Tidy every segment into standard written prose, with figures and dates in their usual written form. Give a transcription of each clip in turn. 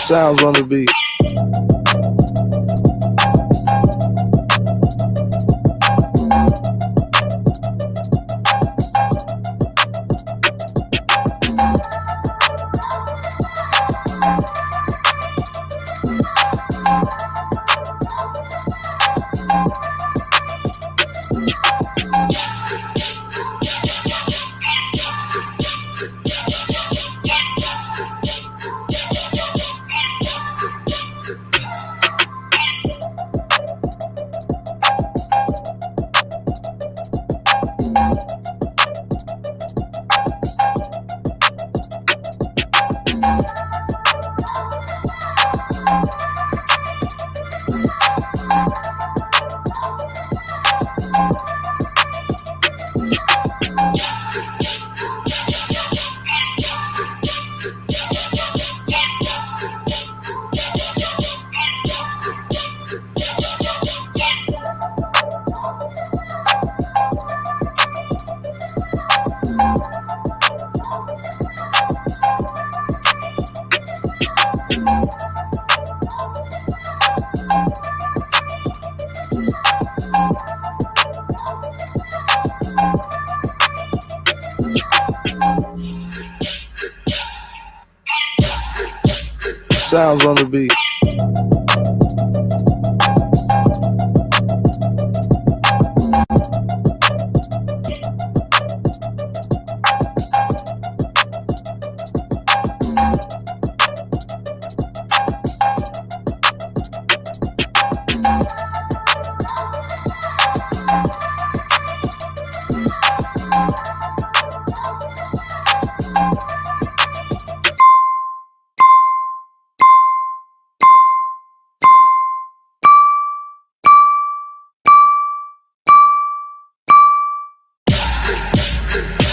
Sounds on the beat. Sounds on the beat.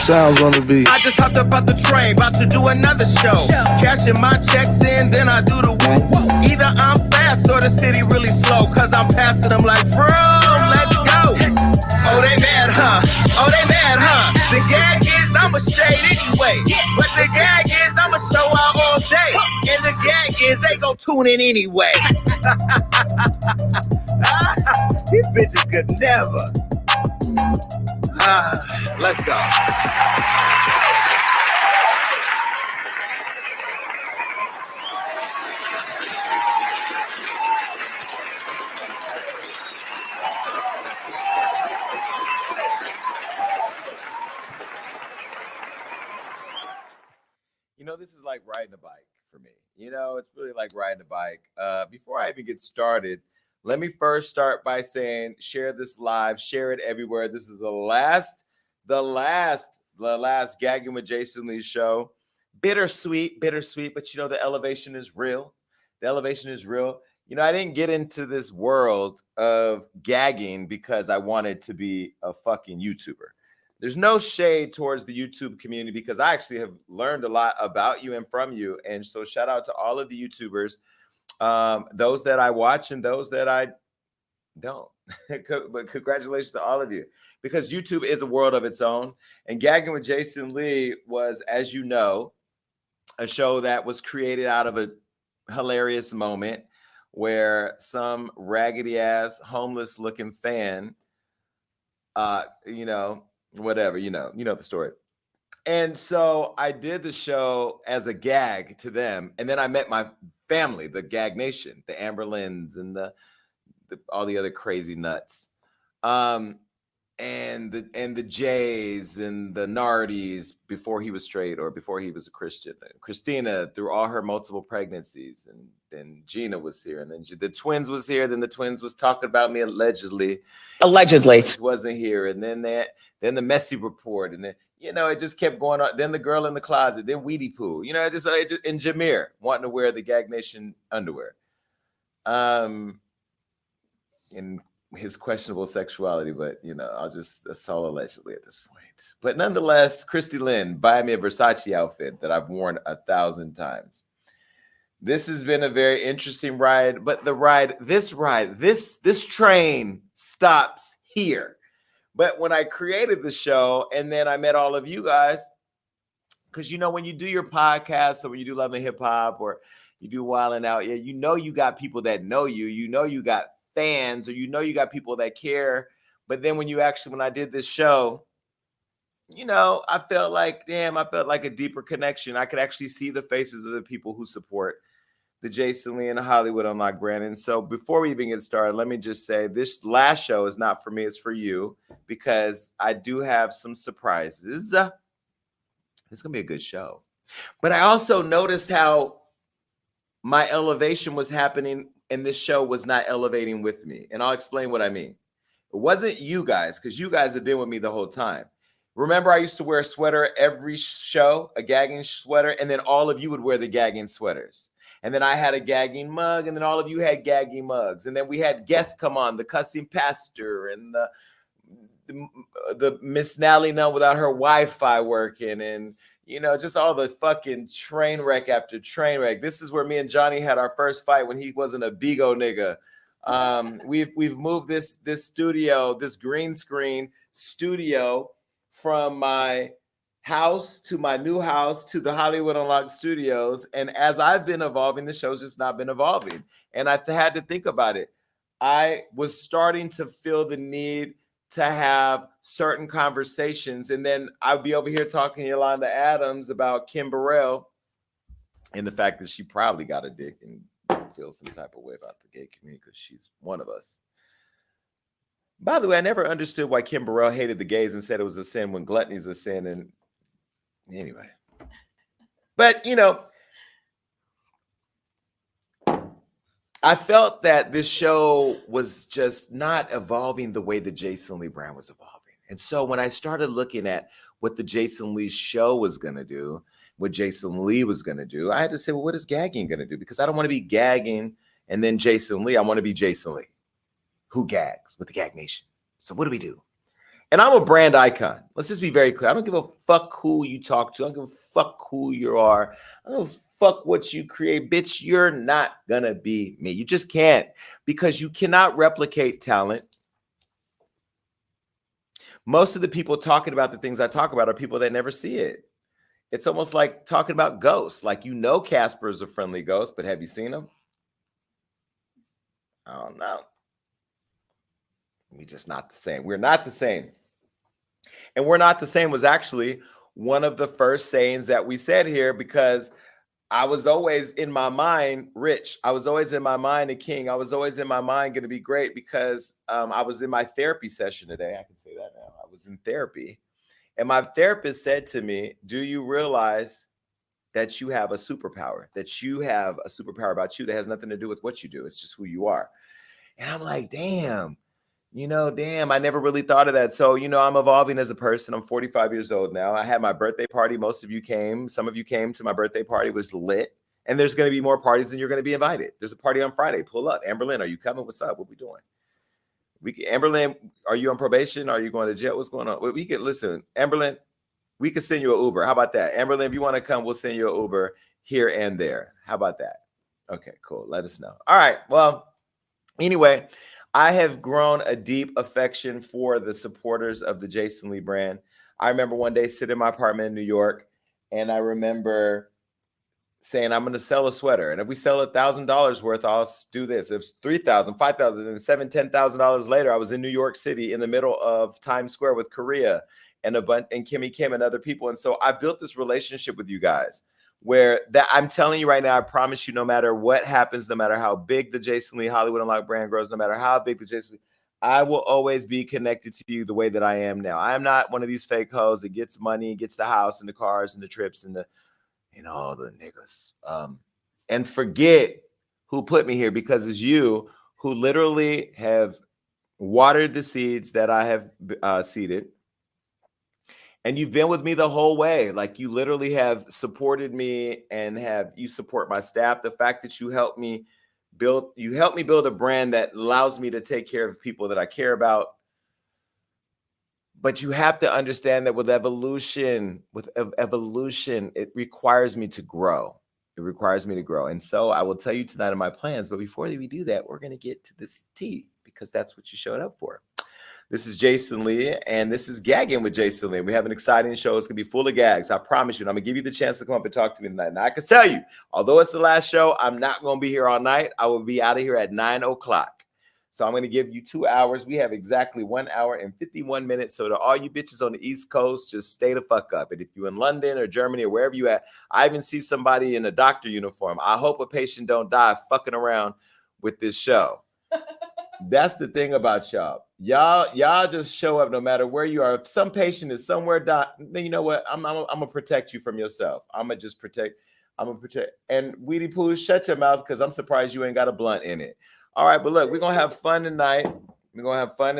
Sounds on the beat. I just hopped up out the train, about to do another show. Cashing my checks in, then I do the woo. Either I'm fast or the city really slow, cause I'm passing them like, bro, let's go. Oh, they mad, huh? Oh, they mad, huh? The gag is I'm a shade anyway. But the gag is I'm a show out all day. And the gag is they gon' tune in anyway. These bitches could never. Let's go. You know, this is like riding a bike for me. You know, it's really like riding a bike. Before I even get started, let me first start by saying, share this live, share it everywhere. This is the last Gagging with Jason Lee show. Bittersweet, but you know, the elevation is real. The elevation is real. You know, I didn't get into this world of gagging because I wanted to be a fucking YouTuber. There's no shade towards the YouTube community because I actually have learned a lot about you and from you. And so shout out to all of the YouTubers, those that I watch and those that I don't. But congratulations to all of you, because YouTube is a world of its own. And Gagging with Jason Lee was, as you know, a show that was created out of a hilarious moment where some raggedy ass homeless looking fan, you know, whatever, you know the story. And so I did the show as a gag to them. And then I met my family, the Gag Nation, the Amberlins and all the other crazy nuts. And the Jays and the Nardis before he was straight or before he was a Christian. And Christina through all her multiple pregnancies. And then Gina was here. And then the twins was here. Then the twins was talking about me allegedly. Wasn't here. And then then the Messy Report. And then, you know, it just kept going on. Then the girl in the closet. Then Weedy Poo. You know, and Jameer wanting to wear the Gag Nation underwear. And his questionable sexuality, but you know, that's all allegedly at this point. But nonetheless, Christy Lynn buying me a Versace outfit that I've worn 1,000 times. This has been a very interesting ride, but this train stops here. But when I created the show and then I met all of you guys, because you know, when you do your podcast or when you do Love and Hip Hop or You do Wildin' Out. Yeah, you know you got people that know you. You know you got fans, or you know you got people that care. But then when I did this show, I felt like, damn, I felt like a deeper connection. I could actually see the faces of the people who support the Jason Lee and Hollywood Unlocked brand. And so before we even get started, let me just say this last show is not for me, it's for you, because I do have some surprises. It's going to be a good show. But I also noticed how my elevation was happening and this show was not elevating with me. And I'll explain what I mean. It wasn't you guys, because you guys have been with me the whole time. Remember, I used to wear a sweater every show, a gagging sweater, and then all of you would wear the gagging sweaters. And then I had a gagging mug, and then all of you had gagging mugs. And then we had guests come on, the cussing pastor and the Miss Nally Nunn without her Wi-Fi working, and just all the fucking train wreck after train wreck. This is where me and Johnny had our first fight when he wasn't a bigo nigga. We've moved this studio, this green screen studio, from my house to my new house to the Hollywood Unlocked Studios. And as I've been evolving, the show's just not been evolving. And I had to think about it. I was starting to feel the need to have certain conversations. And then I'd be over here talking to Yolanda Adams about Kim Burrell and the fact that she probably got a dick and feel some type of way about the gay community because she's one of us. By the way, I never understood why Kim Burrell hated the gays and said it was a sin when gluttony's a sin. And anyway, but I felt that this show was just not evolving the way the Jason Lee brand was evolving. And so when I started looking at what the Jason Lee show was going to do, what Jason Lee was going to do, I had to say, well, what is Gagging going to do? Because I don't want to be gagging and then Jason Lee. I want to be Jason Lee, who gags with the Gag Nation. So what do we do? And I'm a brand icon. Let's just be very clear. I don't give a fuck who you talk to. I don't give a fuck who you are. I don't give a fuck what you create. Bitch, you're not going to be me. You just can't, because you cannot replicate talent. Most of the people talking about the things I talk about are people that never see it. It's almost like talking about ghosts. Like, Casper is a friendly ghost, but have you seen him? I don't know. We're just not the same. We're not the same. And we're not the same was actually one of the first sayings that we said here, because I was always in my mind rich. I was always in my mind a king. I was always in my mind going to be great, because I was in my therapy session today. I can say that now. I was in therapy. And my therapist said to me, do you realize that you have a superpower, that you have a superpower about you that has nothing to do with what you do? It's just who you are. And I'm like, damn, I never really thought of that. So, I'm evolving as a person. I'm 45 years old now. I had my birthday party. Most of you came. Some of you came to my birthday party. It was lit. And there's going to be more parties than you're going to be invited. There's a party on Friday. Pull up. Amberlynn, are you coming? What's up? What we doing? Amberlynn, are you on probation? Are you going to jail? What's going on? We could listen, Amberlynn, we could send you an Uber. How about that? Amberlynn, if you want to come, we'll send you an Uber here and there. How about that? Okay, cool. Let us know. All right. Well, anyway, I have grown a deep affection for the supporters of the Jason Lee brand. I remember one day sitting in my apartment in New York, and I remember saying, I'm going to sell a sweater. And if we sell $1,000 worth, I'll do this. If it's $3,000, $5,000, and $7,000, $10,000 later, I was in New York City in the middle of Times Square with Korea and Kimmy Kim and other people. And so I built this relationship with you guys, where that I'm telling you right now, I promise you, no matter what happens, no matter how big the Jason Lee Hollywood Unlocked brand grows, no matter how big the Jason Lee, I will always be connected to you the way that I am now. I am not one of these fake hoes that gets money, gets the house and the cars and the trips and the, all the niggas. And forget who put me here, because it's you who literally have watered the seeds that I have seeded. And you've been with me the whole way. Like, you literally have supported me and you support my staff. The fact that you helped me build a brand that allows me to take care of people that I care about. But you have to understand that with evolution, it requires me to grow. It requires me to grow. And so I will tell you tonight of my plans. But before we do that, we're going to get to this tea, because that's what you showed up for. This is Jason Lee, and this is Gagging with Jason Lee. We have an exciting show. It's going to be full of gags. I promise you. And I'm going to give you the chance to come up and talk to me tonight. Now, I can tell you, although it's the last show, I'm not going to be here all night. I will be out of here at 9 o'clock. So I'm going to give you 2 hours. We have exactly 1 hour and 51 minutes. So to all you bitches on the East Coast, just stay the fuck up. And if you're in London or Germany or wherever you at, I even see somebody in a doctor uniform. I hope a patient don't die fucking around with this show. That's the thing about y'all. Y'all just show up no matter where you are. If some patient is somewhere, then you know what? I'm gonna protect you from yourself. I'm gonna protect. And Weedy Poo, shut your mouth because I'm surprised you ain't got a blunt in it. All right, but look, we're gonna have fun tonight. We're gonna have fun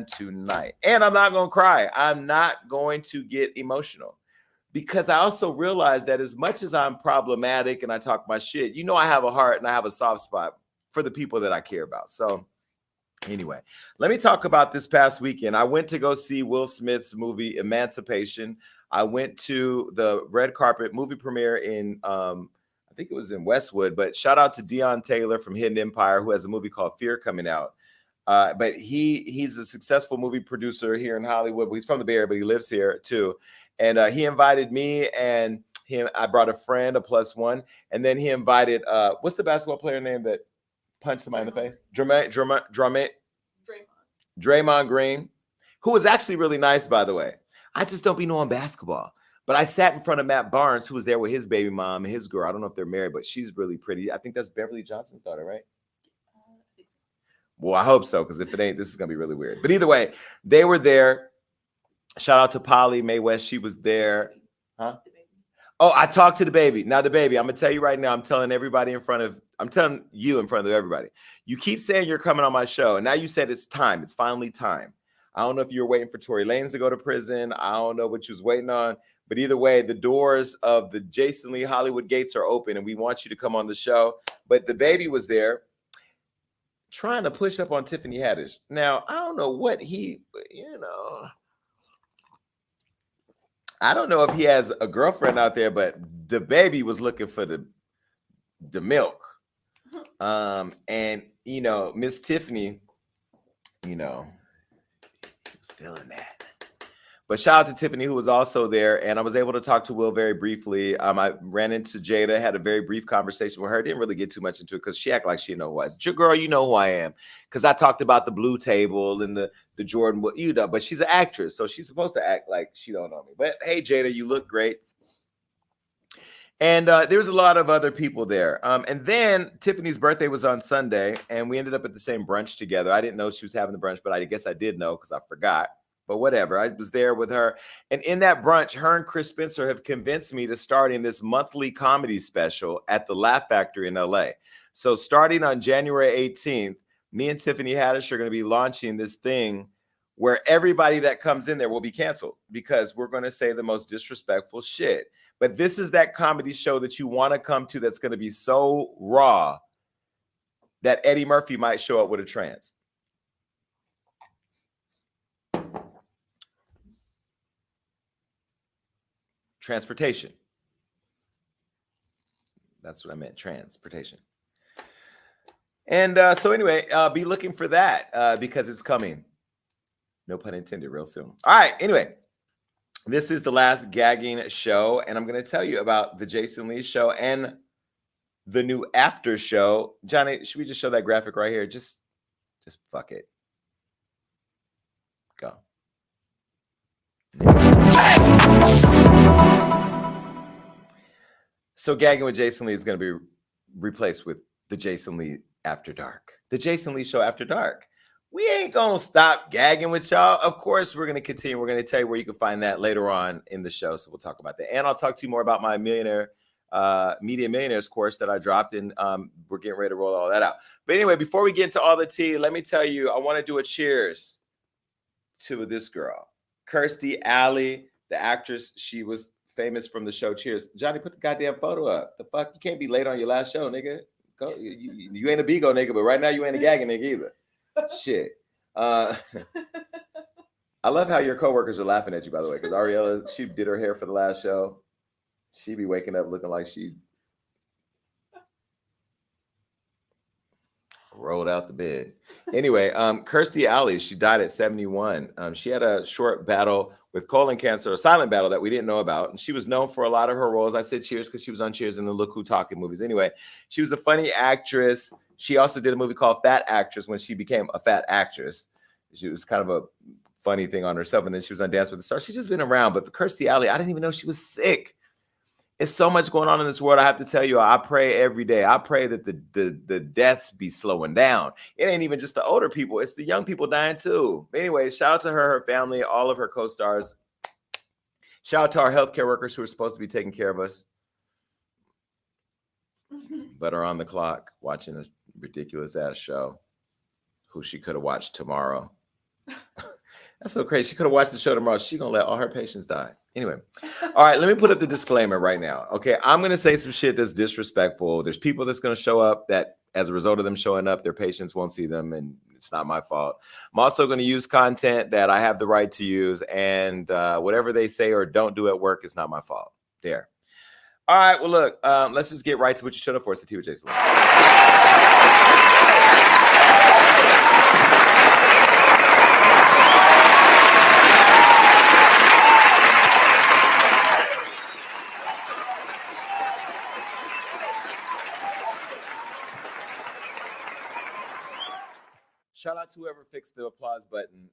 tonight. And I'm not gonna cry. I'm not going to get emotional. Because I also realize that as much as I'm problematic and I talk my shit, you know, I have a heart and I have a soft spot for the people that I care about. So anyway, let me talk about this past weekend. I went to go see Will Smith's movie Emancipation. I went to the red carpet movie premiere in, I think it was in Westwood, but shout out to Deion Taylor from Hidden Empire, who has a movie called Fear coming out. But he's a successful movie producer here in Hollywood. He's from the Bay Area, but he lives here too. And he invited me and him. I brought a friend, a +1, and then he invited what's the basketball player name that punched somebody in the face? Draymond Green, who was actually really nice, by the way. I just don't be knowing basketball. But I sat in front of Matt Barnes, who was there with his baby mom and his girl. I don't know if they're married, but she's really pretty. I think that's Beverly Johnson's daughter, right? Well, I hope so, because if it ain't, this is going to be really weird. But either way, they were there. Shout out to Polly Mae West. She was there. Huh? Oh, I talked to the baby. Now, the baby, I'm going to tell you right now, I'm telling you in front of everybody. You keep saying you're coming on my show, and now you said it's time. It's finally time. I don't know if you were waiting for Tory Lanez to go to prison. I don't know what you was waiting on. But either way, the doors of the Jason Lee Hollywood gates are open, and we want you to come on the show. But the baby was there trying to push up on Tiffany Haddish. Now, I don't know what I don't know if he has a girlfriend out there, but the baby was looking for the milk. And Miss Tiffany, was feeling that. But shout out to Tiffany, who was also there, and I was able to talk to Will very briefly. I ran into Jada, had a very brief conversation with her. Didn't really get too much into it because she acted like she know who I am. Girl, you know who I am, because I talked about the blue table and the Jordan, but she's an actress, so she's supposed to act like she don't know me. But hey, Jada, you look great. And there was a lot of other people there. And then Tiffany's birthday was on Sunday, and we ended up at the same brunch together. I didn't know she was having the brunch, but I guess I did know because I forgot. But whatever, I was there with her. And in that brunch, her and Chris Spencer have convinced me to start in this monthly comedy special at the Laugh Factory in LA. So starting on January 18th, me and Tiffany Haddish are going to be launching this thing where everybody that comes in there will be canceled because we're going to say the most disrespectful shit. But this is that comedy show that you want to come to that's going to be so raw that Eddie Murphy might show up with a trans. Transportation. That's what I meant, transportation. And so anyway, be looking for that because it's coming. No pun intended, real soon. All right, anyway, this is the last Gagging show, and I'm going to tell you about the Jason Lee show and the new after show. Johnny, should we just show that graphic right here? Just fuck it. Go. So Gagging with Jason Lee is going to be replaced with the Jason Lee After Dark. The Jason Lee Show After Dark. We ain't going to stop gagging with y'all. Of course, we're going to continue. We're going to tell you where you can find that later on in the show. So we'll talk about that. And I'll talk to you more about my Media Millionaires course that I dropped, and we're getting ready to roll all that out. But anyway, before we get into all the tea, let me tell you, I want to do a cheers to this girl, Kirstie Alley, the actress. She was famous from the show Cheers. Johnny, put the goddamn photo up. The fuck? You can't be late on your last show, nigga. Go. You ain't a Bigo nigga, but right now you ain't a gagging nigga either. Shit. I love how your coworkers are laughing at you, by the way, because Ariella, she did her hair for the last show. She be waking up looking like she... rolled out the bed. Anyway, Kirstie Alley, she died at 71. She had a short battle with colon cancer, a silent battle that we didn't know about. And she was known for a lot of her roles. I said Cheers because she was on Cheers in the Look Who Talking movies. Anyway, she was a funny actress. She also did a movie called Fat Actress when she became a fat actress. She was kind of a funny thing on herself. And then she was on Dance with the Stars. She's just been around. But for Kirstie Alley, I didn't even know she was sick. It's so much going on in this world. I have to tell you, I pray every day. I pray that the deaths be slowing down. It ain't even just the older people. It's the young people dying too. Anyway, shout out to her family, all of her co-stars. Shout out to our healthcare workers who are supposed to be taking care of us, but are on the clock watching a ridiculous ass show who she could have watched tomorrow. That's so crazy. She could have watched the show tomorrow. She's going to let all her patients die. Anyway. All right, let me put up the disclaimer right now. Okay, I'm going to say some shit that's disrespectful. There's people that's going to show up that as a result of them showing up, their patients won't see them, and it's not my fault. I'm also going to use content that I have the right to use, and whatever they say or don't do at work is not my fault. There. All right, well, look, let's just get right to what you should have for us, the TV Jason. Shout out to whoever fixed the applause button.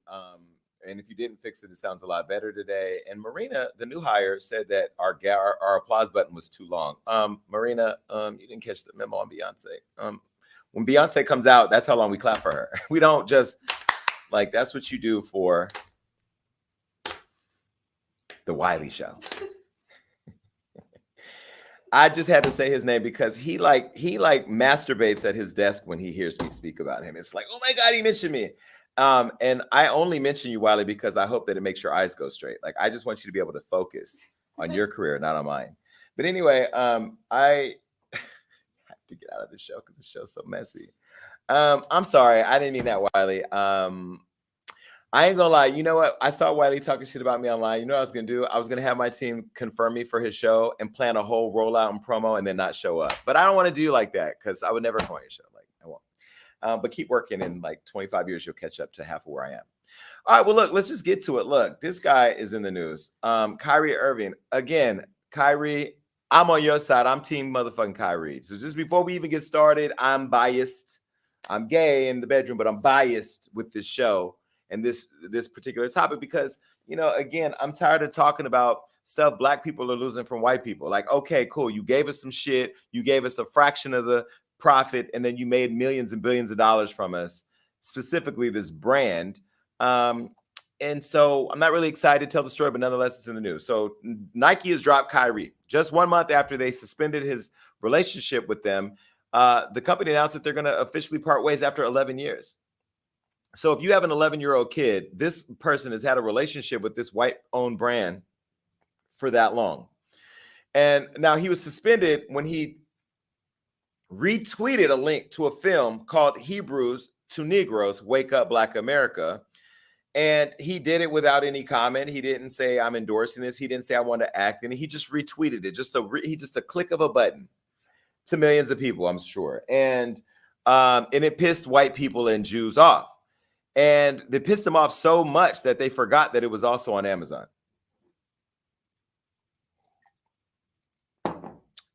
And if you didn't fix it, it sounds a lot better today. And Marina, the new hire, said that our applause button was too long. Marina, you didn't catch the memo on Beyonce. When Beyonce comes out, that's how long we clap for her. We don't just, like, that's what you do for the Wiley Show. I just had to say his name because he masturbates at his desk when he hears me speak about him. It's like, oh my God, he mentioned me. And I only mention you, Wiley, because I hope that it makes your eyes go straight. Like, I just want you to be able to focus on your career, not on mine. But anyway, I have to get out of the show because the show's so messy. I'm sorry. I didn't mean that, Wiley. I ain't gonna lie. You know what? I saw Wiley talking shit about me online. You know what I was gonna do? I was gonna have my team confirm me for his show and plan a whole rollout and promo and then not show up. But I don't want to do like that because I would never come on your show. Like, I won't. But keep working. In like 25 years, you'll catch up to half of where I am. All right. Well, look, let's just get to it. Look, this guy is in the news. Kyrie Irving. Again, Kyrie, I'm on your side. I'm team motherfucking Kyrie. So just before we even get started, I'm biased. I'm gay in the bedroom, but I'm biased with this show and this particular topic because, you know, again, I'm tired of talking about stuff Black people are losing from white people. Like, okay, cool. You gave us some shit. You gave us a fraction of the profit, and then you made millions and billions of dollars from us, specifically this brand. And so I'm not really excited to tell the story, but nonetheless, it's in the news. So Nike has dropped Kyrie just 1 month after they suspended his relationship with them. The company announced that they're going to officially part ways after 11 years. So if you have an 11-year-old kid, this person has had a relationship with this white-owned brand for that long. And now he was suspended when he retweeted a link to a film called Hebrews to Negroes, Wake Up Black America. And he did it without any comment. He didn't say, I'm endorsing this. He didn't say, I want to act. And he just retweeted it, just a click of a button to millions of people, I'm sure. And it pissed white people and Jews off. And they pissed them off so much that they forgot that it was also on Amazon.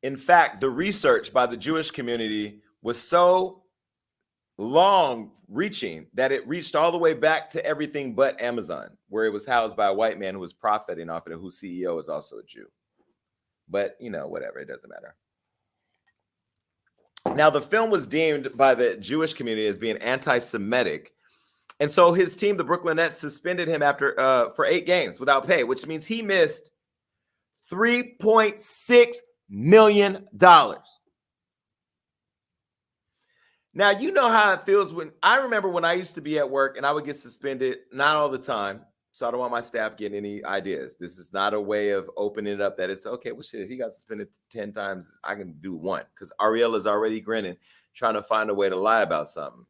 In fact, the research by the Jewish community was so long-reaching that it reached all the way back to everything but Amazon, where it was housed by a white man who was profiting off it and whose CEO is also a Jew. But, you know, whatever, it doesn't matter. Now, the film was deemed by the Jewish community as being anti-Semitic. And so his team, the Brooklyn Nets, suspended him for 8 games without pay, which means he missed $3.6 million. Now, you know how it feels I remember when I used to be at work and I would get suspended, not all the time. So I don't want my staff getting any ideas. This is not a way of opening it up that it's okay. Well, shit, if he got suspended 10 times, I can do 1 because Ariel is already grinning, trying to find a way to lie about something.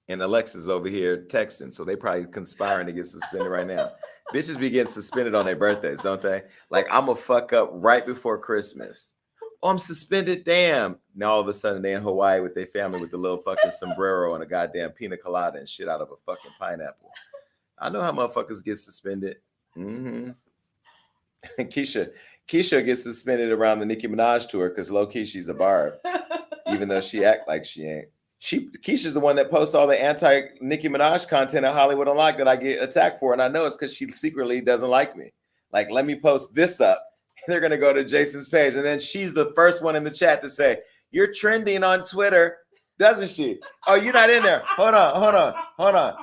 And Alexa's over here texting, so they probably conspiring to get suspended right now. Bitches be getting suspended on their birthdays, don't they? Like, I'm going to fuck up right before Christmas. Oh, I'm suspended. Damn. Now all of a sudden they in Hawaii with their family with the little fucking sombrero and a goddamn pina colada and shit out of a fucking pineapple. I know how motherfuckers get suspended. Mm-hmm. Keisha gets suspended around the Nicki Minaj tour because low-key she's a barb, even though she act like she ain't. Keisha's the one that posts all the anti-Nicki Minaj content at Hollywood Unlocked that I get attacked for, and I know it's because she secretly doesn't like me. Like, let me post this up. They're gonna go to Jason's page, and then she's the first one in the chat to say, "You're trending on Twitter," doesn't she? Oh, you're not in there. Hold on.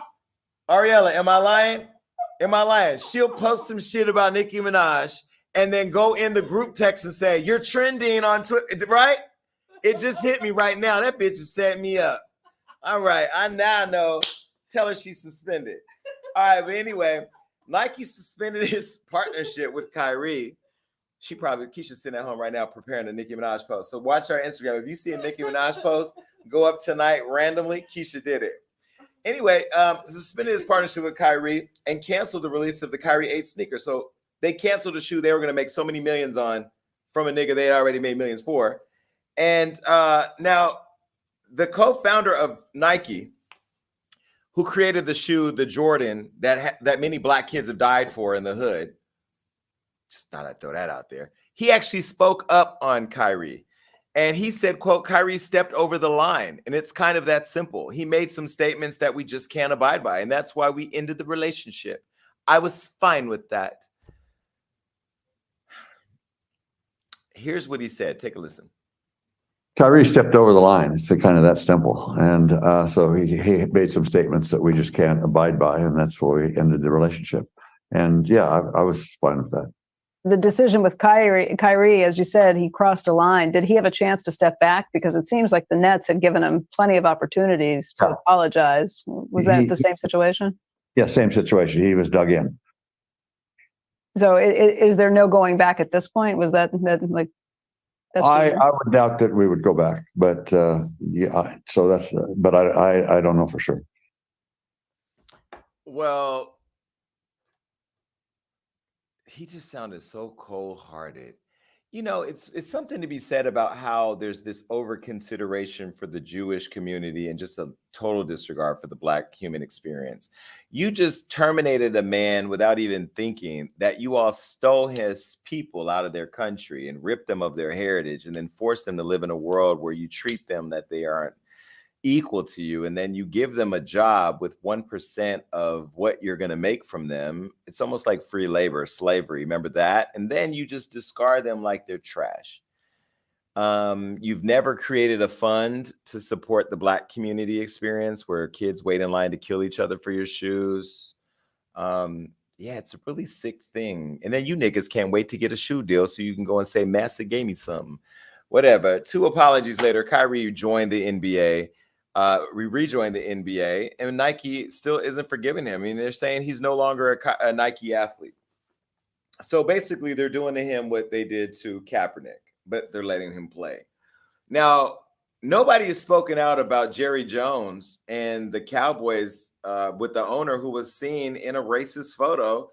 Ariella, am I lying? Am I lying? She'll post some shit about Nicki Minaj and then go in the group text and say, "You're trending on Twitter," right? It just hit me right now. That bitch is setting me up. All right, I now know. Tell her she's suspended. All right, but anyway, Nike suspended his partnership with Kyrie. Keisha's sitting at home right now preparing a Nicki Minaj post. So watch our Instagram. If you see a Nicki Minaj post go up tonight randomly, Keisha did it. Anyway, suspended his partnership with Kyrie and canceled the release of the Kyrie 8 sneaker. So they canceled the shoe they were going to make so many millions on from a nigga they already made millions for. And now the co-founder of Nike, who created the shoe, the Jordan, that many black kids have died for in the hood, just thought I'd throw that out there. He actually spoke up on Kyrie. And he said, quote, "Kyrie stepped over the line." And it's kind of that simple. He made some statements that we just can't abide by. And that's why we ended the relationship. I was fine with that. Here's what he said. Take a listen. Kyrie stepped over the line. It's kind of that simple. And so he made some statements that we just can't abide by. And that's why we ended the relationship. And yeah, I was fine with that. The decision with Kyrie, as you said, he crossed a line. Did he have a chance to step back? Because it seems like the Nets had given him plenty of opportunities to apologize. Was that the same situation? Yeah, same situation. He was dug in. So is there no going back at this point? Was that like? I would doubt that we would go back, but yeah. So that's. But I don't know for sure. Well, he just sounded so cold-hearted. You know, it's something to be said about how there's this over consideration for the Jewish community and just a total disregard for the Black human experience. You just terminated a man without even thinking that you all stole his people out of their country and ripped them of their heritage and then forced them to live in a world where you treat them that they aren't equal to you, and then you give them a job with 1% of what you're going to make from them. It's almost like free labor, slavery. Remember that? And then you just discard them like they're trash. You've never created a fund to support the Black community experience where kids wait in line to kill each other for your shoes. Yeah, it's a really sick thing. And then you niggas can't wait to get a shoe deal so you can go and say, "Massa gave me something." Whatever. 2 apologies later, Kyrie joined the NBA. We rejoined the NBA, and Nike still isn't forgiving him. I mean, they're saying he's no longer a Nike athlete. So basically, they're doing to him what they did to Kaepernick, but they're letting him play. Now, nobody has spoken out about Jerry Jones and the Cowboys with the owner who was seen in a racist photo.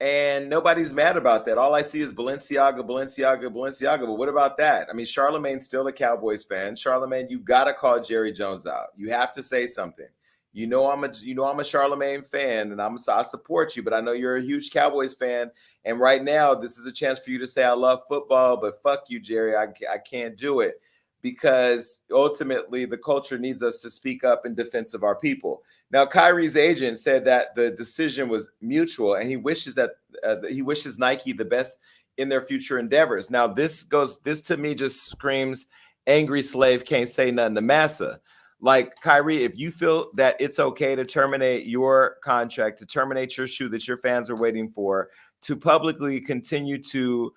And nobody's mad about that. All I see is Balenciaga. But what about that? I mean, Charlamagne's still a Cowboys fan. Charlamagne, you gotta call Jerry Jones out. You have to say something. You know I'm a Charlamagne fan, and I support you. But I know you're a huge Cowboys fan. And right now, this is a chance for you to say I love football, but fuck you, Jerry. I can't do it, because ultimately the culture needs us to speak up in defense of our people. Now, Kyrie's agent said that the decision was mutual, and he wishes Nike the best in their future endeavors. Now, this to me just screams angry slave can't say nothing to massa. Like, Kyrie, if you feel that it's okay to terminate your contract, to terminate your shoe that your fans are waiting for, to publicly continue to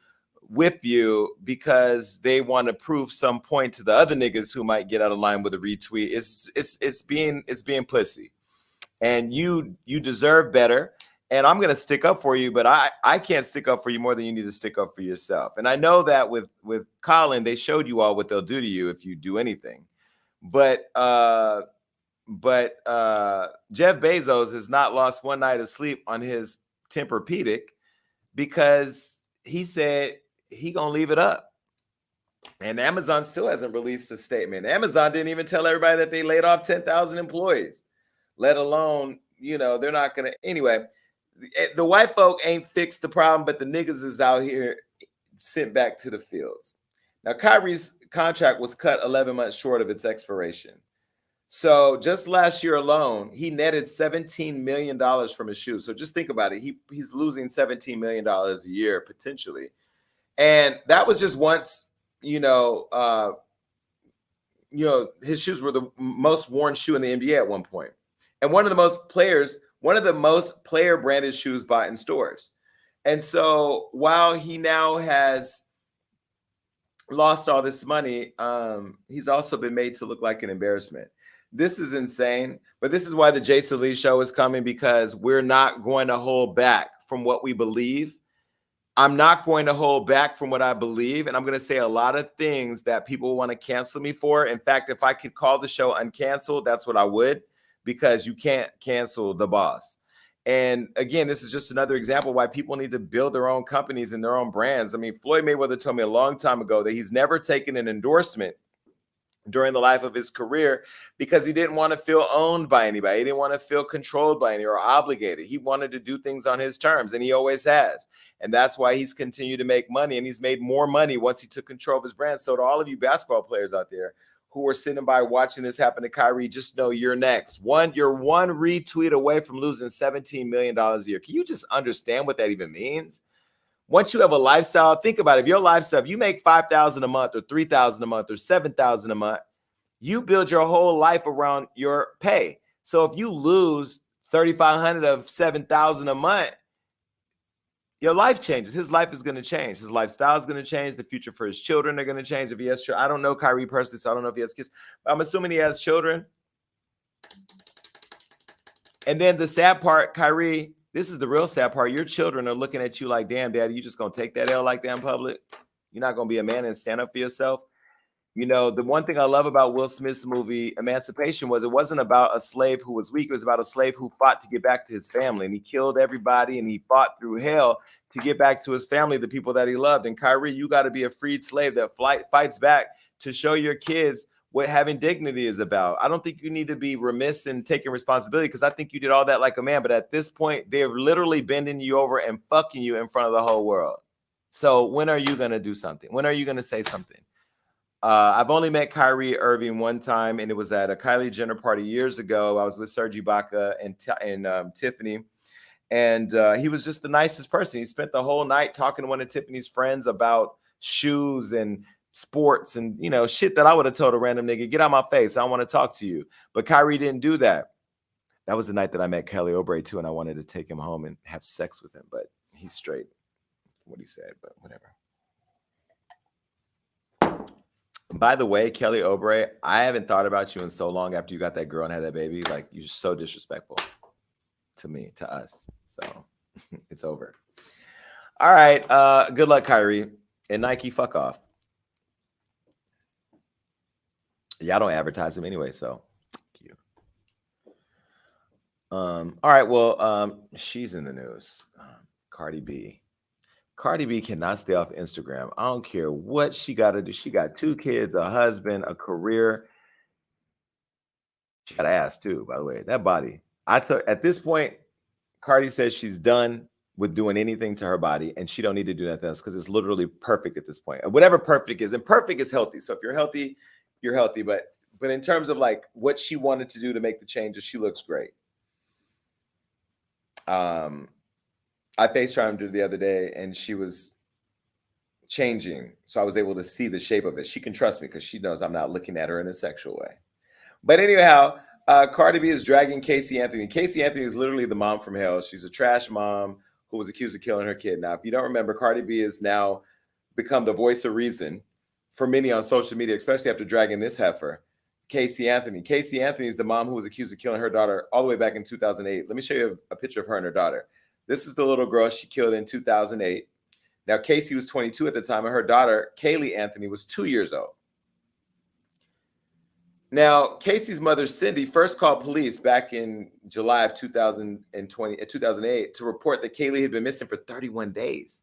whip you because they want to prove some point to the other niggas who might get out of line with a retweet, it's being pussy. And you deserve better. And I'm going to stick up for you, but I can't stick up for you more than you need to stick up for yourself. And I know that with Colin, they showed you all what they'll do to you if you do anything. But Jeff Bezos has not lost one night of sleep on his Tempur-Pedic because he said he gonna leave it up. And Amazon still hasn't released a statement. Amazon didn't even tell everybody that they laid off 10,000 employees, let alone, they're not going to. Anyway, the white folk ain't fixed the problem, but the niggas is out here sent back to the fields. Now, Kyrie's contract was cut 11 months short of its expiration. So just last year alone, he netted $17 million from his shoes. So just think about it. He's losing $17 million a year potentially. And that was just once, his shoes were the most worn shoe in the NBA at one point. And one of the most player branded shoes bought in stores. And so while he now has lost all this money, he's also been made to look like an embarrassment. This is insane, but this is why the Jason Lee show is coming, because we're not going to hold back from what we believe. I'm not going to hold back from what I believe, and I'm going to say a lot of things that people want to cancel me for. In fact, if I could call the show uncanceled, that's what I would, because you can't cancel the boss. And again, this is just another example why people need to build their own companies and their own brands. I mean, Floyd Mayweather told me a long time ago that he's never taken an endorsement during the life of his career because he didn't want to feel owned by anybody. He didn't want to feel controlled by any or obligated. He wanted to do things on his terms, and he always has. And that's why he's continued to make money, and he's made more money once he took control of his brand. So to all of you basketball players out there who are sitting by watching this happen to Kyrie, just know you're next. You're one retweet away from losing $17 million a year. Can you just understand what that even means? Once you have a lifestyle, think about it. If your lifestyle, if you make $5,000 a month or $3,000 a month or $7,000 a month, you build your whole life around your pay. So if you lose $3,500 of $7,000 a month, your life changes. His life is going to change. His lifestyle is going to change. The future for his children are going to change. If he has children, I don't know Kyrie personally, so I don't know if he has kids, but I'm assuming he has children. And then the sad part, Kyrie, this is the real sad part. Your children are looking at you like, damn, daddy, you just going to take that L like that in public? You're not going to be a man and stand up for yourself? The one thing I love about Will Smith's movie Emancipation was it wasn't about a slave who was weak. It was about a slave who fought to get back to his family. And he killed everybody, and he fought through hell to get back to his family, the people that he loved. And Kyrie, you got to be a freed slave that fights back to show your kids what having dignity is about. I don't think you need to be remiss in taking responsibility, because I think you did all that like a man. But at this point, they're literally bending you over and fucking you in front of the whole world. So when are you going to do something? When are you going to say something? I've only met Kyrie Irving one time, and it was at a Kylie Jenner party years ago. I was with Serge Ibaka and Tiffany, and he was just the nicest person. He spent the whole night talking to one of Tiffany's friends about shoes and sports and, shit that I would have told a random nigga, get out my face, I don't want to talk to you. But Kyrie didn't do that. That was the night that I met Kelly Oubre too, and I wanted to take him home and have sex with him, but he's straight, what he said, but whatever. By the way, Kelly Oubre, I haven't thought about you in so long after you got that girl and had that baby. Like, you're so disrespectful to me, to us. So it's over. All right. Good luck, Kyrie. And Nike, fuck off. Y'all don't advertise them anyway, so thank you. All right. Well, she's in the news. Cardi B. Cardi B cannot stay off Instagram. I don't care what she got to do. She got 2 kids, a husband, a career. She got ass too, by the way. That body. At this point, Cardi says she's done with doing anything to her body, and she don't need to do nothing else because it's literally perfect at this point. Whatever perfect is, and perfect is healthy. So if you're healthy, you're healthy. But in terms of like what she wanted to do to make the changes, she looks great. I FaceTimed her the other day, and she was changing, so I was able to see the shape of it. She can trust me because she knows I'm not looking at her in a sexual way. But anyhow, Cardi B is dragging Casey Anthony. Casey Anthony is literally the mom from hell. She's a trash mom who was accused of killing her kid. Now, if you don't remember, Cardi B has now become the voice of reason for many on social media, especially after dragging this heifer, Casey Anthony. Casey Anthony is the mom who was accused of killing her daughter all the way back in 2008. Let me show you a picture of her and her daughter. This is the little girl she killed in 2008. Now, Casey was 22 at the time, and her daughter, Kaylee Anthony, was 2 years old. Now, Casey's mother, Cindy, first called police back in July of 2008 to report that Kaylee had been missing for 31 days.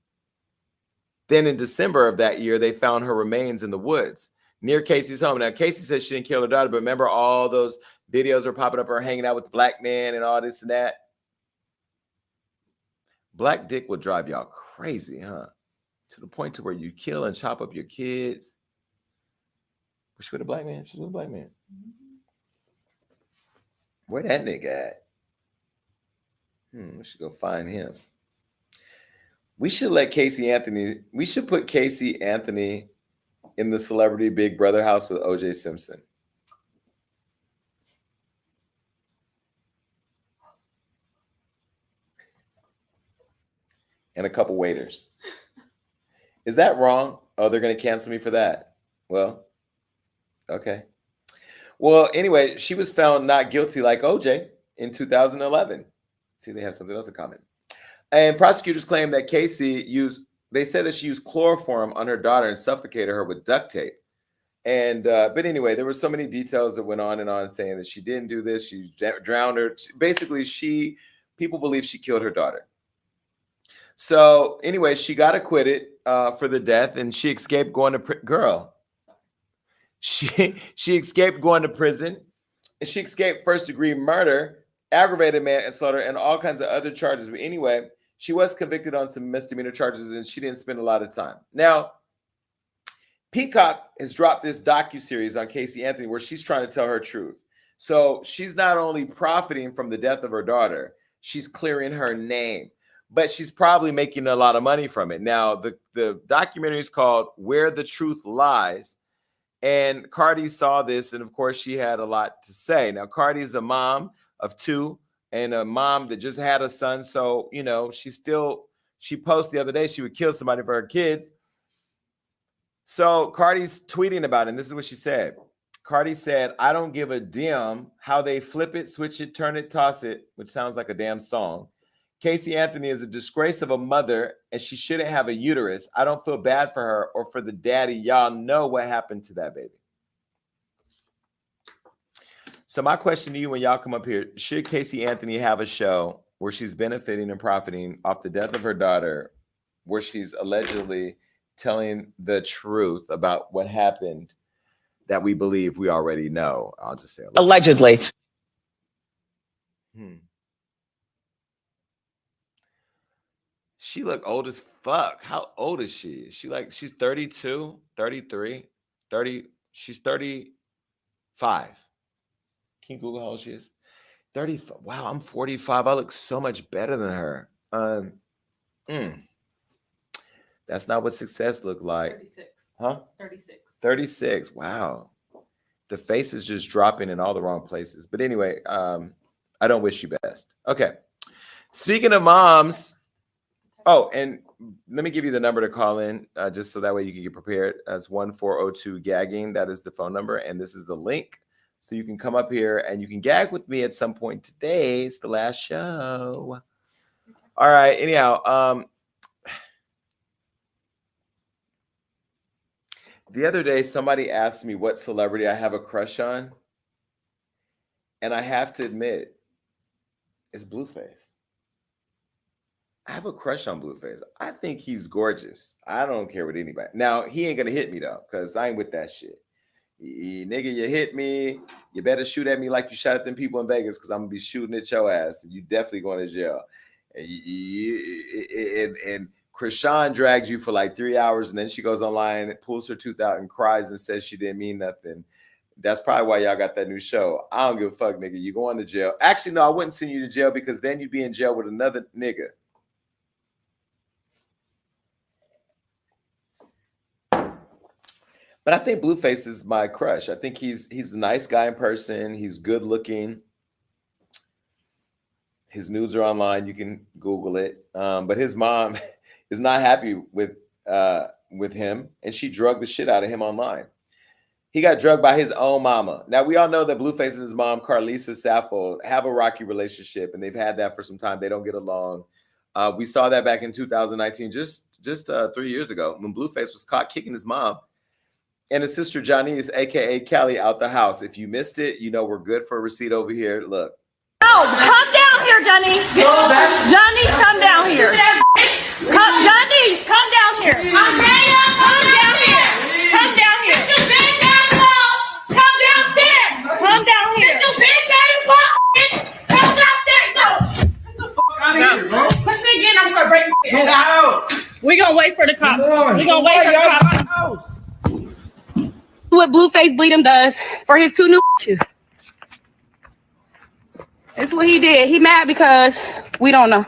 Then in December of that year, they found her remains in the woods near Casey's home. Now, Casey said she didn't kill her daughter, but remember all those videos were popping up, her hanging out with the black man and all this and that. Black dick will drive y'all crazy, huh? To the point to where you kill and chop up your kids. Was she with a black man? She was with a black man. Where that nigga at? We should go find him. We should let Casey Anthony, we should put Casey Anthony in the celebrity Big Brother house with OJ Simpson. And a couple waiters. Is that wrong? Oh, they're going to cancel me for that. Well, okay. Well, anyway, she was found not guilty like OJ in 2011. See, they have something else in common. And prosecutors claim that Casey they said that she used chloroform on her daughter and suffocated her with duct tape. And, but anyway, there were so many details that went on and on saying that she didn't do this. She drowned her. Basically, people believe she killed her daughter. So anyway, she got acquitted for the death, and she escaped going to She escaped going to prison, and she escaped first-degree murder, aggravated manslaughter, and all kinds of other charges. But anyway, she was convicted on some misdemeanor charges, and she didn't spend a lot of time. Now, Peacock has dropped this docu-series on Casey Anthony where she's trying to tell her truth. So she's not only profiting from the death of her daughter, she's clearing her name, but she's probably making a lot of money from it. Now, the documentary is called Where the Truth Lies. And Cardi saw this, and of course, she had a lot to say. Now, Cardi is a mom of 2 and a mom that just had a son. So, you know, she posted the other day she would kill somebody for her kids. So Cardi's tweeting about it, and this is what she said. Cardi said, "I don't give a damn how they flip it, switch it, turn it, toss it," which sounds like a damn song. Casey Anthony is a disgrace of a mother, and she shouldn't have a uterus. I don't feel bad for her or for the daddy. Y'all know what happened to that baby. So my question to you when y'all come up here, should Casey Anthony have a show where she's benefiting and profiting off the death of her daughter, where she's allegedly telling the truth about what happened that we believe we already know? I'll just say allegedly. She look old as fuck. How old is she? She's 32, 33, 30. She's 35. Can you Google how old she is? 35. Wow, I'm 45. I look so much better than her. That's not what success looked like. 36. Huh? 36. 36. Wow. The face is just dropping in all the wrong places. But anyway, I don't wish you best. Okay. Speaking of moms. Oh, and let me give you the number to call in, just so that way you can get prepared. As 1402 Gagging. That is the phone number, and this is the link. So you can come up here and you can gag with me at some point today. It's the last show. All right. Anyhow, the other day, somebody asked me what celebrity I have a crush on. And I have to admit, it's Blueface. I have a crush on Blueface. I think he's gorgeous. I don't care what anybody. Now, he ain't going to hit me, though, because I ain't with that shit. Nigga, you hit me, you better shoot at me like you shot at them people in Vegas, because I'm going to be shooting at your ass, and you definitely going to jail. And Krishan dragged you for like 3 hours, and then she goes online, pulls her tooth out, and cries and says she didn't mean nothing. That's probably why y'all got that new show. I don't give a fuck, nigga. You going to jail. Actually, no, I wouldn't send you to jail, because then you'd be in jail with another nigga. But I think Blueface is my crush. I think he's a nice guy in person. He's good looking. His nudes are online. You can Google it. But his mom is not happy with him, and she drugged the shit out of him online. He got drugged by his own mama. Now, we all know that Blueface and his mom, Carlisa Sappho, have a rocky relationship, and they've had that for some time. They don't get along. We saw that back in 2019, just 3 years ago, when Blueface was caught kicking his mom and his sister Janice, a.k.a. Kelly, out the house. If you missed it, you know we're good for a receipt over here. Look. Oh, come down here, Janice. Janice, come down here. Janice, come down here. here. Come down here. Come down here. Sit your big ass up. Come downstairs. Come down here. Sit your big ass up. Come downstairs. Go. Get the fuck out of here, bro. Push me again. I'm gonna break your shit out. We gonna wait for the cops. We gonna wait for the cops. What Blueface Bleed him does for his 2 new bitches. That's what he did. He mad because we don't know.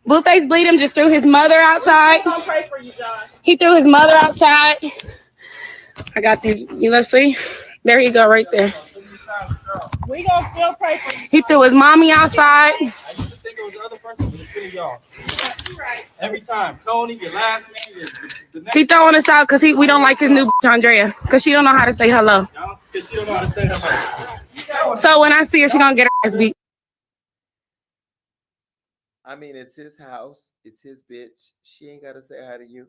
Blueface Bleed him just threw his mother outside. I'm gonna pray for you, John. He threw his mother outside. I got these. Let's see. There you go, right there. We gonna still pray for you. He threw his mommy outside. I used to think it was the other person, but it's really y'all. Every time, Tony, your last name, the next He throwing us out because we don't like his new bitch, Andrea, because she don't know how to say hello. because she don't know how to say hello. So when I see her, she gonna get her ass beat. I mean, it's his house. It's his bitch. She ain't got to say hi to you.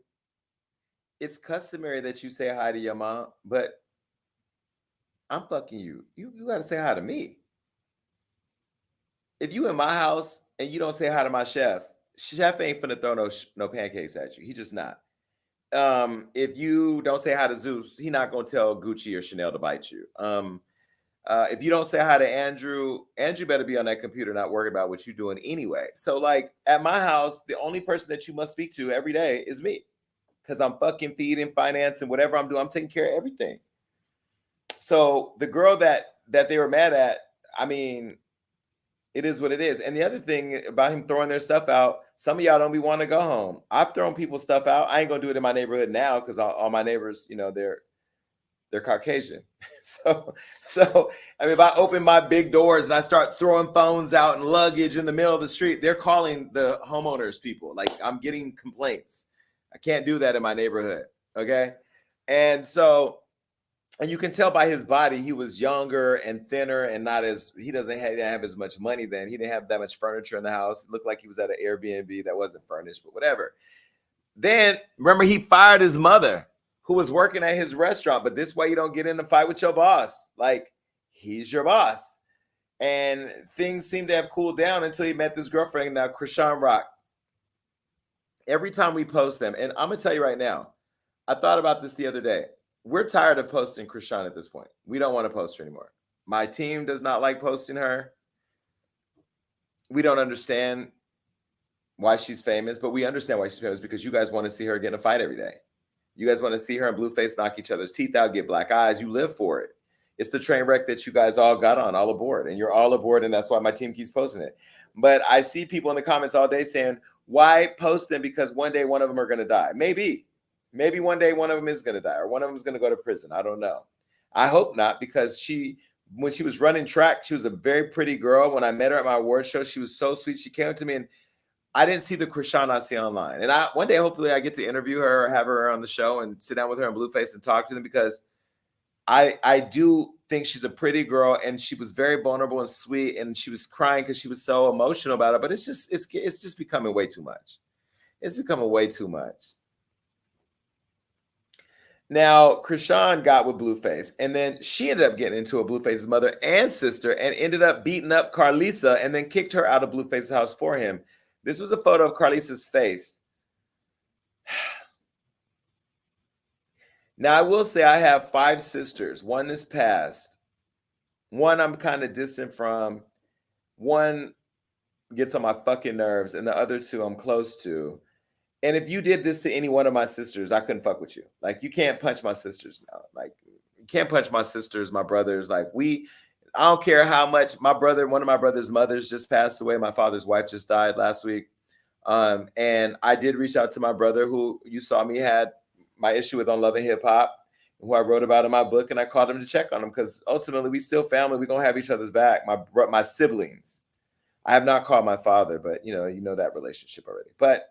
It's customary that you say hi to your mom, but I'm fucking you. You got to say hi to me. If you in my house and you don't say hi to my chef ain't finna throw no pancakes at you. He just not. If you don't say hi to Zeus, he not gonna tell Gucci or Chanel to bite you. If you don't say hi to Andrew better be on that computer, not worried about what you're doing anyway. So like at my house, the only person that you must speak to every day is me, because I'm fucking feeding, financing, whatever I'm doing, I'm taking care of everything. So the girl that they were mad at, I mean, it is what it is. And the other thing about him throwing their stuff out, some of y'all don't be wanting to go home. I've thrown people's stuff out. I ain't gonna do it in my neighborhood now because all my neighbors, you know, they're Caucasian. So I mean, if I open my big doors and I start throwing phones out and luggage in the middle of the street, they're calling the homeowners people. Like, I'm getting complaints. I can't do that in my neighborhood. Okay. And so, and you can tell by his body, he was younger and thinner and he didn't have as much money then. He didn't have that much furniture in the house. It looked like he was at an Airbnb that wasn't furnished, but whatever. Then remember, he fired his mother, who was working at his restaurant. But this way you don't get in a fight with your boss. Like, he's your boss. And things seem to have cooled down until he met this girlfriend now, Krishan Rock. Every time we post them, and I'm gonna tell you right now, I thought about this the other day. We're tired of posting Krishan at this point. We don't want to post her anymore. My team does not like posting her. We don't understand why she's famous, but we understand why she's famous, because you guys want to see her get in a fight every day. You guys want to see her and Blueface knock each other's teeth out, get black eyes. You live for it. It's the train wreck that you guys all got on, all aboard, and you're all aboard, and that's why my team keeps posting it. But I see people in the comments all day saying, why post them? Because one day one of them are going to die. Maybe one day one of them is going to die, or one of them is going to go to prison. I don't know. I hope not, because when she was running track, she was a very pretty girl. When I met her at my award show, she was so sweet. She came up to me, and I didn't see the Krishan I see online. And one day, hopefully, I get to interview her or have her on the show and sit down with her and Blueface and talk to them, because I do think she's a pretty girl, and she was very vulnerable and sweet, and she was crying because she was so emotional about it. But it's just becoming way too much. It's becoming way too much. Now, Krishan got with Blueface, and then she ended up getting into a Blueface's mother and sister, and ended up beating up Carlisa, and then kicked her out of Blueface's house for him. This was a photo of Carlisa's face. Now, I will say I have 5 sisters. One is passed. One I'm kind of distant from. One gets on my fucking nerves, and the other 2 I'm close to. And if you did this to any one of my sisters, I couldn't fuck with you. Like, you can't punch my sisters now. Like, you can't punch my sisters, my brothers. Like, I don't care how much. One of my brother's mothers just passed away. My father's wife just died last week. And I did reach out to my brother, who you saw me had my issue with on Love and Hip Hop, who I wrote about in my book, and I called him to check on him, because ultimately we still family. We're going to have each other's back. My siblings. I have not called my father, but you know that relationship already. But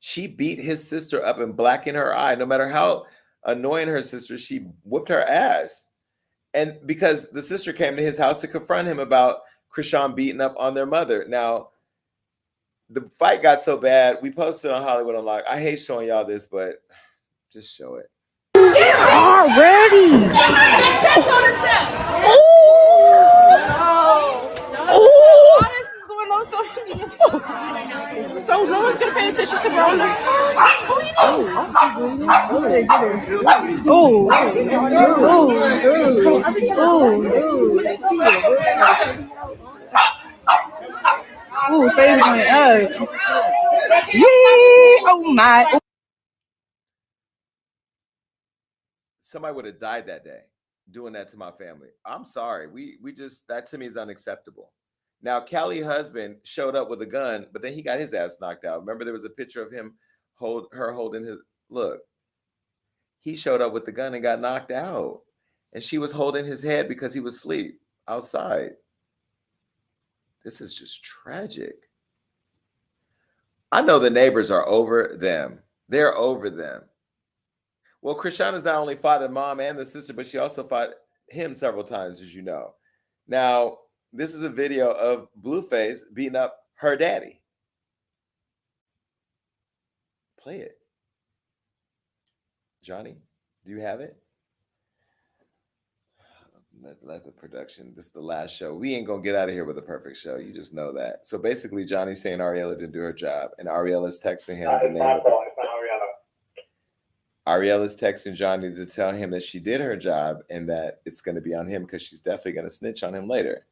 she beat his sister up and blackened her eye. No matter how annoying her sister, she whooped her ass. And because the sister came to his house to confront him about Krishan beating up on their mother. Now, the fight got so bad, we posted on Hollywood Unlocked. I hate showing y'all this, but just show it. Already. Going on social media. So no one's gonna pay attention to Rona. Face went up. Oh my. Somebody would have died that day doing that to my family. I'm sorry. We just, that to me is unacceptable. Now, Callie's husband showed up with a gun, but then he got his ass knocked out. Remember, there was a picture of him holding his, look, he showed up with the gun and got knocked out. And she was holding his head because he was asleep outside. This is just tragic. I know the neighbors are over them. They're over them. Well, Krishana's not only fought the mom and the sister, but she also fought him several times, as you know. Now, this is a video of Blueface beating up her daddy. Play it. Johnny, do you have it? Let the production, this is the last show. We ain't gonna get out of here with a perfect show. You just know that. So basically, Johnny's saying Ariella didn't do her job, and Ariella's texting him the name of it. Ariella's texting Johnny to tell him that she did her job and that it's going to be on him because she's definitely going to snitch on him later.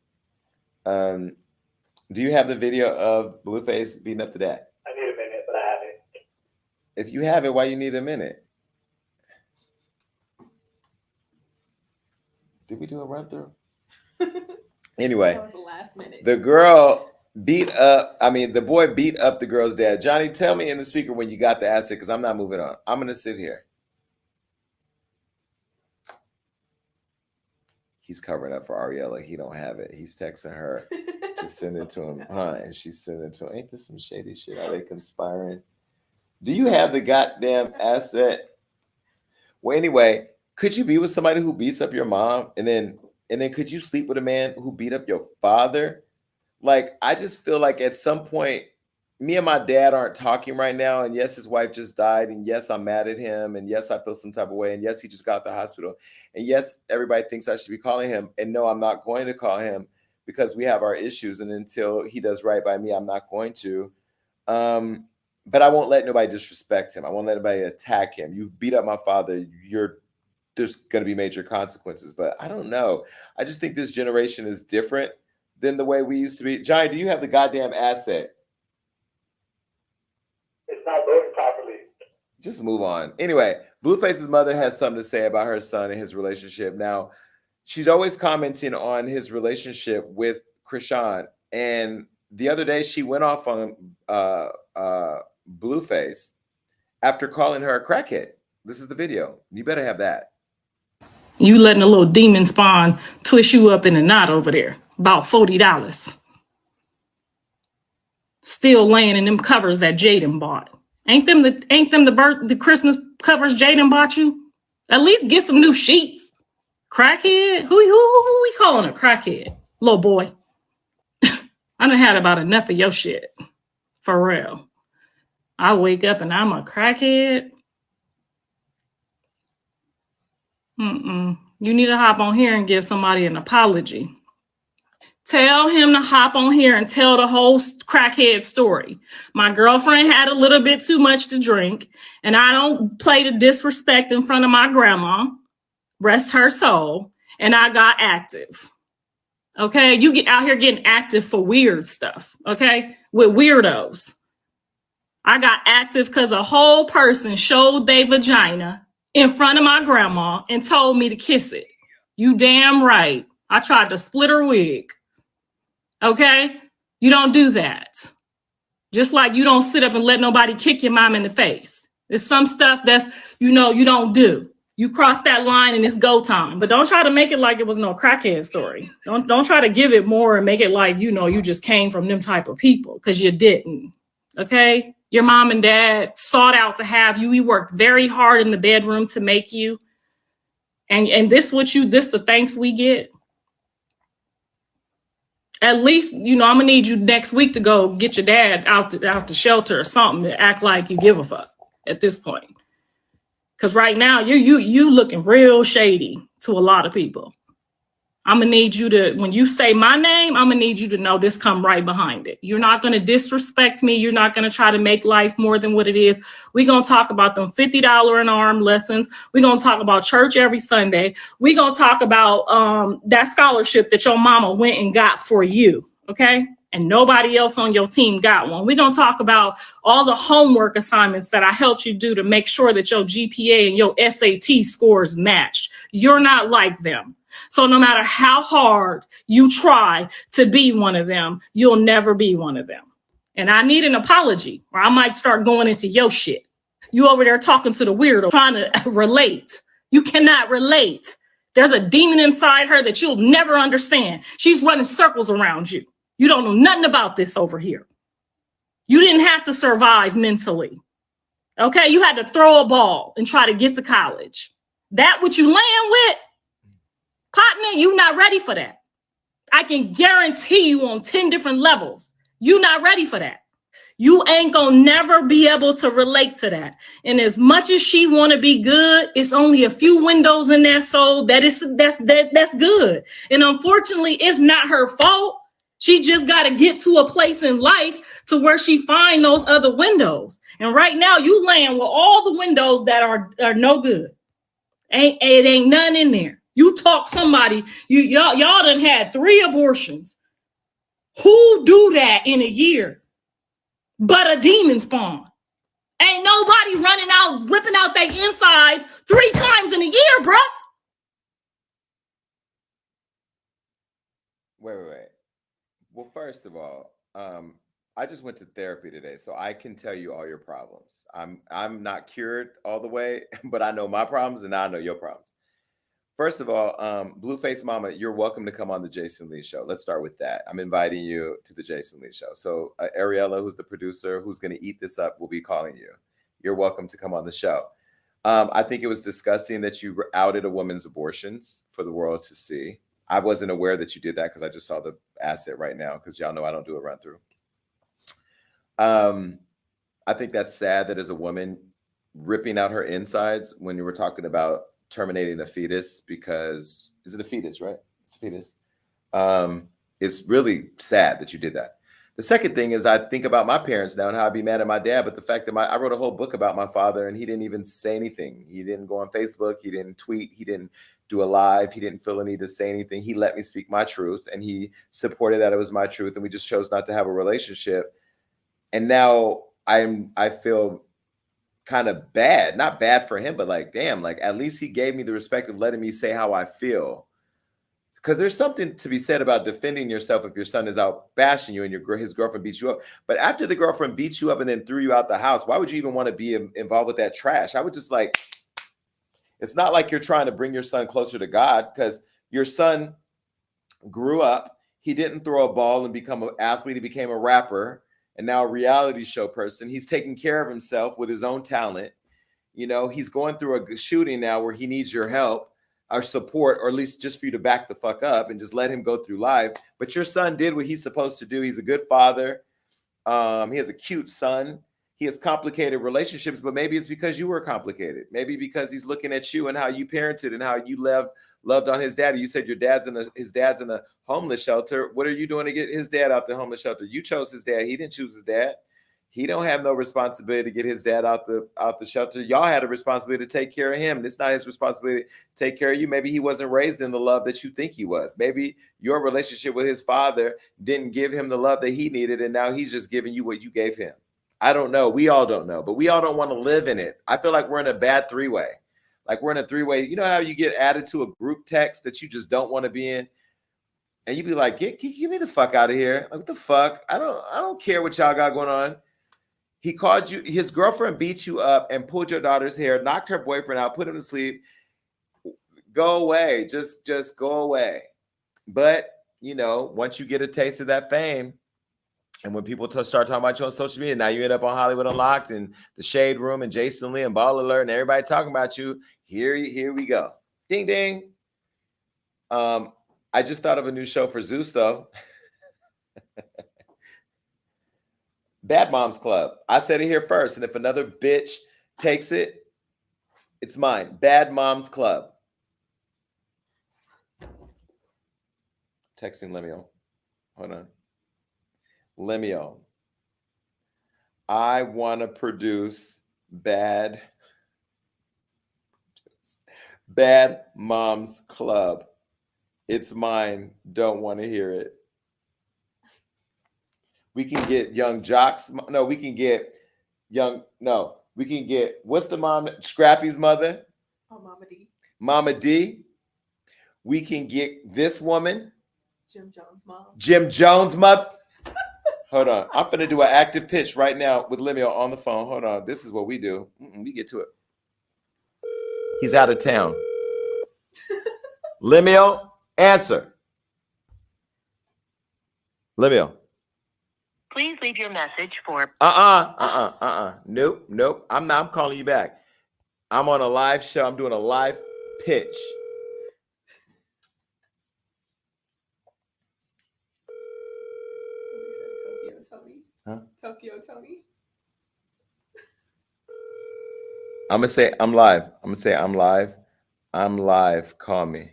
Do you have the video of Blueface beating up the dad? I need a minute, but I have it. If you have it, why you need a minute? Did we do a run through? Anyway, That was the last minute. the girl the boy beat up the girl's dad. Johnny, tell me in the speaker when you got the asset because I'm not moving on. I'm going to sit here. He's covering up for Ariella. He don't have it. He's texting her to send it to him. And she's sending it to him. Ain't this some shady shit? Are they conspiring? Do you have the goddamn asset? Well, anyway, could you be with somebody who beats up your mom? And then could you sleep with a man who beat up your father? Like, I just feel like at some point, me and my dad aren't talking right now. And yes, his wife just died. And yes, I'm mad at him. And yes, I feel some type of way. And yes, he just got out the hospital. And yes, everybody thinks I should be calling him. And no, I'm not going to call him because we have our issues. And until he does right by me, I'm not going to. But I won't let nobody disrespect him. I won't let anybody attack him. You beat up my father, there's going to be major consequences. But I don't know. I just think this generation is different than the way we used to be. Johnny, do you have the goddamn asset? It's not loading properly. Just move on. Anyway, Blueface's mother has something to say about her son and his relationship. Now, she's always commenting on his relationship with Krishan. And the other day, she went off on Blueface after calling her a crackhead. This is the video. You better have that. You letting a little demon spawn twist you up in a knot over there. About $40. Still laying in them covers that Jaden bought. Ain't them the Christmas covers Jaden bought you? At least get some new sheets. Crackhead? Who we calling a crackhead? Little boy. I done had about enough of your shit. For real. I wake up and I'm a crackhead. You need to hop on here and give somebody an apology. Tell him to hop on here and tell the whole crackhead story. My girlfriend had a little bit too much to drink, and I don't play the disrespect in front of my grandma. Rest her soul. And I got active. Okay? You get out here getting active for weird stuff. Okay? With weirdos. I got active because a whole person showed their vagina in front of my grandma and told me to kiss it. You damn right. I tried to split her wig. Okay? You don't do that. Just like you don't sit up and let nobody kick your mom in the face. There's some stuff that's, you don't do. You cross that line and it's go time. But don't try to make it like it was no crackhead story. Don't try to give it more and make it like, you just came from them type of people, because you didn't. Okay? Your mom and dad sought out to have you. We worked very hard in the bedroom to make you. And this the thanks we get. At least, I'm gonna need you next week to go get your dad out the shelter or something to act like you give a fuck at this point. Because right now you looking real shady to a lot of people. I'm gonna need you to, when you say my name, I'm gonna need you to know this come right behind it. You're not gonna disrespect me. You're not gonna try to make life more than what it is. We're gonna talk about them $50 an arm lessons. We're gonna talk about church every Sunday. We're gonna talk about that scholarship that your mama went and got for you, okay? And nobody else on your team got one. We're gonna talk about all the homework assignments that I helped you do to make sure that your GPA and your SAT scores matched. You're not like them. So no matter how hard you try to be one of them, you'll never be one of them. And I need an apology, or I might start going into your shit. You over there talking to the weirdo, trying to relate. You cannot relate. There's a demon inside her that you'll never understand. She's running circles around you. You don't know nothing about this over here. You didn't have to survive mentally. Okay, you had to throw a ball and try to get to college. That what you land with? Partner, you not ready for that. I can guarantee you on 10 different levels, you not ready for that. You ain't gonna never be able to relate to that. And as much as she want to be good, it's only a few windows in that soul that's good. And unfortunately, it's not her fault. She just got to get to a place in life to where she find those other windows. And right now, you laying with all the windows that are no good. It ain't none in there. You talk somebody, y'all done had 3 abortions. Who do that in a year but a demon spawn? Ain't nobody running out, ripping out their insides 3 times in a year, bruh. Wait. Well, first of all, I just went to therapy today, so I can tell you all your problems. I'm not cured all the way, but I know my problems and I know your problems. First of all, Blueface Mama, you're welcome to come on the Jason Lee Show. Let's start with that. I'm inviting you to the Jason Lee Show. So Ariella, who's the producer, who's going to eat this up, will be calling you. You're welcome to come on the show. I think it was disgusting that you outed a woman's abortions for the world to see. I wasn't aware that you did that because I just saw the asset right now because y'all know I don't do a run through. I think that's sad that as a woman ripping out her insides when you were talking about terminating a fetus because, is it a fetus, right? It's a fetus. It's really sad that you did that. The second thing is I think about my parents now and how I'd be mad at my dad, but the fact that I wrote a whole book about my father and he didn't even say anything. He didn't go on Facebook. He didn't tweet. He didn't do a live. He didn't feel a need to say anything. He let me speak my truth and he supported that it was my truth and we just chose not to have a relationship. And now I feel kind of bad, not bad for him, but like, damn, like at least he gave me the respect of letting me say how I feel. Because there's something to be said about defending yourself if your son is out bashing you and his girlfriend beats you up. But after the girlfriend beats you up and then threw you out the house, why would you even want to be involved with that trash? I would just like, it's not like you're trying to bring your son closer to God because your son grew up. He didn't throw a ball and become an athlete. He became a rapper and now a reality show person. He's taking care of himself with his own talent. You know, he's going through a shooting now where he needs your help or support, or at least just for you to back the fuck up and just let him go through life. But your son did what he's supposed to do. He's a good father. He has a cute son. He has complicated relationships, but maybe it's because you were complicated. Maybe because he's looking at you and how you parented and how you loved on his daddy. You said his dad's in a homeless shelter. What are you doing to get his dad out the homeless shelter? You chose his dad. He didn't choose his dad. He don't have no responsibility to get his dad out the shelter. Y'all had a responsibility to take care of him. It's not his responsibility to take care of you. Maybe he wasn't raised in the love that you think he was. Maybe your relationship with his father didn't give him the love that he needed, and now he's just giving you what you gave him. I don't know. We all don't know, but we all don't want to live in it. I feel like we're in a bad 3-way. Like we're in a 3-way. You know how you get added to a group text that you just don't want to be in? And you be like, get me the fuck out of here. Like, what the fuck? I don't care what y'all got going on. He called you, his girlfriend beat you up and pulled your daughter's hair, knocked her boyfriend out, put him to sleep. Go away. Just go away. But, you know, once you get a taste of that fame, and when people start talking about you on social media, now you end up on Hollywood Unlocked and The Shade Room and Jason Lee and Ball Alert and everybody talking about you. Here we go. Ding, ding. I just thought of a new show for Zeus, though. Bad Moms Club. I said it here first, and if another bitch takes it, it's mine. Bad Moms Club. Texting Lemuel. Hold on. Lemuel. I want to produce Bad Moms Club. It's mine. Don't want to hear it. We can get young jocks. No, we can get we can get, what's the mom? Scrappy's mother? Oh, Mama D. Mama D. We can get this woman. Jim Jones' mom. Jim Jones' mother. Hold on. I'm finna do an active pitch right now with Lemuel on the phone. Hold on. This is what we do. We get to it. He's out of town. Lemuel, answer. Lemuel. Please leave your message for. Nope. I'm calling you back. I'm on a live show. I'm doing a live pitch. Tokyo Tony. I'm gonna say I'm live. I'm live. Call me.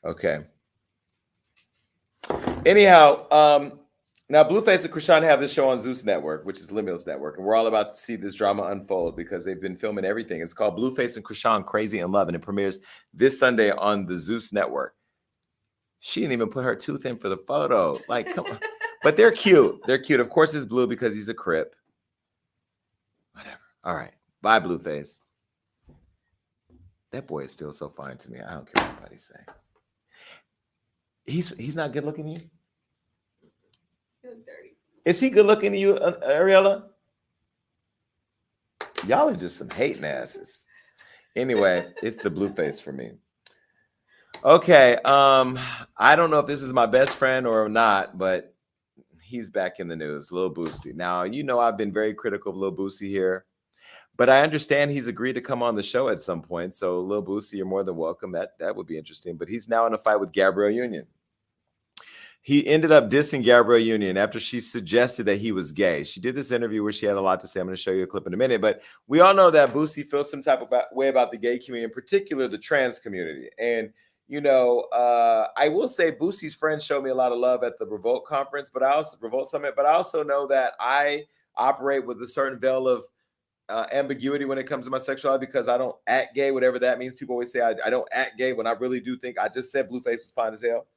Okay. Anyhow, now Blueface and Krishan have this show on Zeus Network, which is Lemuel's network, and we're all about to see this drama unfold because they've been filming everything. It's called Blueface and Krishan Crazy in Love, and it premieres this Sunday on the Zeus Network. She didn't even put her tooth in for the photo. Like, come on. But they're cute. They're cute. Of course, it's Blue because he's a Crip. Whatever. All right. Bye, Blueface. That boy is still so fine to me. I don't care what anybody say. He's not good looking to you? You look dirty. Is he good looking to you, Ariella? Y'all are just some hating asses. Anyway, it's the Blueface for me. Okay. I don't know if this is my best friend or not, but he's back in the news, Lil Boosie. Now, you know I've been very critical of Lil Boosie here, but I understand he's agreed to come on the show at some point. So, Lil Boosie, you're more than welcome. That would be interesting. But he's now in a fight with Gabrielle Union. He ended up dissing Gabrielle Union after she suggested that he was gay. She did this interview where she had a lot to say. I'm going to show you a clip in a minute. But we all know that Boosie feels some type of way about the gay community, in particular the trans community. And you know, I will say Boosie's friends showed me a lot of love at the Revolt conference, but Revolt Summit. But I also know that I operate with a certain veil of ambiguity when it comes to my sexuality because I don't act gay, whatever that means. People always say I don't act gay when I really do think I just said Blueface was fine as hell.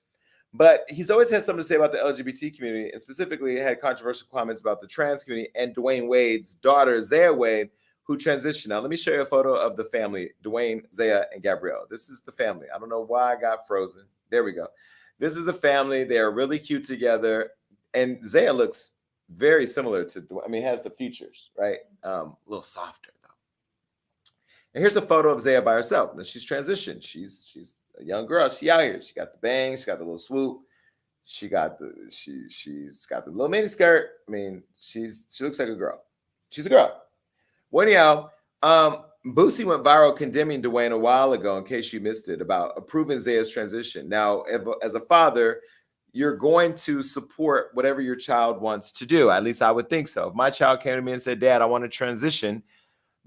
But he's always had something to say about the LGBT community, and specifically had controversial comments about the trans community and Dwayne Wade's daughter, Zaya Wade, who transitioned. Now, let me show you a photo of the family, Dwayne, Zaya, and Gabrielle. This is the family. I don't know why I got frozen. There we go. This is the family. They are really cute together. And Zaya looks very similar to Dwayne. I mean, has the features, right? A little softer, though. And here's a photo of Zaya by herself. Now, she's transitioned. She's a young girl. She out here. She got the bangs. She got the little swoop. She's got the little mini skirt. I mean, she looks like a girl. She's a girl. Well, anyhow, Boosie went viral condemning Dwayne a while ago, in case you missed it, about approving Zaya's transition. Now, as a father, you're going to support whatever your child wants to do. At least I would think so. If my child came to me and said, Dad, I want to transition,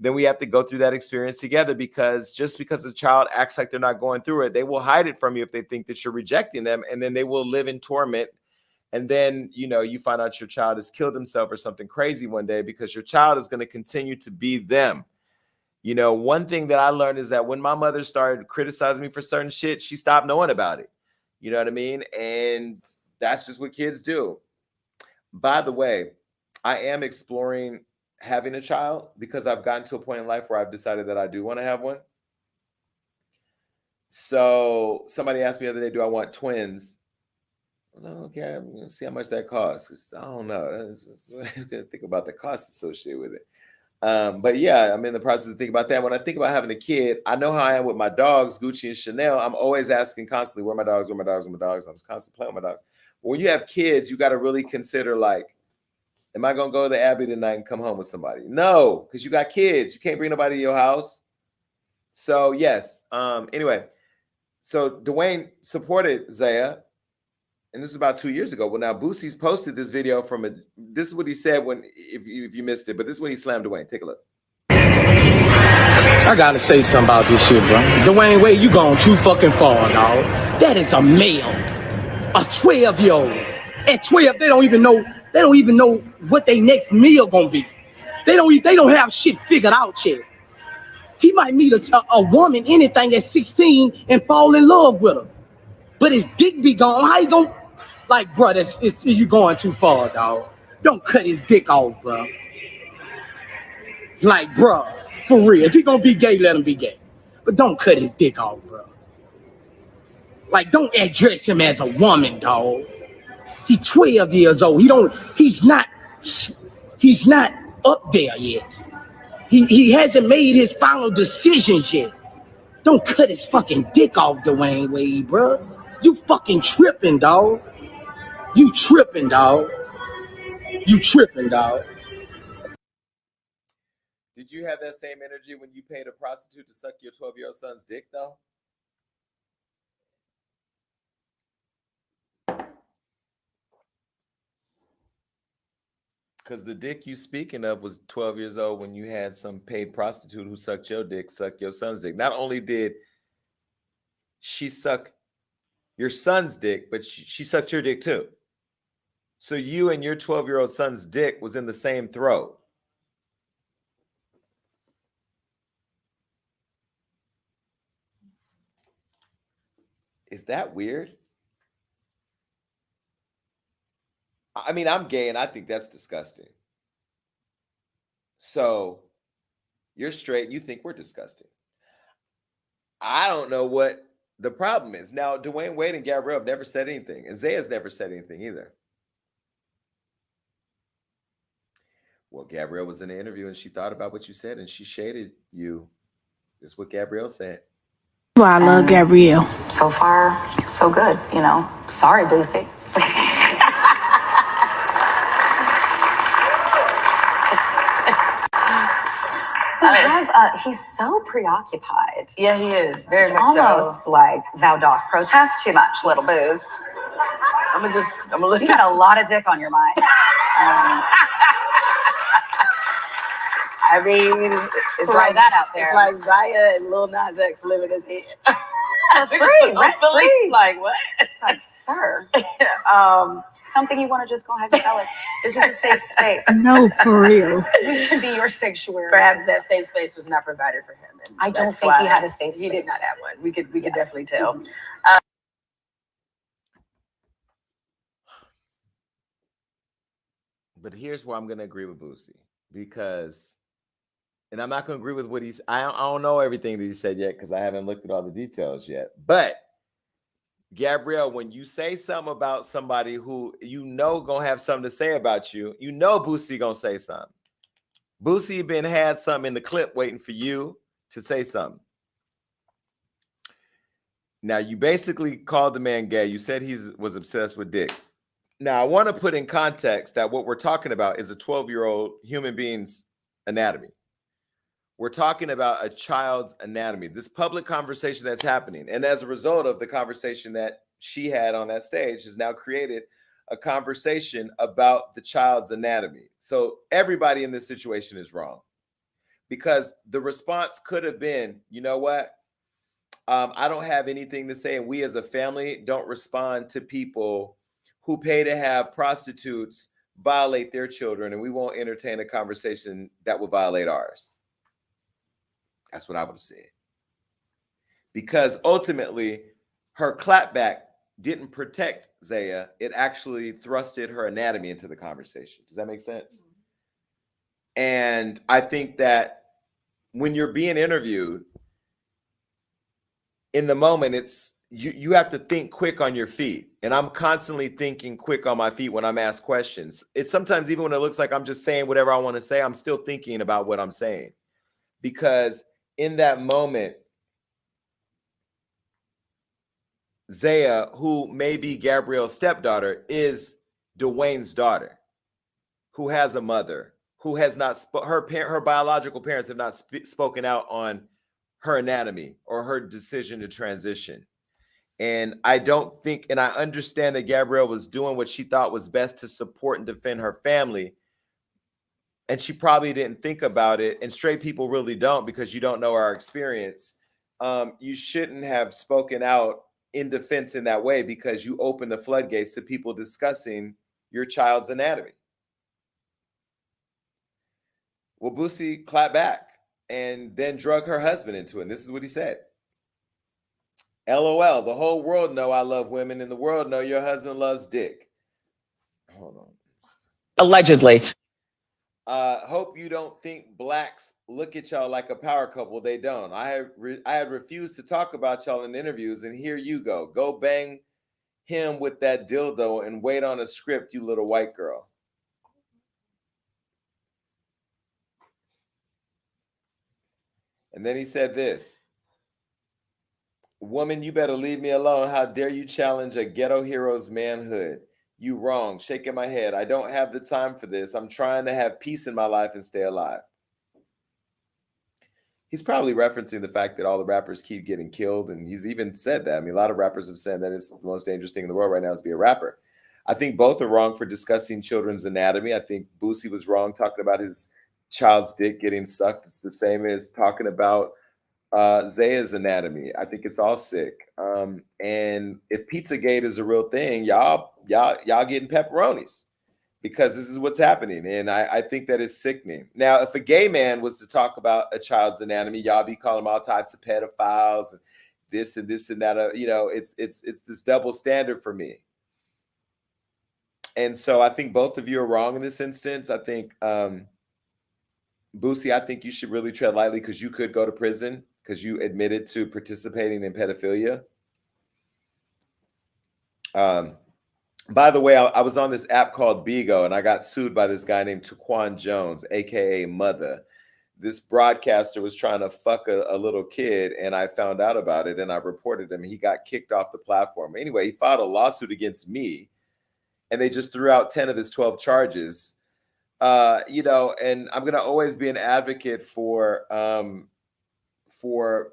then we have to go through that experience together, because just because the child acts like they're not going through it, they will hide it from you if they think that you're rejecting them, and then they will live in torment. And then, you know, you find out your child has killed himself or something crazy one day because your child is going to continue to be them. You know, one thing that I learned is that when my mother started criticizing me for certain shit, she stopped knowing about it. You know what I mean? And that's just what kids do. By the way, I am exploring having a child because I've gotten to a point in life where I've decided that I do want to have one. So somebody asked me the other day, do I want twins? Okay, I'm gonna see how much that costs. I don't know. I'm gonna think about the costs associated with it. But yeah, I'm in the process of thinking about that. When I think about having a kid, I know how I am with my dogs, Gucci and Chanel. I'm always asking constantly, where are my dogs? Where are my dogs? Where are my dogs? I'm constantly playing with my dogs. But when you have kids, you got to really consider, like, am I gonna go to the Abbey tonight and come home with somebody? No, because you got kids. You can't bring nobody to your house. So yes. Anyway, so Dwayne supported Zaya. And this is about 2 years ago. Well, now Boosie's posted this video this is what he said when, if you missed it, but this is when he slammed Dwayne. Take a look. I gotta say something about this shit, bro. Dwayne Wade, you going too fucking far, dog. That is a male. A 12-year-old. At 12, they don't even know what their next meal gonna be. They don't have shit figured out yet. He might meet a woman, anything at 16 and fall in love with her. But his dick be gone. How you gonna, like, bro, you going too far, dog. Don't cut his dick off, bro. Like, bro, for real. If he gonna be gay, let him be gay. But don't cut his dick off, bro. Like, don't address him as a woman, dog. He's 12 years old. He's not up there yet. He hasn't made his final decisions yet. Don't cut his fucking dick off, Dwayne Wade, bro. You fucking tripping, dog. You tripping, dog. You tripping, dog. Did you have that same energy when you paid a prostitute to suck your 12-year-old son's dick, though? Because the dick you speaking of was 12 years old when you had some paid prostitute who sucked your dick, suck your son's dick. Not only did she suck your son's dick, but she sucked your dick too. So you and your 12-year-old son's dick was in the same throat. Is that weird? I mean, I'm gay and I think that's disgusting. So you're straight and you think we're disgusting. I don't know what the problem is. Now, Dwayne Wade and Gabrielle have never said anything, and Zaya's never said anything either. Well, Gabrielle was in the interview and she thought about what you said and she shaded you. Is what Gabrielle said. Well, I love Gabrielle. So far, so good, you know. Sorry, Boosie. He's so preoccupied. Yeah, he is. Very much so. Almost like thou dost protest too much, little booze. I'm gonna look. You got a lot of dick on your mind. I mean, it's like that out there. It's like Zaya and Lil Nas X living his head. Free, rent free. Like what? It's like, sir. Something you want to just go ahead and tell us. This is a safe space. No, for real. We can be your sanctuary. Perhaps that safe space was not provided for him. And I don't think he had a safe space. He did not have one. We could definitely tell. Mm-hmm. But here's where I'm going to agree with Boosie, because, and I'm not going to agree with what I don't know everything that he said yet because I haven't looked at all the details yet. But Gabrielle, when you say something about somebody who you know gonna have something to say about you, you know Boosie gonna say something. Boosie had something in the clip waiting for you to say something. Now, you basically called the man gay. You said he was obsessed with dicks. Now, I want to put in context that what we're talking about is a 12-year-old human being's anatomy. We're talking about a child's anatomy, this public conversation that's happening. And as a result of the conversation that she had on that stage has now created a conversation about the child's anatomy. So everybody in this situation is wrong, because the response could have been, you know what? I don't have anything to say. And we as a family don't respond to people who pay to have prostitutes violate their children. And we won't entertain a conversation that will violate ours. That's what I would have said. Because ultimately, her clapback didn't protect Zaya. It actually thrusted her anatomy into the conversation. Does that make sense? And I think that when you're being interviewed, in the moment, it's you have to think quick on your feet. And I'm constantly thinking quick on my feet when I'm asked questions. It's sometimes even when it looks like I'm just saying whatever I want to say, I'm still thinking about what I'm saying. Because in that moment, Zaya, who may be Gabrielle's stepdaughter, is Dwayne's daughter, who has a mother, who has not her biological parents have not spoken out on her anatomy or her decision to transition. And I don't think, and I understand that Gabrielle was doing what she thought was best to support and defend her family. And she probably didn't think about it. And straight people really don't, because you don't know our experience. You shouldn't have spoken out in defense in that way because you open the floodgates to people discussing your child's anatomy. Well, Boosie clapped back and then drug her husband into it. And this is what he said. LOL, the whole world know I love women and the world know your husband loves dick. Hold on. Allegedly. Hope you don't think blacks look at y'all like a power couple. They don't. I had refused to talk about y'all in interviews, and here you go. Go bang him with that dildo and wait on a script, you little white girl. And then he said this. Woman, you better leave me alone. How dare you challenge a ghetto hero's manhood? You wrong. Shaking my head. I don't have the time for this. I'm trying to have peace in my life and stay alive. He's probably referencing the fact that all the rappers keep getting killed. And he's even said that. I mean, a lot of rappers have said that it's the most dangerous thing in the world right now is to be a rapper. I think both are wrong for discussing children's anatomy. I think Boosie was wrong talking about his child's dick getting sucked. It's the same as talking about Zaya's anatomy. I think it's all sick. And if Pizzagate is a real thing, y'all getting pepperonis because this is what's happening. And I think that it's sickening. Now, if a gay man was to talk about a child's anatomy, y'all be calling them all types of pedophiles and this and this and that. You know, it's this double standard for me. And so I think both of you are wrong in this instance. I think Boosie, I think you should really tread lightly because you could go to prison because you admitted to participating in pedophilia. By the way, I was on this app called Bigo, and I got sued by this guy named Taquan Jones, a.k.a. Mother. This broadcaster was trying to fuck a little kid, and I found out about it, and I reported him. He got kicked off the platform. Anyway, he filed a lawsuit against me, and they just threw out 10 of his 12 charges. You know, and I'm going to always be an advocate for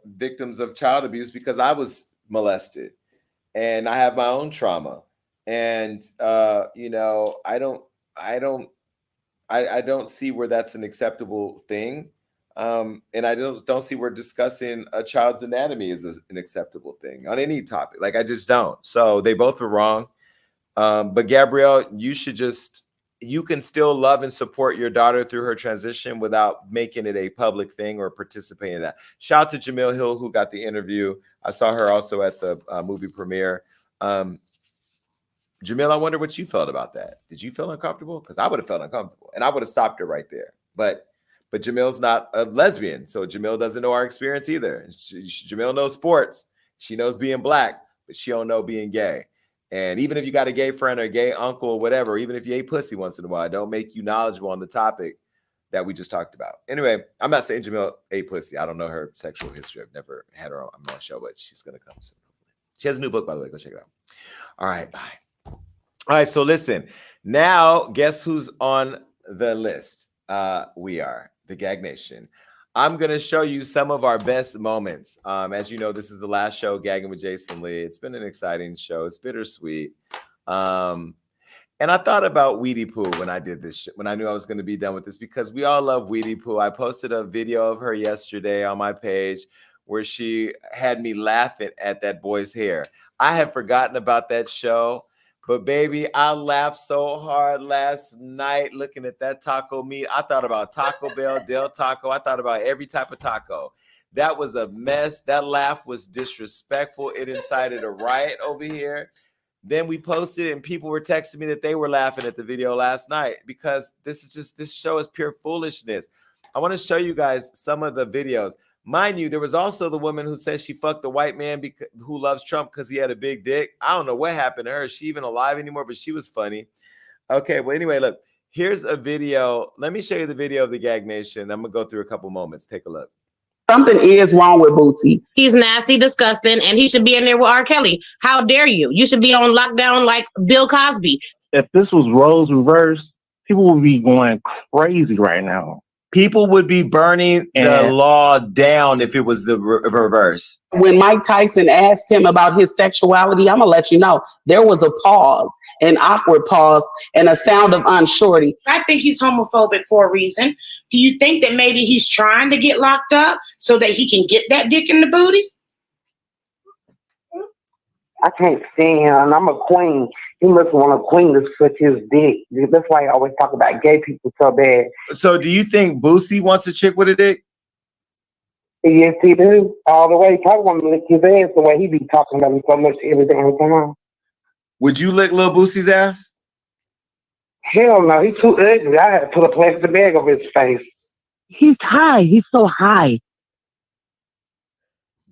victims of child abuse because I was molested and I have my own trauma. And, you know, I don't see where that's an acceptable thing. And I don't see where discussing a child's anatomy is an acceptable thing on any topic. Like, I just don't. So they both were wrong. But Gabrielle, you can still love and support your daughter through her transition without making it a public thing or participating in that. Shout out to Jamil Hill, who got the interview. I saw her also at the movie premiere. Jamil, I wonder what you felt about that. Did you feel uncomfortable? Because I would have felt uncomfortable and I would have stopped her right there. But Jamil's not a lesbian, so Jamil doesn't know our experience either. Jamil knows sports. She knows being black, but she don't know being gay. And even if you got a gay friend or a gay uncle or whatever, even if you ate pussy once in a while, don't make you knowledgeable on the topic that we just talked about. Anyway, I'm not saying Jamil ate pussy. I don't know her sexual history. I've never had her on my show, but she's going to come soon. She has a new book, by the way. Go check it out. All right, bye. All right, so listen. Now, guess who's on the list? We are the Gag Nation. I'm going to show you some of our best moments. As you know, this is the last show, Gagging with Jason Lee. It's been an exciting show. It's bittersweet. And I thought about Weedy Poo when I did this, when I knew I was going to be done with this, because we all love Weedy Poo. I posted a video of her yesterday on my page where she had me laughing at that boy's hair. I had forgotten about that show. But baby, I laughed so hard last night looking at that taco meat. I thought about Taco Bell, Del Taco. I thought about every type of taco. That was a mess. That laugh was disrespectful. It incited a riot over here. Then we posted it and people were texting me that they were laughing at the video last night because this show is pure foolishness. I want to show you guys some of the videos. Mind you, there was also the woman who said she fucked the white man who loves Trump because he had a big dick. I don't know what happened to her. Is she even alive anymore? But she was funny. Okay, well, anyway, look. Here's a video. Let me show you the video of the Gag Nation. I'm going to go through a couple moments. Take a look. Something is wrong with Boosie. He's nasty, disgusting, and he should be in there with R. Kelly. How dare you? You should be on lockdown like Bill Cosby. If this was roles reversed, people would be going crazy right now. People would be burning the law down if it was the reverse. When Mike Tyson asked him about his sexuality, I'm going to let you know, there was a pause, an awkward pause, and a sound of unsurety. I think he's homophobic for a reason. Do you think that maybe he's trying to get locked up so that he can get that dick in the booty? I can't stand him. I'm a queen. He must want a queen to suck his dick. That's why I always talk about gay people so bad. So do you think Boosie wants a chick with a dick? Yes, he do. All the way. He probably want to lick his ass the way he be talking about him so much every damn time. Would you lick Lil Boosie's ass? Hell no, he's too ugly. I had to put a plastic bag over his face. He's high. He's so high.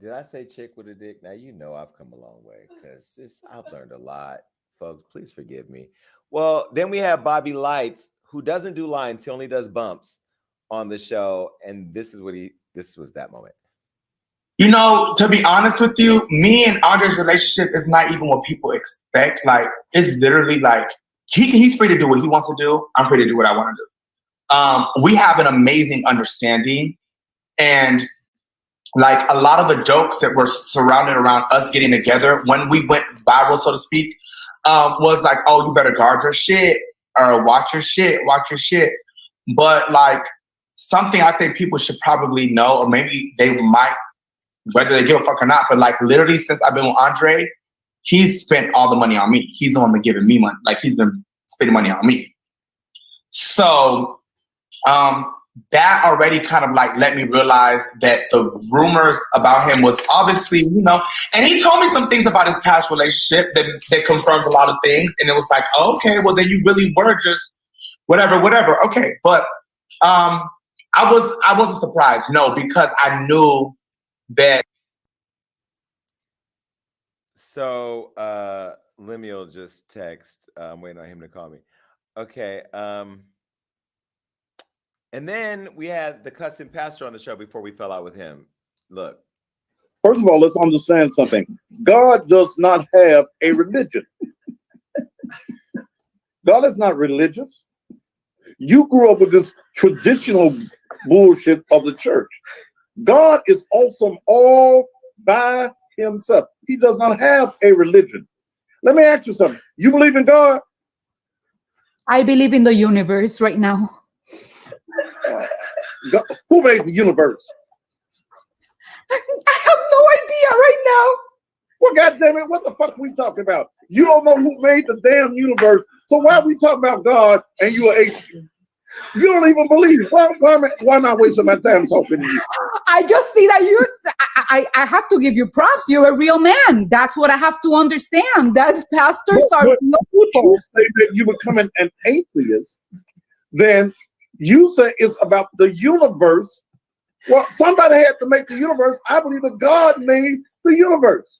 Did I say chick with a dick? Now you know I've come a long way because I've learned a lot, folks. Please forgive me. Well, then we have Bobby Lights, who doesn't do lines; he only does bumps on the show. And this was that moment. You know, to be honest with you, me and Andre's relationship is not even what people expect. Like, it's literally like he's free to do what he wants to do. I'm free to do what I want to do. We have an amazing understanding, and like a lot of the jokes that were surrounded around us getting together when we went viral, so to speak, was like, "Oh, you better guard your shit," or "Watch your shit, watch your shit." But like something I think people should probably know, or maybe they might, whether they give a fuck or not, but like literally since I've been with Andre, he's spent all the money on me. He's the one been giving me money. Like he's been spending money on me. So that already kind of like let me realize that the rumors about him was obviously, you know, and he told me some things about his past relationship that confirmed a lot of things. And it was like, oh, okay, well then you really were just whatever. Okay. But I wasn't surprised, no, because I knew that. So Lemuel just text. I'm waiting on him to call me. Okay. And then we had the cussing pastor on the show before we fell out with him. Look. First of all, let's understand something. God does not have a religion. God is not religious. You grew up with this traditional bullshit of the church. God is awesome all by himself. He does not have a religion. Let me ask you something. You believe in God? I believe in the universe right now. God, who made the universe? I have no idea right now. Well, goddamn it, what the fuck are we talking about? You don't know who made the damn universe. So why are we talking about God and you are atheist? You don't even believe it. Why am I wasting my time talking to you? I just see that you're. I have to give you props. You're a real man. That's what I have to understand. That pastors are no people. Say that you becoming an atheist, then you say it's about the universe. Well, somebody had to make the universe. I believe that God made the universe.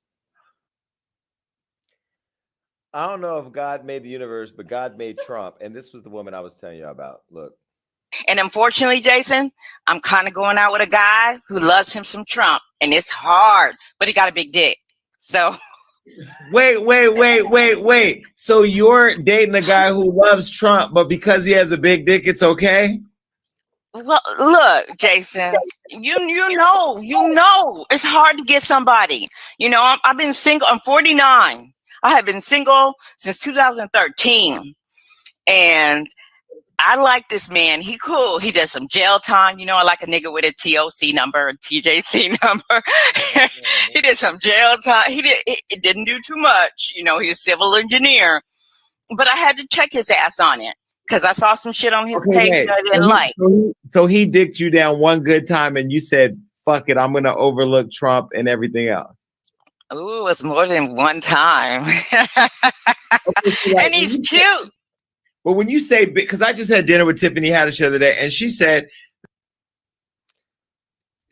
I don't know if God made the universe, but God made Trump. And this was the woman I was telling you about. Look. And unfortunately, Jason, I'm kind of going out with a guy who loves him some Trump. And it's hard, but he got a big dick. So. Wait. So you're dating a guy who loves Trump, but because he has a big dick, it's okay? Well, look, Jason, you know, it's hard to get somebody. You know, I've been single. I'm 49. I have been single since 2013. And I like this man. He cool. He does some jail time. You know, I like a nigga with a TOC number, a TJC number. He did some jail time. He didn't do too much. You know, he's a civil engineer. But I had to check his ass on it because I saw some shit on his page that I didn't like. So he dicked you down one good time and you said, fuck it, I'm going to overlook Trump and everything else. Ooh, it's more than one time. And he's cute. But when you say, because I just had dinner with Tiffany Haddish the other day, and she said,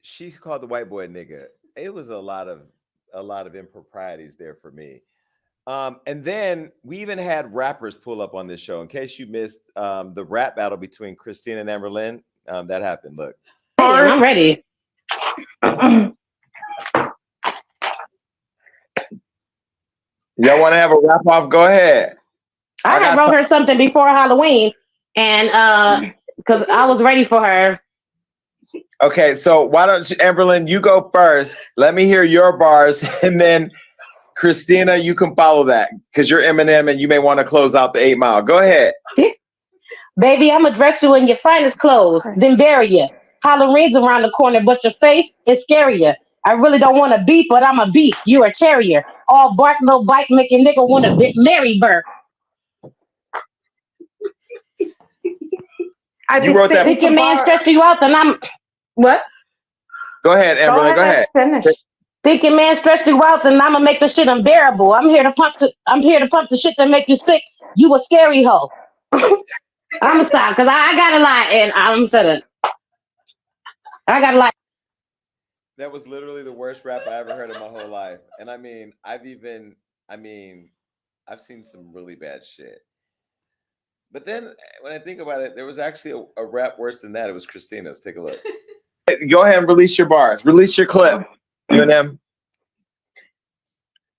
she called the white boy nigga. It was a lot of improprieties there for me. And then we even had rappers pull up on this show. In case you missed the rap battle between Christina and Amberlynn, that happened. Look. I'm ready. Y'all want to have a wrap off? Go ahead. I wrote her something before Halloween, and because I was ready for her. Okay, so why don't you, Amberlynn, you go first. Let me hear your bars, and then Christina, you can follow that because you're Eminem, and you may want to close out the 8 Mile. Go ahead. Baby, I'm gonna dress you in your finest clothes, then bury you. Halloween's around the corner, but your face is scarier. I really don't want to beef, but I'm a beef. You a carrier. All bark, no bite, make a nigga want to marry bird. You wrote that. Think your man stressed you out, then I'm what? Go ahead, Amberly. Go ahead. Finish. Think your man stressed you out, then I'ma make the shit unbearable. I'm here to pump the shit that make you sick. You a scary hoe. I'ma stop because I got a lot and I'm said I got a lot. That was literally the worst rap I ever heard in my whole life. And I've seen some really bad shit. But then when I think about it, there was actually a rap worse than that. It was Christina's. Take a look. Go ahead and release your bars. Release your clip. You and them.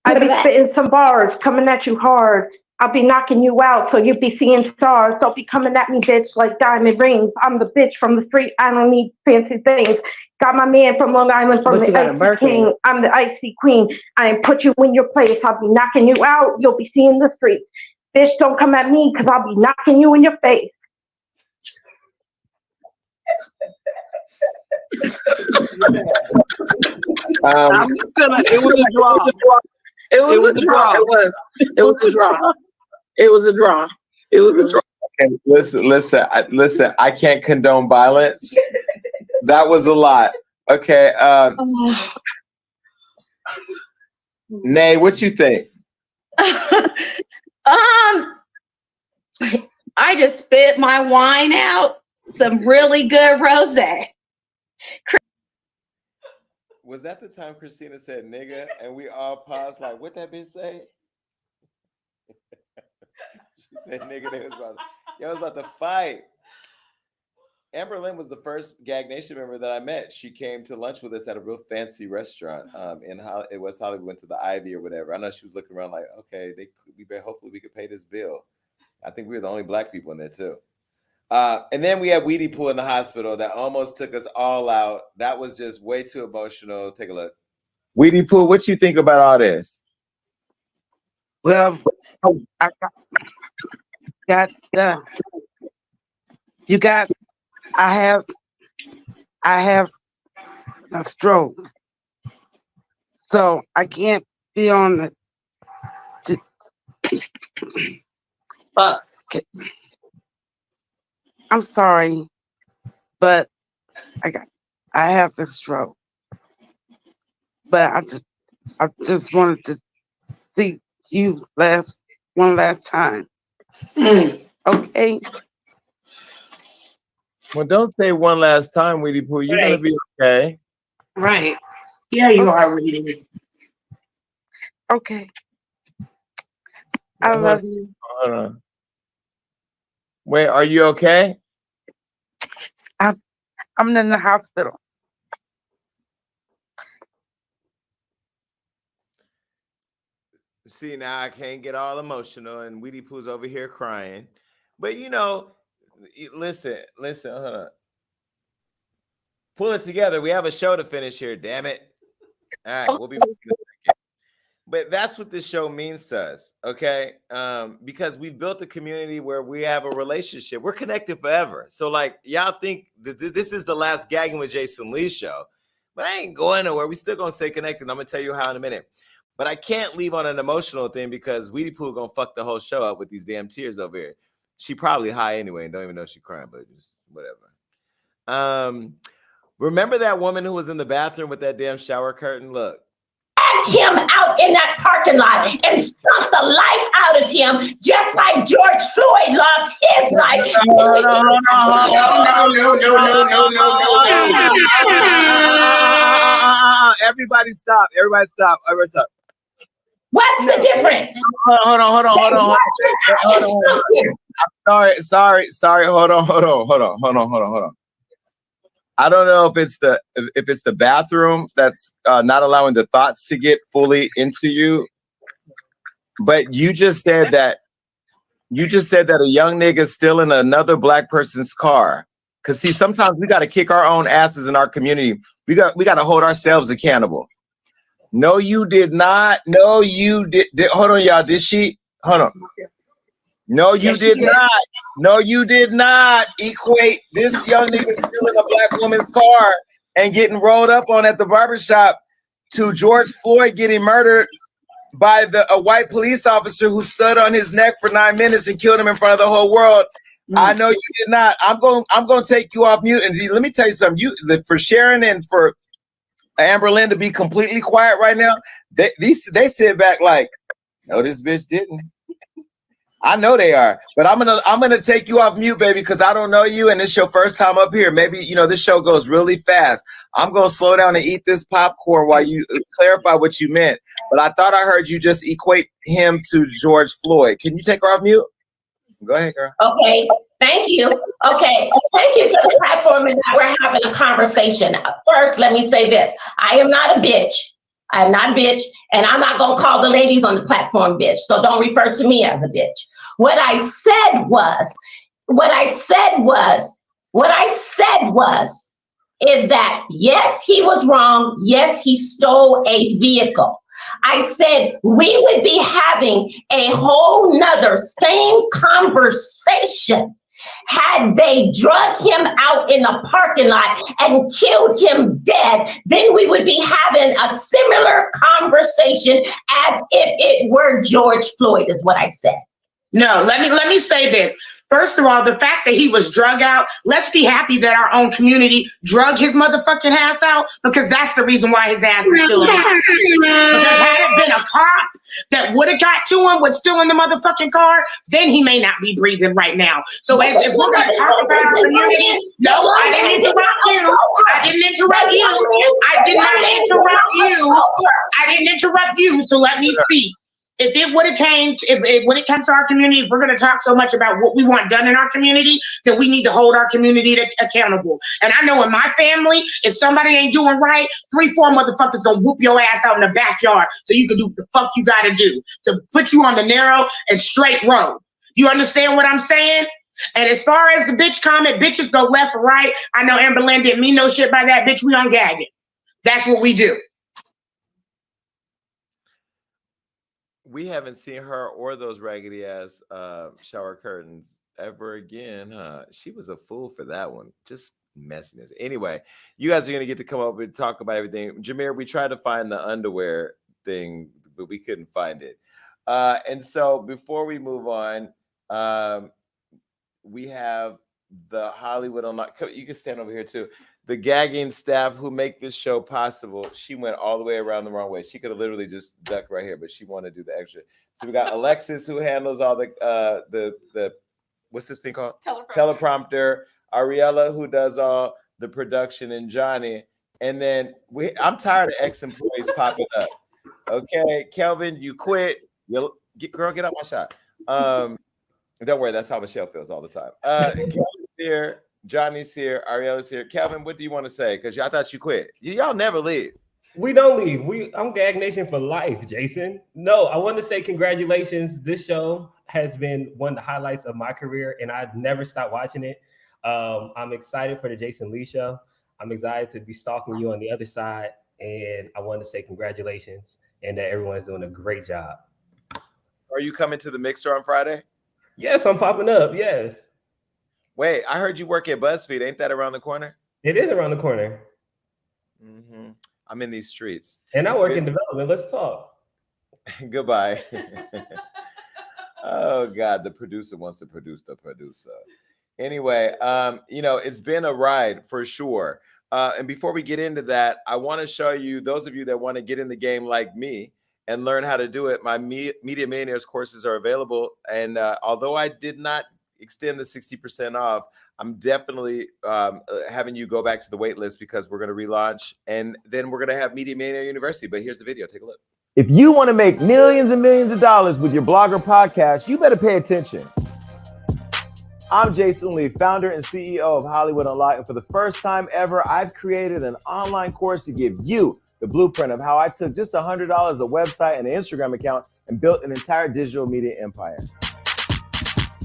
I be spitting some bars, coming at you hard. I'll be knocking you out so you be seeing stars. Don't be coming at me, bitch, like diamond rings. I'm the bitch from the street. I don't need fancy things. Got my man from Long Island from the Icy King. I'm the Icy Queen. I ain't put you in your place. I'll be knocking you out. You'll be seeing the streets. Bitch, don't come at me because I'll be knocking you in your face. I'm just gonna. It was a draw. It was a draw. It was a draw. It was a draw. It was a draw. Okay, listen. I can't condone violence. That was a lot. Okay. Nay, what you think? I just spit my wine out. Some really good rosé. Was that the time Christina said nigga and we all paused like, what that bitch say? She said nigga, they was about to fight. Amber Lynn was the first Gag Nation member that I met. She came to lunch with us at a real fancy restaurant in West Hollywood. Went to the Ivy or whatever. I know she was looking around like, okay, hopefully we could pay this bill. I think we were the only black people in there too. And then we had Weedy Poo in the hospital that almost took us all out. That was just way too emotional. Take a look. Weedy Poo, what you think about all this? Well, I have a stroke, so I can't be on the. I'm sorry, but I have the stroke. But I just wanted to see you one last time. Okay. Well, don't say one last time, Weedy Poo. You're gonna be okay. Right. Yeah, you are reading. Okay. I love you. Hold on. Wait, are you okay? I'm in the hospital. See, now I can't get all emotional, and Weedy Poo's over here crying. But you know, listen, hold on. Pull it together. We have a show to finish here, damn it. All right, we'll be back in a second. But that's what this show means to us, okay? Because we've built a community where we have a relationship. We're connected forever. So, like, y'all think that this is the last Gagging with Jason Lee show. But I ain't going nowhere. We still gonna stay connected. I'm gonna tell you how in a minute. But I can't leave on an emotional thing because Weedy Poo gonna fuck the whole show up with these damn tears over here. She probably high anyway and don't even know she's crying, but just whatever. Remember that woman who was in the bathroom with that damn shower curtain? Look. Him out in that parking lot and stunk the life out of him, just like George Floyd lost his life. Everybody stop. Everybody stop. Everybody stop. What's the difference? Hold on. Sorry. Hold on. I don't know if it's the bathroom that's not allowing the thoughts to get fully into you, but you just said that a young nigga still in another black person's car. Cause see, sometimes we got to kick our own asses in our community. We got to hold ourselves accountable. No, you did not. No, you did. Hold on, y'all. Did she? Hold on. No, you did not. No, you did not equate this young nigga still in a black woman's car and getting rolled up on at the barbershop to George Floyd getting murdered by a white police officer who stood on his neck for 9 minutes and killed him in front of the whole world. I know you did not. I'm going to take you off mute. And let me tell you something. For Sharon and for Amber Lynn to be completely quiet right now, they sit back like, no, this bitch didn't. I know they are, but I'm gonna take you off mute, baby, because I don't know you, and it's your first time up here. Maybe this show goes really fast. I'm gonna slow down and eat this popcorn while you clarify what you meant. But I thought I heard you just equate him to George Floyd. Can you take her off mute? Go ahead, girl. Okay, thank you. Okay, thank you for the platform and that we're having a conversation. First, let me say this: I am not a bitch. I am not a bitch, and I'm not gonna call the ladies on the platform bitch. So don't refer to me as a bitch. What I said was is that yes, he was wrong. Yes, he stole a vehicle. I said we would be having a whole nother same conversation had they drug him out in a parking lot and killed him dead. Then we would be having a similar conversation as if it were George Floyd, is what I said. No, let me say this. First of all, the fact that he was drug out, let's be happy that our own community drug his motherfucking ass out, because that's the reason why his ass is still alive. Because had it been a cop that would have got to him with still in the motherfucking car, then he may not be breathing right now. So if we're going to talk about our community, no, I didn't interrupt you. I didn't interrupt you. I did not interrupt you. I didn't interrupt you, so let me speak. If it would have came, when it comes to our community, if we're going to talk so much about what we want done in our community, then we need to hold our community accountable. And I know in my family, if somebody ain't doing right, 3-4 motherfuckers gonna whoop your ass out in the backyard so you can do what the fuck you got to do to put you on the narrow and straight road. You understand what I'm saying? And as far as the bitch comment, bitches go left or right. I know Amber Lynn didn't mean no shit by that. Bitch, we on Gagging. That's what we do. We haven't seen her or those raggedy ass shower curtains ever again, huh? She was a fool for that one. Just messiness. Anyway, you guys are gonna get to come up and talk about everything. Jameer, we tried to find the underwear thing, but we couldn't find it. And so before we move on, we have the Hollywood Unlocked. You can stand over here too. The Gagging staff who make this show possible. She went all the way around the wrong way. She could have literally just ducked right here, but she wanted to do the extra. So we got Alexis who handles all the what's this thing called? Teleprompter. Ariella who does all the production, and Johnny. And then I'm tired of ex-employees popping up. Okay, Kelvin, you quit. Girl, get out my shot. Don't worry, that's how Michelle feels all the time. Kelvin's here. Johnny's here, Ariella's here. Kelvin, what do you want to say? Because I thought you quit. Y'all never leave. We don't leave. I'm Gag Nation for life, Jason. No, I want to say congratulations. This show has been one of the highlights of my career, and I've never stopped watching it. I'm excited for the Jason Lee show. I'm excited to be stalking you on the other side, and I want to say congratulations and that everyone's doing a great job. Are you coming to the Mixer on Friday? Yes, I'm popping up. Yes. Wait, I heard you work at BuzzFeed. Ain't that around the corner? It is around the corner. Mm-hmm. I'm in these streets. And I work in development. Let's talk. Goodbye. Oh, God. The producer wants to produce the producer. Anyway, it's been a ride for sure. And before we get into that, I want to show you, those of you that want to get in the game like me and learn how to do it, my Media Millionaires courses are available. And although I did not extend the 60% off, I'm definitely having you go back to the wait list because we're going to relaunch, and then we're going to have Media Millionaire University. But here's the video. Take a look. If you want to make millions and millions of dollars with your blog or podcast, you better pay attention. I'm Jason Lee, founder and CEO of Hollywood Unlocked, and for the first time ever, I've created an online course to give you the blueprint of how I took just $100, a website, and an Instagram account and built an entire digital media empire.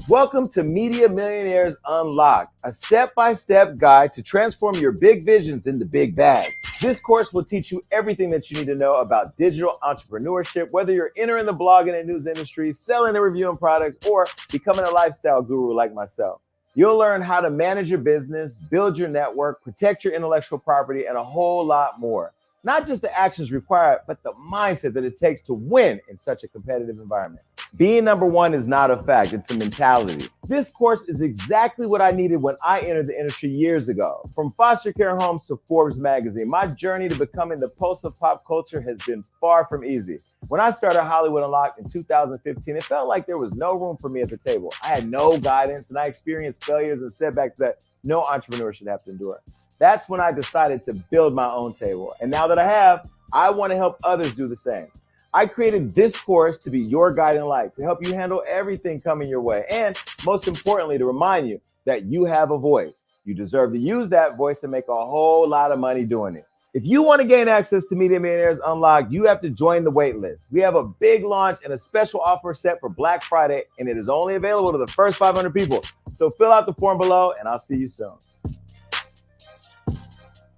Welcome to Media Millionaires Unlocked, a step-by-step guide to transform your big visions into big bags. This course will teach you everything that you need to know about digital entrepreneurship, whether you're entering the blogging and news industry, selling and reviewing products, or becoming a lifestyle guru like myself. You'll learn how to manage your business, build your network, protect your intellectual property, and a whole lot more. Not just the actions required, but the mindset that it takes to win in such a competitive environment. Being number one is not a fact, it's a mentality. This course is exactly what I needed when I entered the industry years ago. From foster care homes to Forbes magazine, my journey to becoming the pulse of pop culture has been far from easy. When I started Hollywood Unlocked in 2015, it felt like there was no room for me at the table. I had no guidance and I experienced failures and setbacks that no entrepreneur should have to endure. That's when I decided to build my own table. And now that I have, I want to help others do the same. I created this course to be your guiding light, to help you handle everything coming your way, and most importantly, to remind you that you have a voice. You deserve to use that voice and make a whole lot of money doing it. If you want to gain access to Media Millionaires Unlocked, you have to join the wait list. We have a big launch and a special offer set for Black Friday, and it is only available to the first 500 people. So fill out the form below, and I'll see you soon.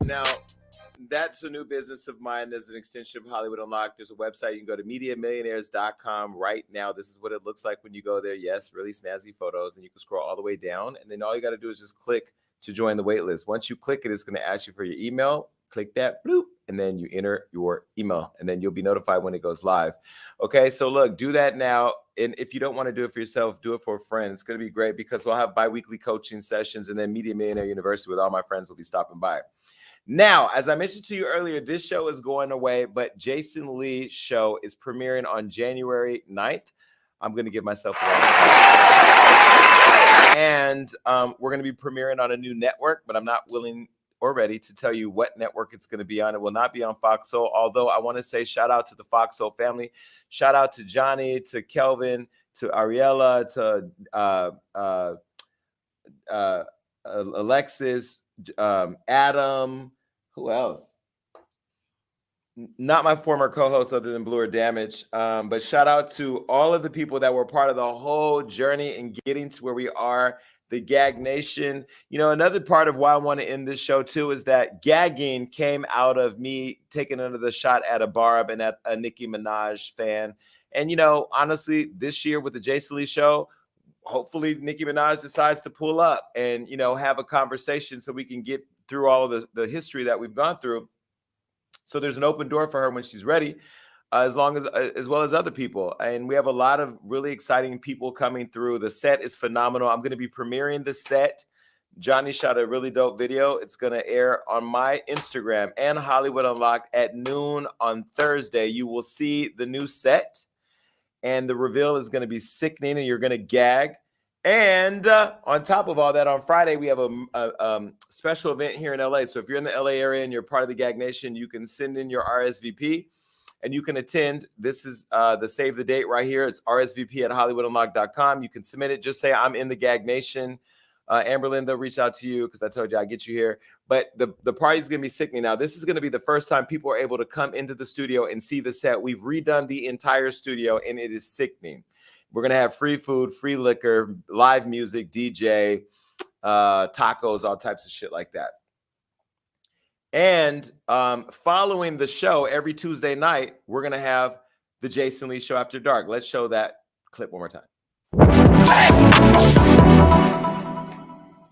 Now, that's a new business of mine as an extension of Hollywood Unlocked. There's a website. You can go to MediaMillionaires.com right now. This is what it looks like when you go there. Yes, really snazzy photos, and you can scroll all the way down. And then all you got to do is just click to join the wait list. Once you click it, it's going to ask you for your email. Click that, bloop, and then you enter your email, and then you'll be notified when it goes live. Okay, so look, do that now. And if you don't want to do it for yourself, do it for a friend. It's going to be great because we'll have bi-weekly coaching sessions, and then Media Millionaire University with all my friends will be stopping by. Now, as I mentioned to you earlier, this show is going away, but Jason Lee's show is premiering on January 9th. I'm going to give myself a round. And we're going to be premiering on a new network, but I'm not willing or ready to tell you what network it's going to be on. It will not be on Fox Soul, although I want to say shout out to the Fox Soul family. Shout out to Johnny, to Kelvin, to Ariella, to Alexis, Adam, who else? Not my former co-host other than Blue or Damage, but shout out to all of the people that were part of the whole journey in getting to where we are, the Gag Nation. You know, another part of why I want to end this show too is that gagging came out of me taking another shot at a Barb and at a Nicki Minaj fan. And, you know, honestly, this year with the Jason Lee show, hopefully Nicki Minaj decides to pull up and, you know, have a conversation so we can get through all of the history that we've gone through. So there's an open door for her when she's ready, as well as other people. And we have a lot of really exciting people coming through. The set is phenomenal. I'm going to be premiering the set. Johnny shot a really dope video. It's going to air on my Instagram and Hollywood Unlocked at noon on Thursday. You will see the new set, and the reveal is going to be sickening, and you're going to gag. And on top of all that, on Friday, we have a special event here in LA. So if you're in the LA area and you're part of the Gag Nation, you can send in your RSVP and you can attend. This is the save the date right here. It's RSVP@HollywoodUnlocked.com. You can submit it. Just say, I'm in the Gag Nation. Amberlyn, they'll reach out to you because I told you I'd get you here. But the party is going to be sickening. Now, this is going to be the first time people are able to come into the studio and see the set. We've redone the entire studio, and it is sickening. We're going to have free food, free liquor, live music, DJ, tacos, all types of shit like that. And following the show every Tuesday night, we're going to have the Jason Lee Show After Dark. Let's show that clip one more time.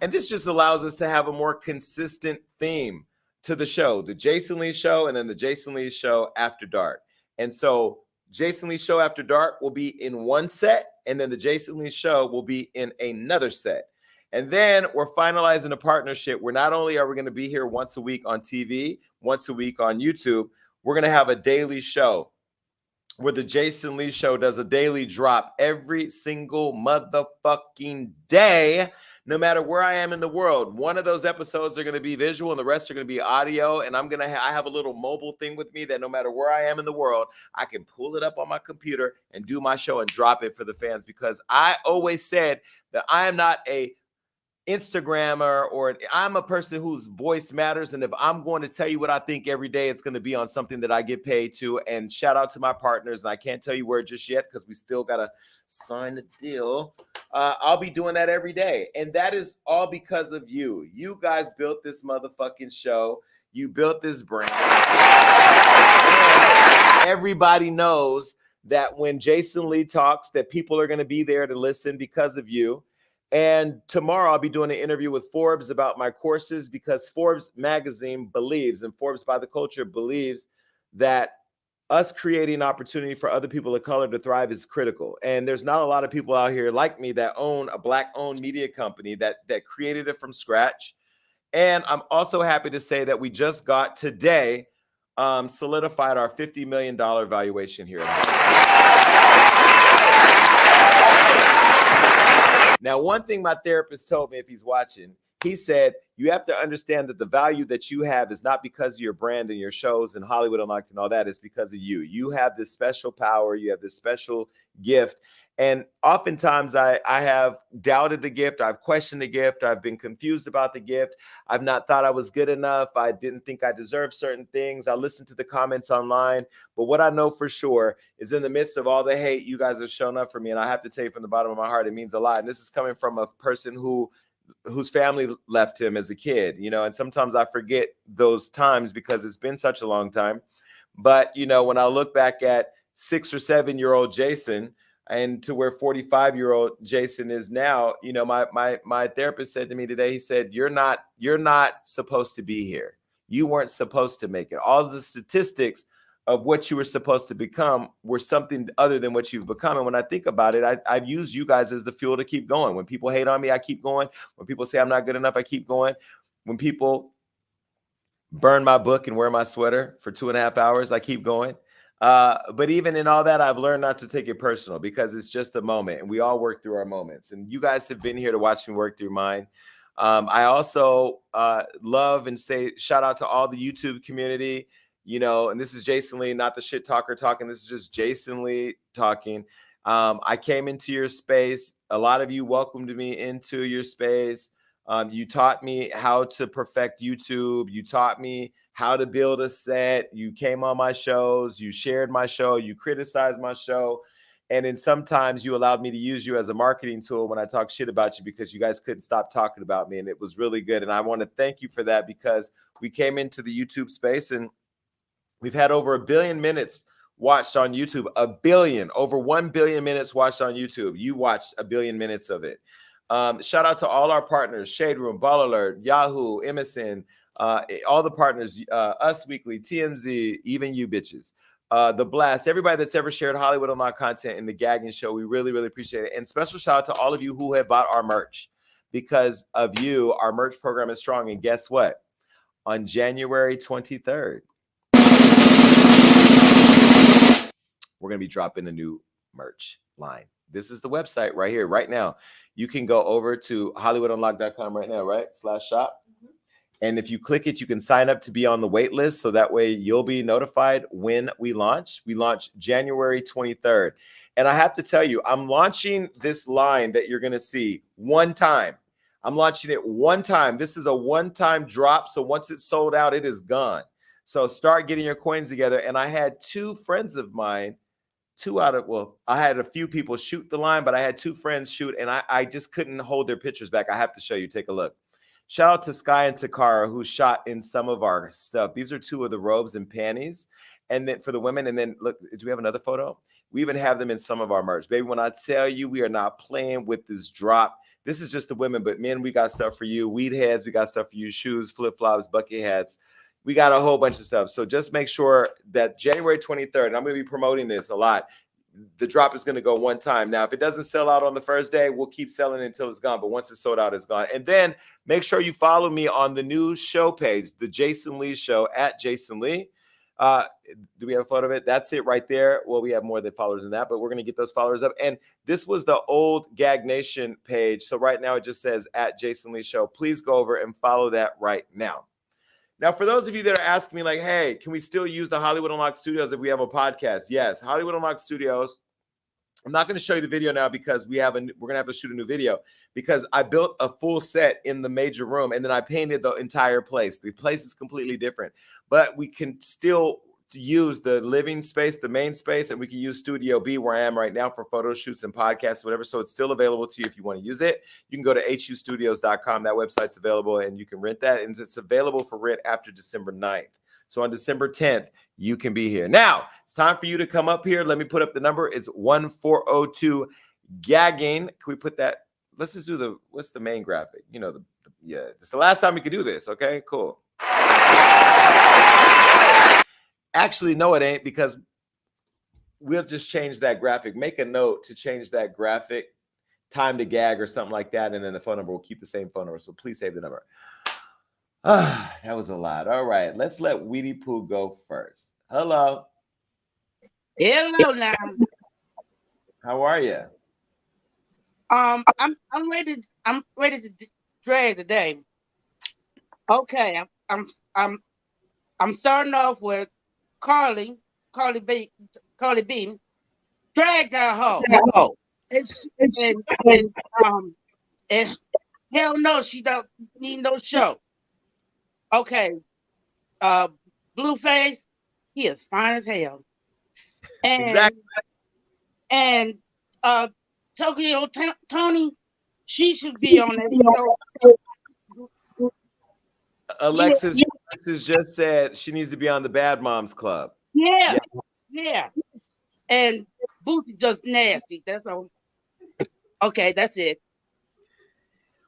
And this just allows us to have a more consistent theme to the show, the Jason Lee Show and then the Jason Lee Show After Dark. And so Jason Lee Show After Dark will be in one set, and then the Jason Lee Show will be in another set. And then we're finalizing a partnership where not only are we going to be here once a week on TV, once a week on YouTube, we're going to have a daily show where the Jason Lee Show does a daily drop every single motherfucking day, no matter where I am in the world. One of those episodes are going to be visual and the rest are going to be audio. And I have a little mobile thing with me that no matter where I am in the world, I can pull it up on my computer and do my show and drop it for the fans, because I always said that I am not a Instagrammer, or I'm a person whose voice matters. And if I'm going to tell you what I think every day, it's going to be on something that I get paid to. And shout out to my partners. And I can't tell you where just yet because we still got to sign the deal. I'll be doing that every day. And that is all because of you. You guys built this motherfucking show. You built this brand. Everybody knows that when Jason Lee talks, that people are going to be there to listen because of you. And tomorrow I'll be doing an interview with Forbes about my courses, because Forbes magazine believes, and Forbes by the Culture believes, that us creating opportunity for other people of color to thrive is critical. And there's not a lot of people out here like me that own a Black-owned media company that created it from scratch. And I'm also happy to say that we just got today solidified our $50 million valuation here. Now, one thing my therapist told me, if he's watching, he said, you have to understand that the value that you have is not because of your brand and your shows and Hollywood Unlocked and all that. It's because of you. You have this special power. You have this special gift. And oftentimes I have doubted the gift. I've questioned the gift. I've been confused about the gift. I've not thought I was good enough. I didn't think I deserved certain things. I listened to the comments online. But what I know for sure is, in the midst of all the hate, you guys have shown up for me. And I have to tell you from the bottom of my heart, it means a lot. And this is coming from a person whose family left him as a kid, you know, and sometimes I forget those times because it's been such a long time. But, you know, when I look back at 6 or 7-year-old Jason and to where 45-year-old Jason is now, you know, my therapist said to me today, he said, you're not supposed to be here. You weren't supposed to make it. All the statistics of what you were supposed to become were something other than what you've become. And when I think about it, I've used you guys as the fuel to keep going. When people hate on me, I keep going. When people say I'm not good enough, I keep going. When people burn my book and wear my sweater for 2.5 hours, I keep going. But even in all that, I've learned not to take it personal, because it's just a moment and we all work through our moments. And you guys have been here to watch me work through mine. I also love and say shout out to all the YouTube community. You know, and this is Jason Lee, not the shit talker talking. This is just Jason Lee talking. I came into your space. A lot of you welcomed me into your space. You taught me how to perfect YouTube. You taught me how to build a set. You came on my shows. You shared my show. You criticized my show. And then sometimes you allowed me to use you as a marketing tool when I talk shit about you, because you guys couldn't stop talking about me. And it was really good. And I want to thank you for that, because we came into the YouTube space and we've had over 1 billion minutes watched on YouTube. Over 1 billion minutes watched on YouTube. You watched 1 billion minutes of it. Shout out to all our partners: Shade Room, Ball Alert, Yahoo, MSN, all the partners, Us Weekly, TMZ, even you bitches, The Blast, everybody that's ever shared Hollywood Unlocked content in the Gagging Show. We really, really appreciate it. And special shout out to all of you who have bought our merch. Because of you, our merch program is strong. And guess what? On January 23rd, we're going to be dropping a new merch line. This is the website right here, right now. You can go over to HollywoodUnlocked.com right now, right? /shop. And if you click it, you can sign up to be on the wait list. So that way you'll be notified when we launch. We launch January 23rd. And I have to tell you, I'm launching this line that you're going to see one time. I'm launching it one time. This is a one-time drop. So once it's sold out, it is gone. So start getting your coins together. And I had 2 friends of mine, I had a few people shoot the line, but I had 2 friends shoot, and I just couldn't hold their pictures back. I have to show you. Take a look. Shout out to Sky and Takara, who shot in some of our stuff. These are 2 of the robes and panties. And then for the women, and then look, do we have another photo? We even have them in some of our merch. Baby, when I tell you we are not playing with this drop, this is just the women, but men, we got stuff for you. Weed heads, we got stuff for you. Shoes, flip-flops, bucket hats. We got a whole bunch of stuff. So just make sure that January 23rd, and I'm going to be promoting this a lot, the drop is going to go one time. Now, if it doesn't sell out on the first day, we'll keep selling it until it's gone. But once it's sold out, it's gone. And then make sure you follow me on the new show page, The Jason Lee Show, at Jason Lee. Do we have a photo of it? That's it right there. Well, we have more than followers than that, but we're going to get those followers up. And this was the old Gag Nation page. So right now it just says at Jason Lee Show. Please go over and follow that right now. Now, for those of you that are asking me like, hey, can we still use the Hollywood Unlocked Studios if we have a podcast? Yes, Hollywood Unlocked Studios. I'm not going to show you the video now because we're going to have to shoot a new video, because I built a full set in the major room and then I painted the entire place. The place is completely different, but we can still use the living space, the main space, and we can use Studio B where I am right now for photo shoots and podcasts, whatever. So it's still available to you if you want to use it. You can go to hustudios.com. That website's available and you can rent that. And it's available for rent after December 9th. So on December 10th, you can be here. Now, it's time for you to come up here. Let me put up the number. It's 1402 Gagging. Can we put that let's just do what's the main graphic? You know, yeah, it's the last time we could do this. Okay, cool. Actually, no, it ain't, because we'll just change that graphic. Make a note to change that graphic, time to gag or something like that, and then the phone number will keep the same phone number. So please save the number. That was a lot. All right, let's let Weedy Pooh go first. Hello. Hello now. How are you? I'm ready to drag today. Okay, I'm starting off with Cardi B, drag that hoe. And hell no, she don't need no show. Okay, Blueface, he is fine as hell. And, exactly. And Tokyo Tony, she should be on that show. Alexis just said she needs to be on the Bad Moms Club. Yeah. And Boosie just nasty. That's all. Okay, that's it.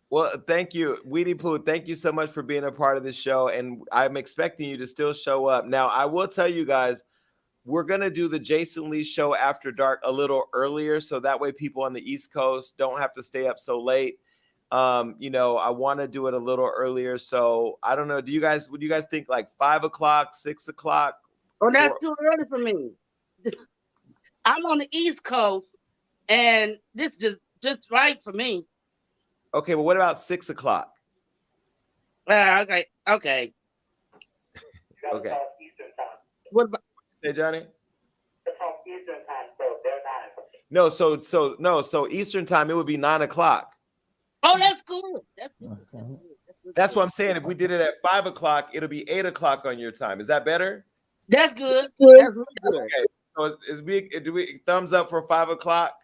Well, thank you, Weedy Pooh. Thank you so much for being a part of the show, and I'm expecting you to still show up. Now, I will tell you guys, we're going to do the Jason Lee show after dark a little earlier, so that way people on the East Coast don't have to stay up so late. You know, I want to do it a little earlier, so I don't know. Would you guys think like 5 o'clock, 6 o'clock? Oh, that's too early for me. I'm on the East Coast, and this just right for me. Okay, well, what about 6 o'clock? Okay. Okay. What about? Hey, Johnny. Eastern time, so they're 9. So Eastern time, it would be 9 o'clock. Oh, that's good. That's what I'm saying. If we did it at 5 o'clock, it'll be 8 o'clock on your time. Is that better? That's good. That's really good. Okay. So do we thumbs up for 5 o'clock?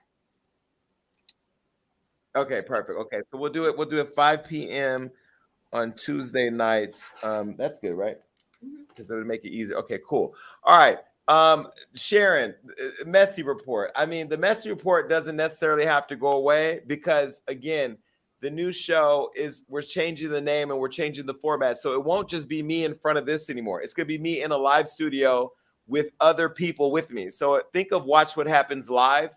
Okay, perfect. Okay, so we'll do it 5 p.m. on Tuesday nights. That's good, right? Because it would make it easier. Okay, cool. All right. Sharon, Messy Report. I mean, the Messy Report doesn't necessarily have to go away because, again, the new show we're changing the name and we're changing the format. So it won't just be me in front of this anymore. It's going to be me in a live studio with other people with me. So think of Watch What Happens Live.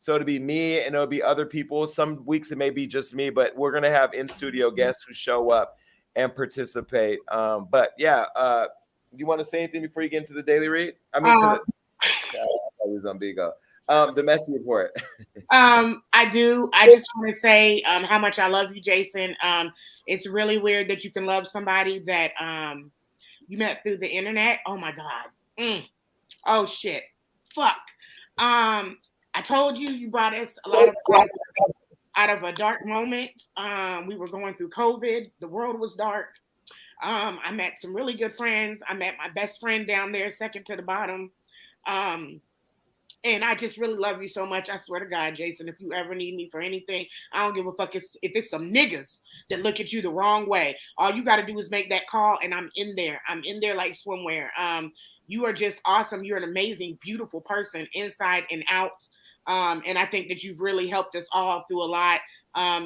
So it'll be me and it'll be other people. Some weeks it may be just me, but we're going to have in-studio guests who show up and participate. But yeah, do you want to say anything before you get into the daily read? I mean, the Messy Report. I do. I just want to say how much I love you, Jason. It's really weird that you can love somebody that you met through the internet. Oh my God. Oh shit. Fuck. I told you brought us a lot of out of a dark moment. We were going through COVID. The world was dark. I met some really good friends. I met my best friend down there, second to the bottom. And I just really love you so much. I swear to God, Jason, if you ever need me for anything, I don't give a fuck if it's some niggas that look at you the wrong way. All you got to do is make that call, and I'm in there. I'm in there like swimwear. You are just awesome. You're an amazing, beautiful person inside and out. And I think that you've really helped us all through a lot.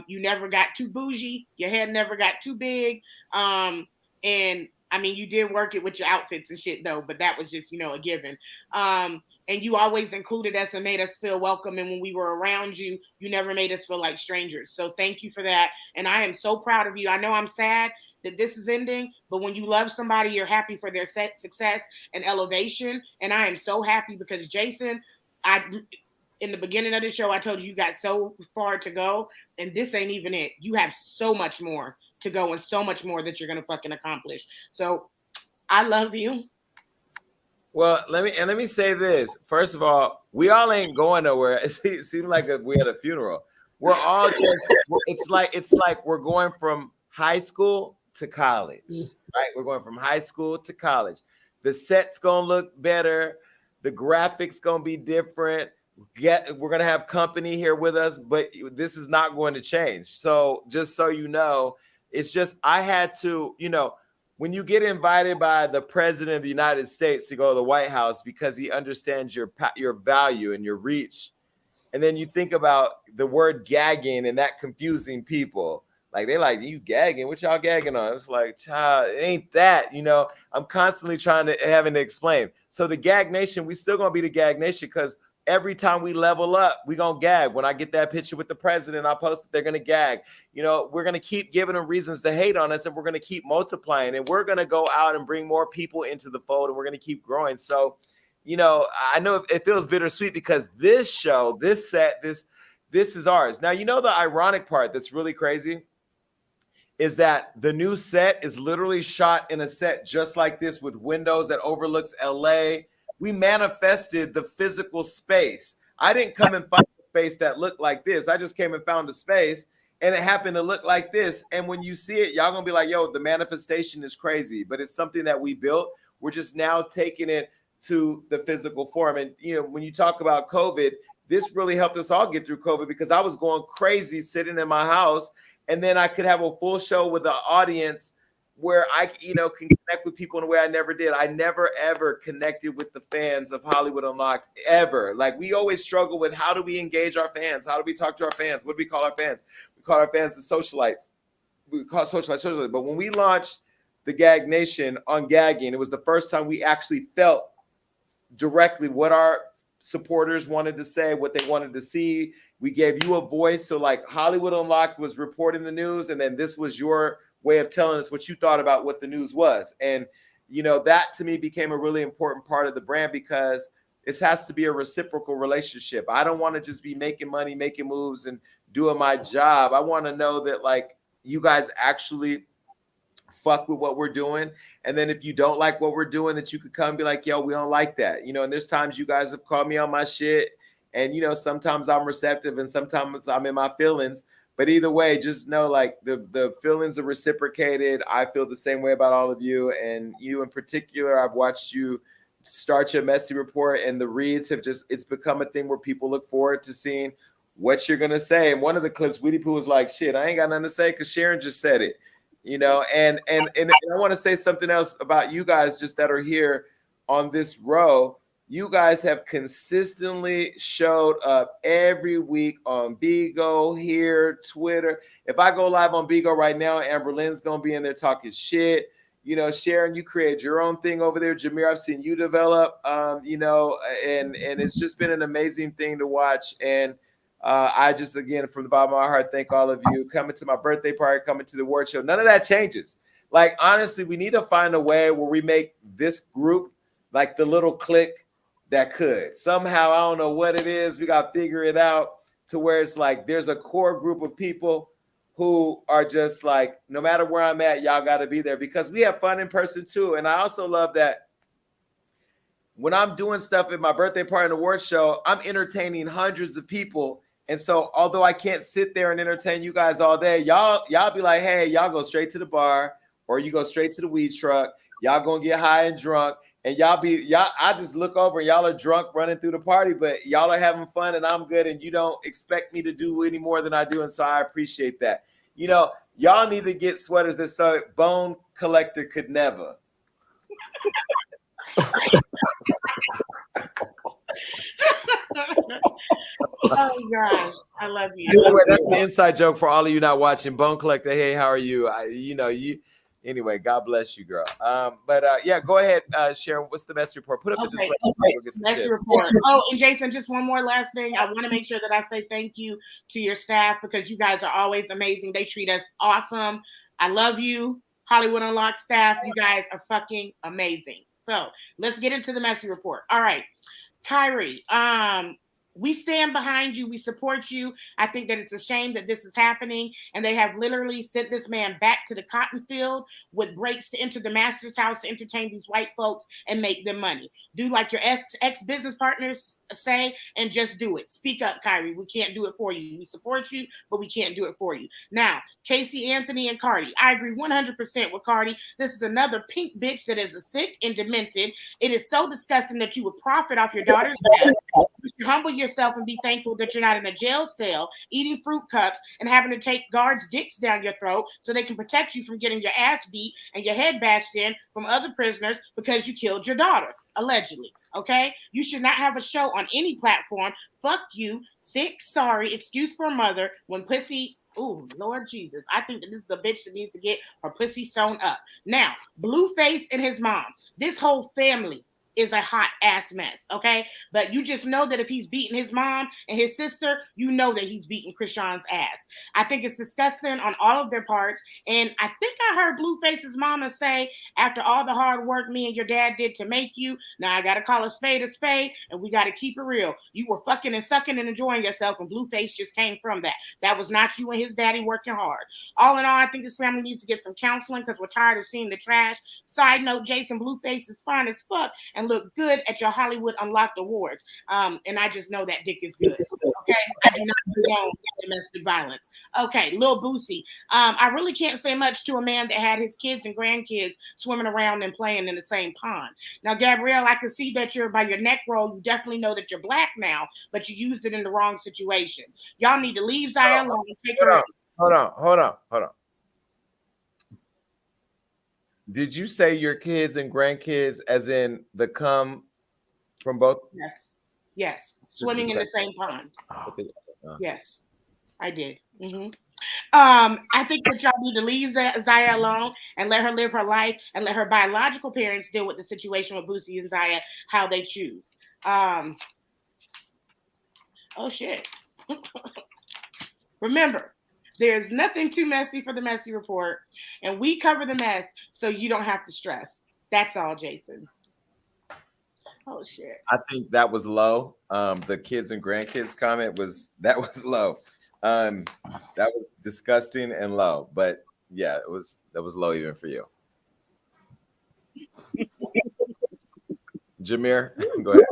You never got too bougie. Your head never got too big. And I mean, you did work it with your outfits and shit though, but that was just, a given. And you always included us and made us feel welcome. And when we were around you, you never made us feel like strangers. So thank you for that. And I am so proud of you. I know I'm sad that this is ending, but when you love somebody, you're happy for their success and elevation. And I am so happy because Jason, in the beginning of the show, I told you got so far to go, and this ain't even it. You have so much more to go and so much more that you're going to fucking accomplish. So I love you. Well, let me say this. First of all, we all ain't going nowhere. It seems like we had a funeral. We're all just, it's like we're going from high school to college, right? We're going from high school to college. The set's going to look better. The graphics going to be different. We're going to have company here with us, but this is not going to change. So just so you know, it's just, I had to, when you get invited by the president of the United States to go to the White House because he understands your value and your reach, And then you think about the word gagging and that confusing people. Like they like, you gagging? What y'all gagging on? It's like, child, it ain't that, you know. I'm constantly having to explain. So the Gag Nation, we still gonna be the Gag Nation because every time we level up, we gonna gag. When I get that picture with the president, I post it, they're gonna gag. You know, we're gonna keep giving them reasons to hate on us, and we're gonna keep multiplying, and we're gonna go out and bring more people into the fold, and we're gonna keep growing. So, you know, I know it feels bittersweet because this show, this set, this is ours. Now, you know, the ironic part that's really crazy is that the new set is literally shot in a set just like this with windows that overlooks LA. We manifested the physical space. I didn't come and find a space that looked like this. I just came and found a space and it happened to look like this. And when you see it, y'all gonna be like, yo, the manifestation is crazy, but it's something that we built. We're just now taking it to the physical form. And, you know, when you talk about COVID, this really helped us all get through COVID because I was going crazy sitting in my house. And then I could have a full show with the audience where I, you know, can connect with people in a way I never did. I never, ever connected with the fans of Hollywood Unlocked, ever. Like, we always struggle with how do we engage our fans? How do we talk to our fans? What do we call our fans? We call our fans the socialites. We call socialites. But when we launched the Gag Nation on Gagging, it was the first time we actually felt directly what our supporters wanted to say, what they wanted to see. We gave you a voice. So like Hollywood Unlocked was reporting the news, and then this was your way of telling us what you thought about what the news was. And, you know, that to me became a really important part of the brand because it has to be a reciprocal relationship. I don't want to just be making money, making moves and doing my job. I want to know that like you guys actually fuck with what we're doing. And then if you don't like what we're doing, that you could come and be like, yo, we don't like that. You know, and there's times you guys have called me on my shit. And, you know, sometimes I'm receptive and sometimes I'm in my feelings. But either way, just know like the feelings are reciprocated. I feel the same way about all of you. And you in particular, I've watched you start your messy report and the reads have just, it's become a thing where people look forward to seeing what you're going to say. And one of the clips, Weedy Pooh was like, shit, I ain't got nothing to say because Sharon just said it. You know, and I want to say something else about you guys just that are here on this row. You guys have consistently showed up every week on Bigo, here, Twitter. If I go live on Bigo right now, Amber Lynn's going to be in there talking shit. You know, Sharon, you create your own thing over there. Jameer, I've seen you develop, you know, and it's just been an amazing thing to watch. And I just, again, from the bottom of my heart, thank all of you coming to my birthday party, coming to the award show. None of that changes. Like, honestly, we need to find a way where we make this group like the little clique that could. Somehow, I don't know what it is. We got to figure it out to where it's like there's a core group of people who are just like, no matter where I'm at, y'all got to be there because we have fun in person too. And I also love that when I'm doing stuff at my birthday party and award show, I'm entertaining hundreds of people. And so although I can't sit there and entertain you guys all day, y'all be like, hey, y'all go straight to the bar or you go straight to the weed truck. Y'all gonna get high and drunk. And I just look over and y'all are drunk running through the party, but y'all are having fun and I'm good. And you don't expect me to do any more than I do. And so I appreciate that. You know, y'all need to get sweaters that say Bone Collector could never. Oh gosh, I love you. Anyway, that's an inside joke for all of you not watching. Bone Collector, hey, how are you? Anyway, God bless you, girl. Yeah, go ahead, Sharon. What's the message report? Put up the display. Message report. Oh, and Jason, just one more last thing. I want to make sure that I say thank you to your staff because you guys are always amazing. They treat us awesome. I love you, Hollywood Unlocked staff. You guys are fucking amazing. So let's get into the message report. All right, Kyrie. We stand behind you. We support you. I think that it's a shame that this is happening. And they have literally sent this man back to the cotton field with breaks to enter the master's house to entertain these white folks and make them money. Do like your ex-business partners say and just do it. Speak up, Kyrie. We can't do it for you. We support you, but we can't do it for you. Now, Casey Anthony and Cardi. I agree 100% with Cardi. This is another pink bitch that is a sick and demented. It is so disgusting that you would profit off your daughter's death. You should humble yourself yourself and be thankful that you're not in a jail cell eating fruit cups and having to take guards' dicks down your throat so they can protect you from getting your ass beat and your head bashed in from other prisoners because you killed your daughter, allegedly. Okay? You should not have a show on any platform. Fuck you. Sick, sorry, excuse for a mother when pussy. Oh, Lord Jesus. I think that this is the bitch that needs to get her pussy sewn up. Now, Blueface and his mom. This whole family is a hot ass mess, okay? But you just know that if he's beating his mom and his sister, you know that he's beating Krishan's ass. I think it's disgusting on all of their parts. And I think I heard Blueface's mama say, after all the hard work me and your dad did to make you, now I gotta call a spade, and we gotta keep it real. You were fucking and sucking and enjoying yourself, and Blueface just came from that. That was not you and his daddy working hard. All in all, I think this family needs to get some counseling because we're tired of seeing the trash. Side note, Jason, Blueface is fine as fuck and look good at your Hollywood Unlocked Awards. And I just know that dick is good. Okay, I do not condone domestic violence. Okay, Lil Boosie. I really can't say much to a man that had his kids and grandkids swimming around and playing in the same pond. Now, Gabrielle, I can see that you're by your neck roll. You definitely know that you're black now, but you used it in the wrong situation. Y'all need to leave Zaya alone. Hold on. Did you say your kids and grandkids as in the come from both? Yes. Swimming in the same pond. Yes, I did. I think that y'all need to leave Zaya alone and let her live her life and let her biological parents deal with the situation with Boosie and Zaya how they choose. Oh shit. Remember, there's nothing too messy for the messy report, and we cover the mess so you don't have to stress. That's all, Jason. Oh shit. I think that was low. The kids and grandkids comment was low. That was disgusting and low. But yeah, that was low even for you. Jameer, go ahead.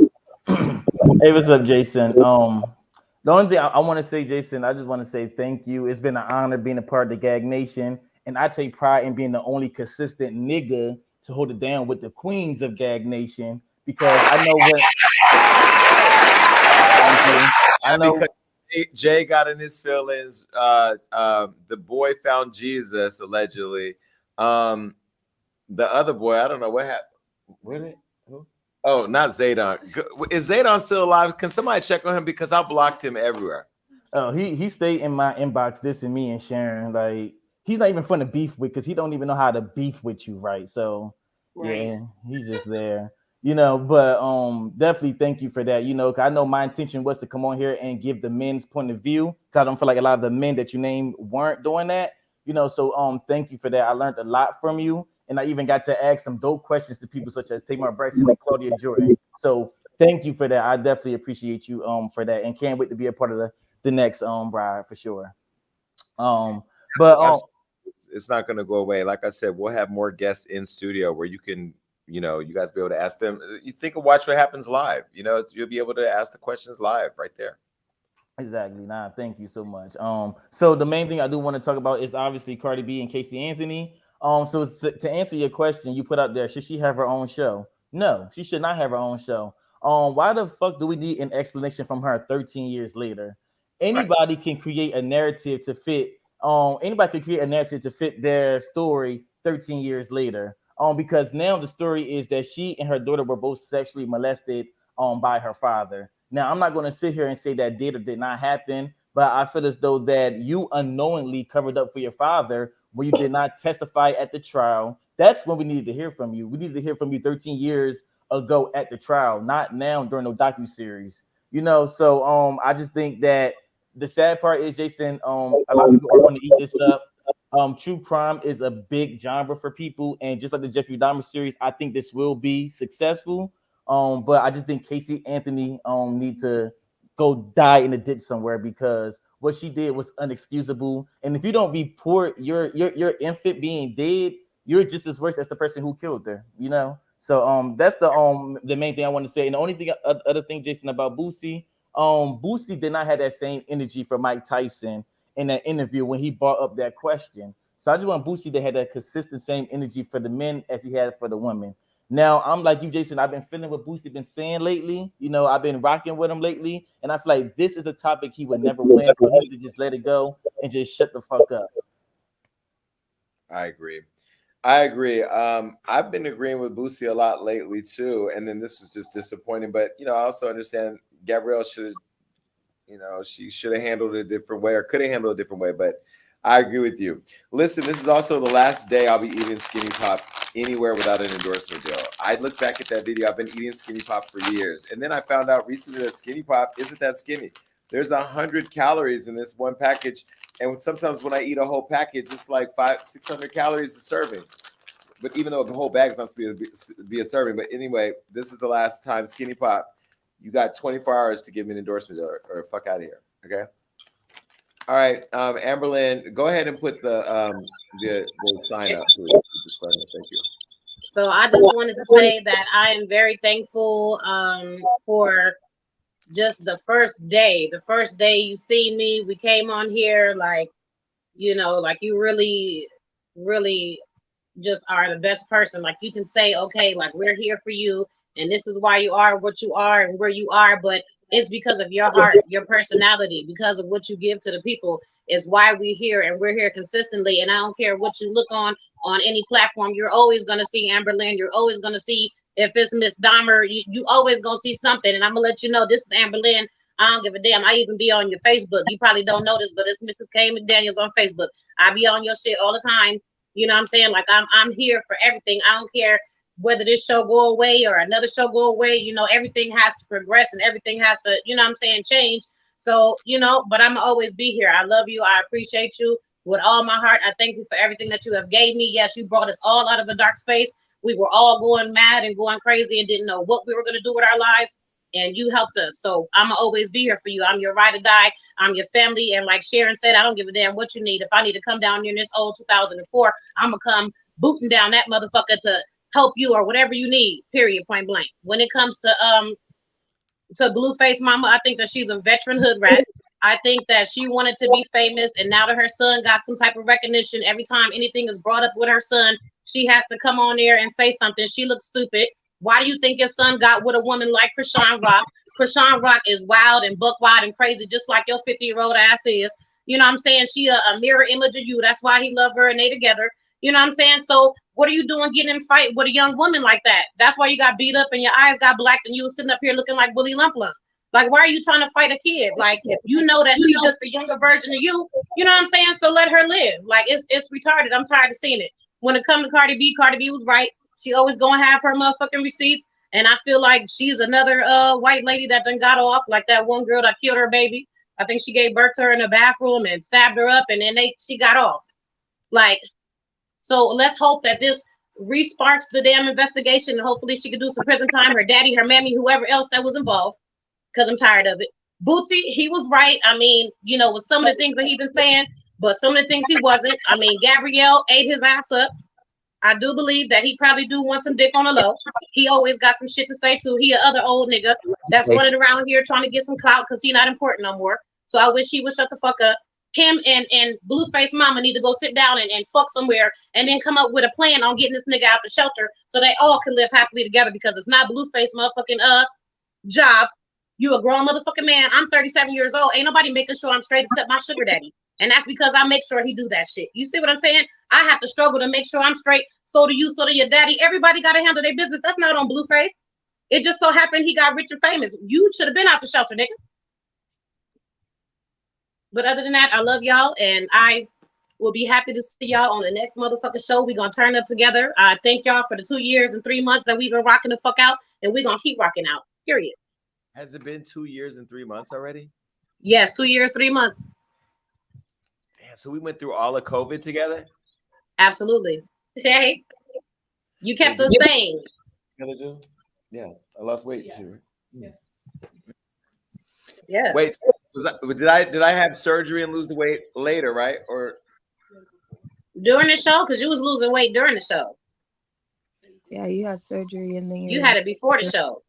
Hey, what's up, Jason? The only thing I want to say, Jason, I just want to say thank you. It's been an honor being a part of the Gag Nation, and I take pride in being the only consistent nigga to hold it down with the queens of Gag Nation because I know what. I know because Jay got in his feelings. The boy found Jesus allegedly. The other boy, I don't know what happened. Really? Who? Oh, not Zaydon. Is Zaydon still alive? Can somebody check on him because I blocked him everywhere? Oh, he stayed in my inbox dissing me and Sharon. Like he's not even fun to beef with because he don't even know how to beef with you, right? So yeah, he's just there. But definitely thank you for that. 'Cause I know my intention was to come on here and give the men's point of view. Cause I don't feel like a lot of the men that you named weren't doing that. So thank you for that. I learned a lot from you. And I even got to ask some dope questions to people such as Tamar Braxton and Claudia Jordan. So thank you for that. I definitely appreciate you for that, and can't wait to be a part of the next ride for sure. But it's not going to go away. Like I said, we'll have more guests in studio where you can, you guys be able to ask them. You think of Watch What Happens Live. You'll be able to ask the questions live right there. Exactly. Thank you so much. So the main thing I do want to talk about is obviously Cardi B and Casey Anthony. So to answer your question, you put out there, should she have her own show? No, she should not have her own show. Why the fuck do we need an explanation from her 13 years later? Anybody can create a narrative to fit. Anybody can create a narrative to fit their story 13 years later. Because now the story is that she and her daughter were both sexually molested by her father. Now, I'm not going to sit here and say that did or did not happen, but I feel as though that you unknowingly covered up for your father when you did not testify at the trial. That's when we needed to hear from you. We needed to hear from you 13 years ago at the trial, not now during the docu-series. So I just think that the sad part is, Jason, a lot of people are going to eat this up. True crime is a big genre for people, and just like the Jeffrey Dahmer series, I think this will be successful. But I just think Casey Anthony need to go die in a ditch somewhere because what she did was unexcusable. And if you don't report your infant being dead, you're just as worse as the person who killed her. So that's the main thing I want to say. And the only thing, other thing, Jason, about Boosie, Boosie did not have that same energy for Mike Tyson in that interview when he brought up that question. So I just want Boosie to have that consistent same energy for the men as he had for the women. Now I'm like you, Jason. I've been feeling what Boosie been saying lately. You know, I've been rocking with him lately, and I feel like this is a topic he would never win. So he need to just let it go and just shut the fuck up. I agree. I've been agreeing with Boosie a lot lately too, and then this was just disappointing. But I also understand Gabrielle should, she should have handled it a different way or could have handled it a different way. But I agree with you. Listen, this is also the last day I'll be eating Skinny Pop anywhere without an endorsement deal. I look back at that video. I've been eating Skinny Pop for years, and then I found out recently that Skinny Pop isn't that skinny. There's 100 calories in this one package. And sometimes when I eat a whole package, it's like 500-600 calories a serving. But even though the whole bag is not supposed to be a serving. But anyway, this is the last time. Skinny Pop, you got 24 hours to give me an endorsement or fuck out of here. Okay? All right. Amberlynn, go ahead and put the sign up. Thank you. So I just wanted to say that I am very thankful for just the first day you seen me, we came on here like you really just are the best person. Like you can say, okay, like we're here for you and this is why you are what you are and where you are, but it's because of your heart, your personality, because of what you give to the people is why we're here, and we're here consistently. And I don't care what you look on any platform, you're always going to see Amberlynn, you're always going to see if it's Miss Dahmer, you always gonna see something. And I'm gonna let you know this is Amberlynn. I don't give a damn. I even be on your Facebook. You probably don't know this, but it's Mrs. K. McDaniels on Facebook. I be on your shit all the time. You know what I'm saying? Like I'm here for everything. I don't care whether this show go away or another show go away. Everything has to progress and everything has to, change. So, but I'm always be here. I love you. I appreciate you with all my heart. I thank you for everything that you have gave me. Yes, you brought us all out of a dark space. We were all going mad and going crazy and didn't know what we were going to do with our lives. And you helped us. So I'm going to always be here for you. I'm your ride or die. I'm your family. And like Sharon said, I don't give a damn what you need. If I need to come down here in this old 2004, I'm going to come booting down that motherfucker to help you or whatever you need, period, point blank. When it comes to Blueface Mama, I think that she's a veteran hood rat. I think that she wanted to be famous, and now that her son got some type of recognition, every time anything is brought up with her son, she has to come on there and say something. She looks stupid. Why do you think your son got with a woman like Krishan Rock? Krishan Rock is wild and buck wild and crazy, just like your 50-year-old ass is. You know what I'm saying? She a mirror image of you. That's why he loved her and they together. You know what I'm saying? So what are you doing getting in a fight with a young woman like that? That's why you got beat up and your eyes got blacked and you was sitting up here looking like Willie Lump Lump. Like, why are you trying to fight a kid? Like, you know that she's just a younger version of you. You know what I'm saying? So let her live. Like, it's retarded. I'm tired of seeing it. When it comes to Cardi B was right. She always gonna have her motherfucking receipts. And I feel like she's another white lady that done got off, like that one girl that killed her baby. I think she gave birth to her in the bathroom and stabbed her up, and then she got off. Like, so let's hope that this re-sparks the damn investigation, and hopefully she could do some prison time. Her daddy, her mammy, whoever else that was involved, because I'm tired of it. Boosie, he was right. I mean, with some of the things that he been saying, but some of the things he wasn't. I mean, Gabrielle ate his ass up. I do believe that he probably do want some dick on the low. He always got some shit to say too. He a other old nigga that's running around here trying to get some clout because he not important no more. So I wish he would shut the fuck up. Him and Blueface Mama need to go sit down and fuck somewhere and then come up with a plan on getting this nigga out the shelter so they all can live happily together, because it's not Blueface motherfucking job. You a grown motherfucking man. I'm 37 years old. Ain't nobody making sure I'm straight except my sugar daddy. And that's because I make sure he do that shit. You see what I'm saying? I have to struggle to make sure I'm straight. So do you, so do your daddy. Everybody got to handle their business. That's not on Blueface. It just so happened he got rich and famous. You should have been out the shelter, nigga. But other than that, I love y'all. And I will be happy to see y'all on the next motherfucking show. We're going to turn up together. I thank y'all for the 2 years and 3 months that we've been rocking the fuck out. And we're going to keep rocking out. Period. Has it been 2 years and 3 months already? Yes, 2 years, 3 months. Damn, so we went through all of COVID together? Absolutely. Hey, you kept us sane. Yeah, I lost weight too. Yeah. Yes. Wait, did I have surgery and lose the weight later, right? Or during the show? Because you was losing weight during the show. Yeah, you had surgery and then you had it before the show.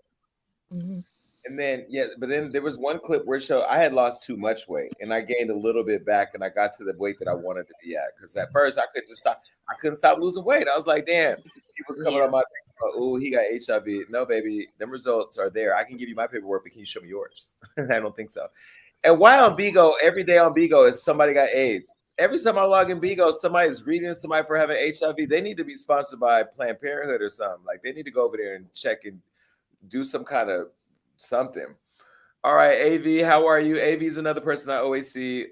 Mm-hmm. And then but then there was one clip where I had lost too much weight and I gained a little bit back and I got to the weight that I wanted to be at. Because at first I couldn't stop losing weight. I was like, damn, people's coming on my thing. Oh, he got HIV. No, baby, them results are there. I can give you my paperwork, but can you show me yours? I don't think so. And why on Bigo, every day on Bigo is somebody got AIDS. Every time I log in Bigo, somebody's reading somebody for having HIV. They need to be sponsored by Planned Parenthood or something. Like they need to go over there and check and do some kind of something. All right, AV, how are you? AV is another person I always see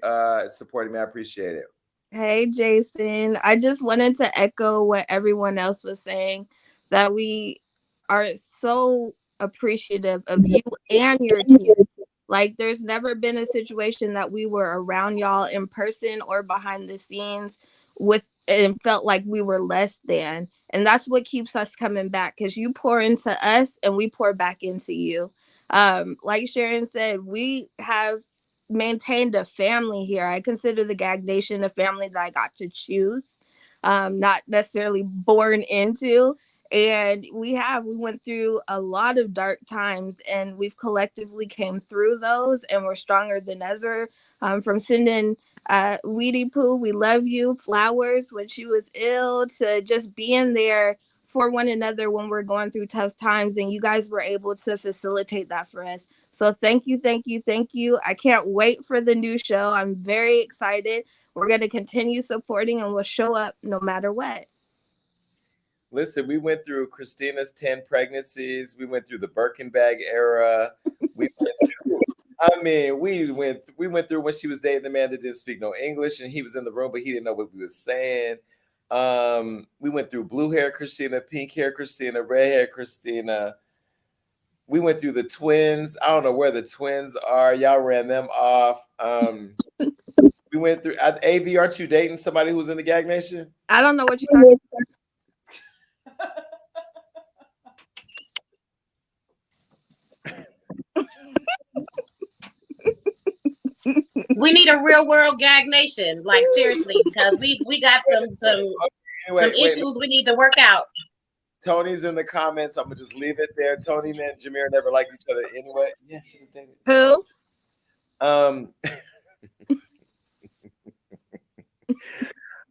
supporting me. I appreciate it. Hey, Jason. I just wanted to echo what everyone else was saying, that we are so appreciative of you and your team. Like, there's never been a situation that we were around y'all in person or behind the scenes with and felt like we were less than. And that's what keeps us coming back, because you pour into us and we pour back into you. Like Sharon said, we have maintained a family here. I consider the Gag Nation a family that I got to choose, not necessarily born into. And we went through a lot of dark times, and we've collectively came through those, and we're stronger than ever. From sending Weedy Poo, we love you, flowers when she was ill, to just being there for one another when we're going through tough times, and you guys were able to facilitate that for us. So thank you, thank you, thank you. I can't wait for the new show. I'm very excited. We're going to continue supporting, and we'll show up no matter what. Listen, we went through Christina's 10 pregnancies. We went through the Birkin bag era. We went through when she was dating the man that didn't speak no English, and he was in the room, but he didn't know what we were saying. We went through blue hair Christina, pink hair Christina, red hair Christina. We went through the twins. I don't know where the twins are. Y'all ran them off. We went through AV. Aren't you dating somebody who's in the Gag Nation? I don't know what you're talking about. We need a real world Gag Nation, like seriously, because we got some issues we need to work out. Tony's in the comments. I'm gonna just leave it there. Tony and Jameer never liked each other anyway. Yeah, she was dating. Who?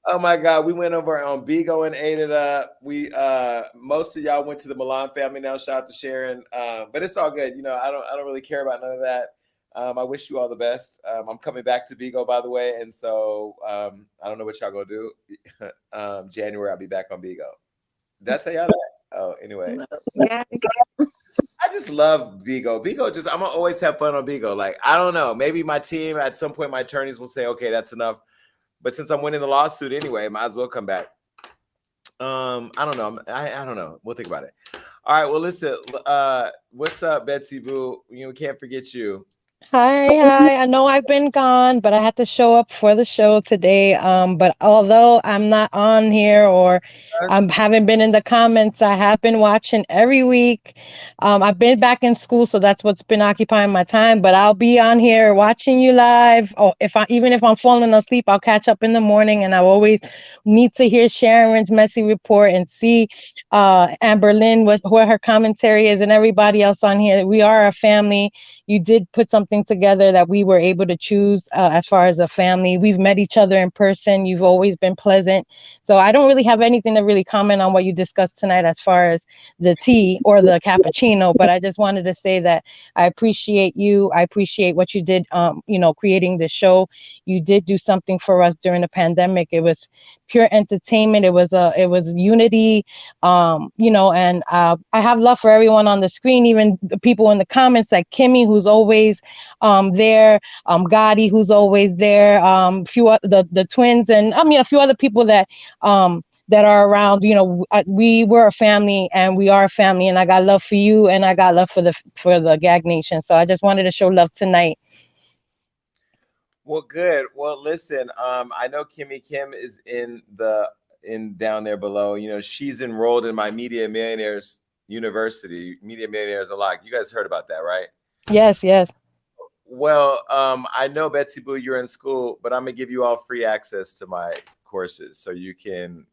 Oh my God, we went over on Bigo and ate it up. We most of y'all went to the Milan family now. Shout out to Sharon. But it's all good. You know, I don't really care about none of that. I wish you all the best. I'm coming back to Bigo, by the way, and so I don't know what y'all gonna do. January, I'll be back on Bigo. Did I tell y'all that? Oh, anyway. Yeah. I just love Bigo. Bigo just, I'm gonna always have fun on Bigo. Like, I don't know. Maybe my team at some point, my attorneys will say, okay, that's enough. But since I'm winning the lawsuit anyway, might as well come back. I don't know. I don't know. We'll think about it. All right. Well, listen. What's up, Betsy Boo? We can't forget you. Hi. I know I've been gone, but I had to show up for the show today. But although I'm not on here or haven't been in the comments, I have been watching every week. I've been back in school, so that's what's been occupying my time. But I'll be on here watching you live. Or even if I'm falling asleep, I'll catch up in the morning, and I always need to hear Sharon's messy report and see Amber Lynn what her commentary is, and everybody else on here. We are a family. You did put something together that we were able to choose as far as a family. We've met each other in person. You've always been pleasant. So I don't really have anything to really comment on what you discussed tonight as far as the tea or the cappuccino, but I just wanted to say that I appreciate you. I appreciate what you did, creating the show. You did do something for us during the pandemic. It was pure entertainment. It was unity, and I have love for everyone on the screen, even the people in the comments like Kimmy, who's always there, Gotti, who's always there, the twins, and a few other people that are around. We were a family, and we are a family, and I got love for you, and I got love for the Gag Nation. So I just wanted to show love tonight. Well, good. Well, listen, I know Kimmy Kim is down there below. She's enrolled in my Media Millionaires University, Media Millionaires Alike. You guys heard about that, right? Yes. Well, I know, Betsy Boo, you're in school, but I'm gonna give you all free access to my courses so you can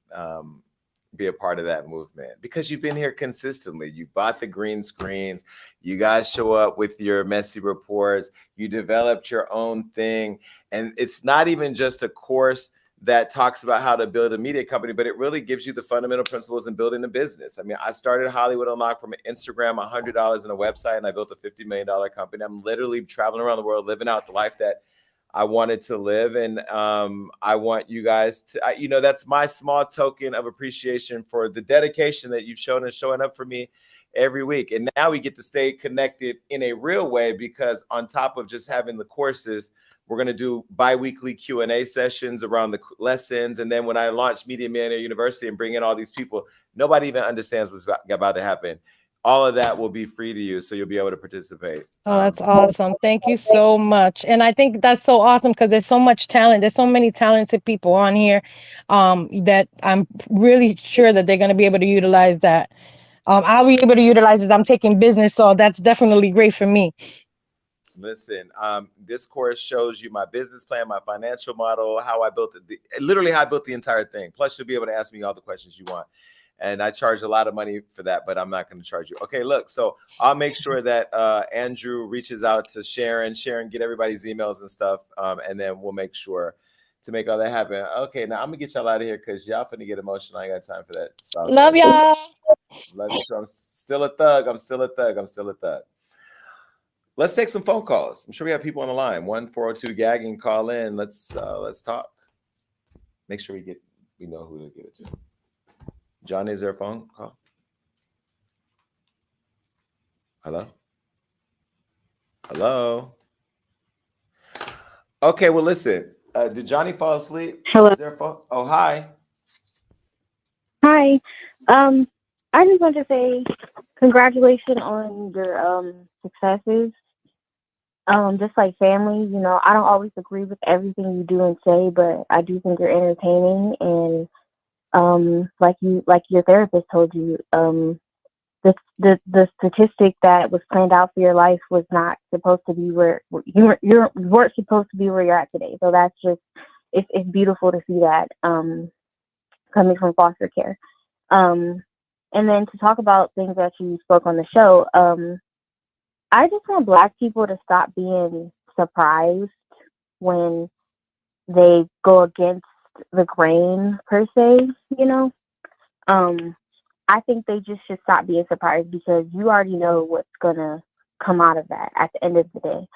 be a part of that movement, because you've been here consistently. You bought the green screens. You guys show up with your messy reports. You developed your own thing. And it's not even just a course that talks about how to build a media company, but it really gives you the fundamental principles in building a business. I mean, I started Hollywood Unlocked from an Instagram, $100 in a website, and I built a $50 million company. I'm literally traveling around the world, living out the life that I wanted to live. And I want you guys to, you know, that's my small token of appreciation for the dedication that you've shown and showing up for me every week. And now we get to stay connected in a real way, because on top of just having the courses, we're going to do bi-weekly Q&A sessions around the lessons. And then when I launch Media Millionaire University and bring in all these people, nobody even understands what's about to happen. All of that will be free to you, so you'll be able to participate. Oh, that's awesome. Thank you so much. And I think that's so awesome because there's so much talent. There's so many talented people on here that I'm really sure that they're going to be able to utilize that. I'll be able to utilize it. I'm taking business, so that's definitely great for me. Listen, this course shows you my business plan, my financial model, how I built literally how I built the entire thing. Plus, you'll be able to ask me all the questions you want. And I charge a lot of money for that, but I'm not going to charge you. Okay, look, so I'll make sure that Andrew reaches out to Sharon. Sharon, get everybody's emails and stuff, and then we'll make sure to make all that happen. Okay, now I'm going to get y'all out of here because y'all finna get emotional. I ain't got time for that. So, love y'all. Love you. So I'm still a thug. I'm still a thug. I'm still a thug. Let's take some phone calls. I'm sure we have people on the line. 1-402 Gagging, call in. Let's talk. Make sure we know who to give it to. Johnny, is there a phone call? Hello? Hello? Okay, well, listen. Did Johnny fall asleep? Hello. Is there a phone? Oh, hi. Hi. I just want to say congratulations on your successes. Just like family, you know, I don't always agree with everything you do and say, but I do think you're entertaining. And like your therapist told you, the statistic that was planned out for your life was not supposed to be where you weren't supposed to be where you're at today. So that's just it's beautiful to see that coming from foster care. And then to talk about things that you spoke on the show, I just want Black people to stop being surprised when they go against the grain, per se, you know. I think they just should stop being surprised because you already know what's going to come out of that at the end of the day.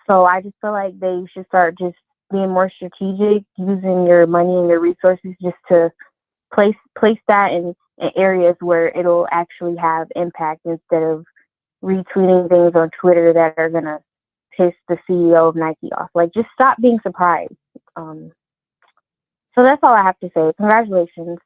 So I just feel like they should start just being more strategic, using your money and your resources just to place that in areas where it'll actually have impact instead of retweeting things on Twitter that are gonna piss the CEO of Nike off. Like, just stop being surprised. So that's all I have to say. Congratulations.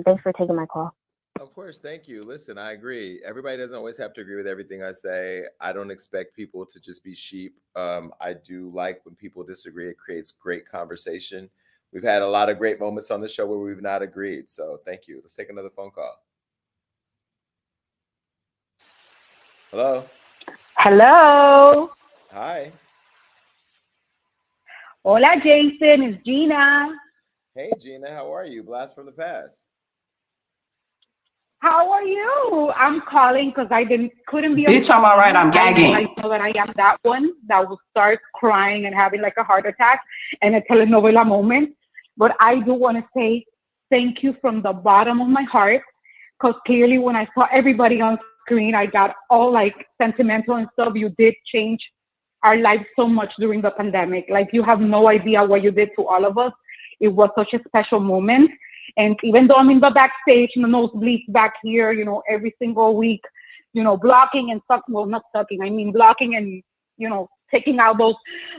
Thanks for taking my call. Of course, thank you. Listen, I agree. Everybody doesn't always have to agree with everything I say. I don't expect people to just be sheep. I do like when people disagree. It creates great conversation. We've had a lot of great moments on the show where we've not agreed. So thank you. Let's take another phone call. Hello. Hello. Hi. Hola, Jason. It's Gina. Hey, Gina. How are you? Blast from the past. How are you? I'm calling because I couldn't be. Bitch, I'm all right. I'm gagging. I know that I am that one that will start crying and having like a heart attack and a telenovela moment. But I do want to say thank you from the bottom of my heart, because clearly when I saw everybody on screen, I got all like sentimental and stuff. You did change our lives so much during the pandemic. Like, you have no idea what you did to all of us. It was such a special moment. And even though I'm in the backstage, in the nosebleeds back here, you know, every single week, you know, blocking and stuff, well, not sucking, I mean blocking and, you know, taking out those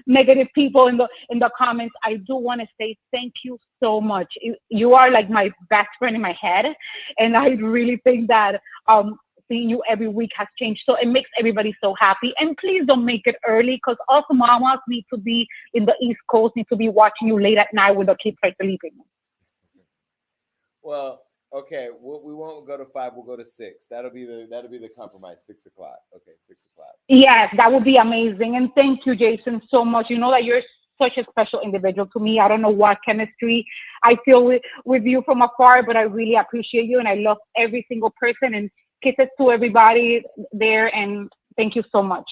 negative people in the comments, I do want to say thank you so much. You are like my best friend in my head. And I really think that seeing you every week has changed. So it makes everybody so happy. And please don't make it early, because also mamas need to be in the East Coast, need to be watching you late at night when the kids are sleeping. Well, okay, we won't go to 5. We'll go to 6. That'll be the compromise. 6 o'clock. Okay, 6 o'clock. Yes, that would be amazing. And thank you, Jason, so much. You know that you're such a special individual to me. I don't know what chemistry I feel with you from afar, but I really appreciate you, and I love every single person. And kisses to everybody there. And thank you so much.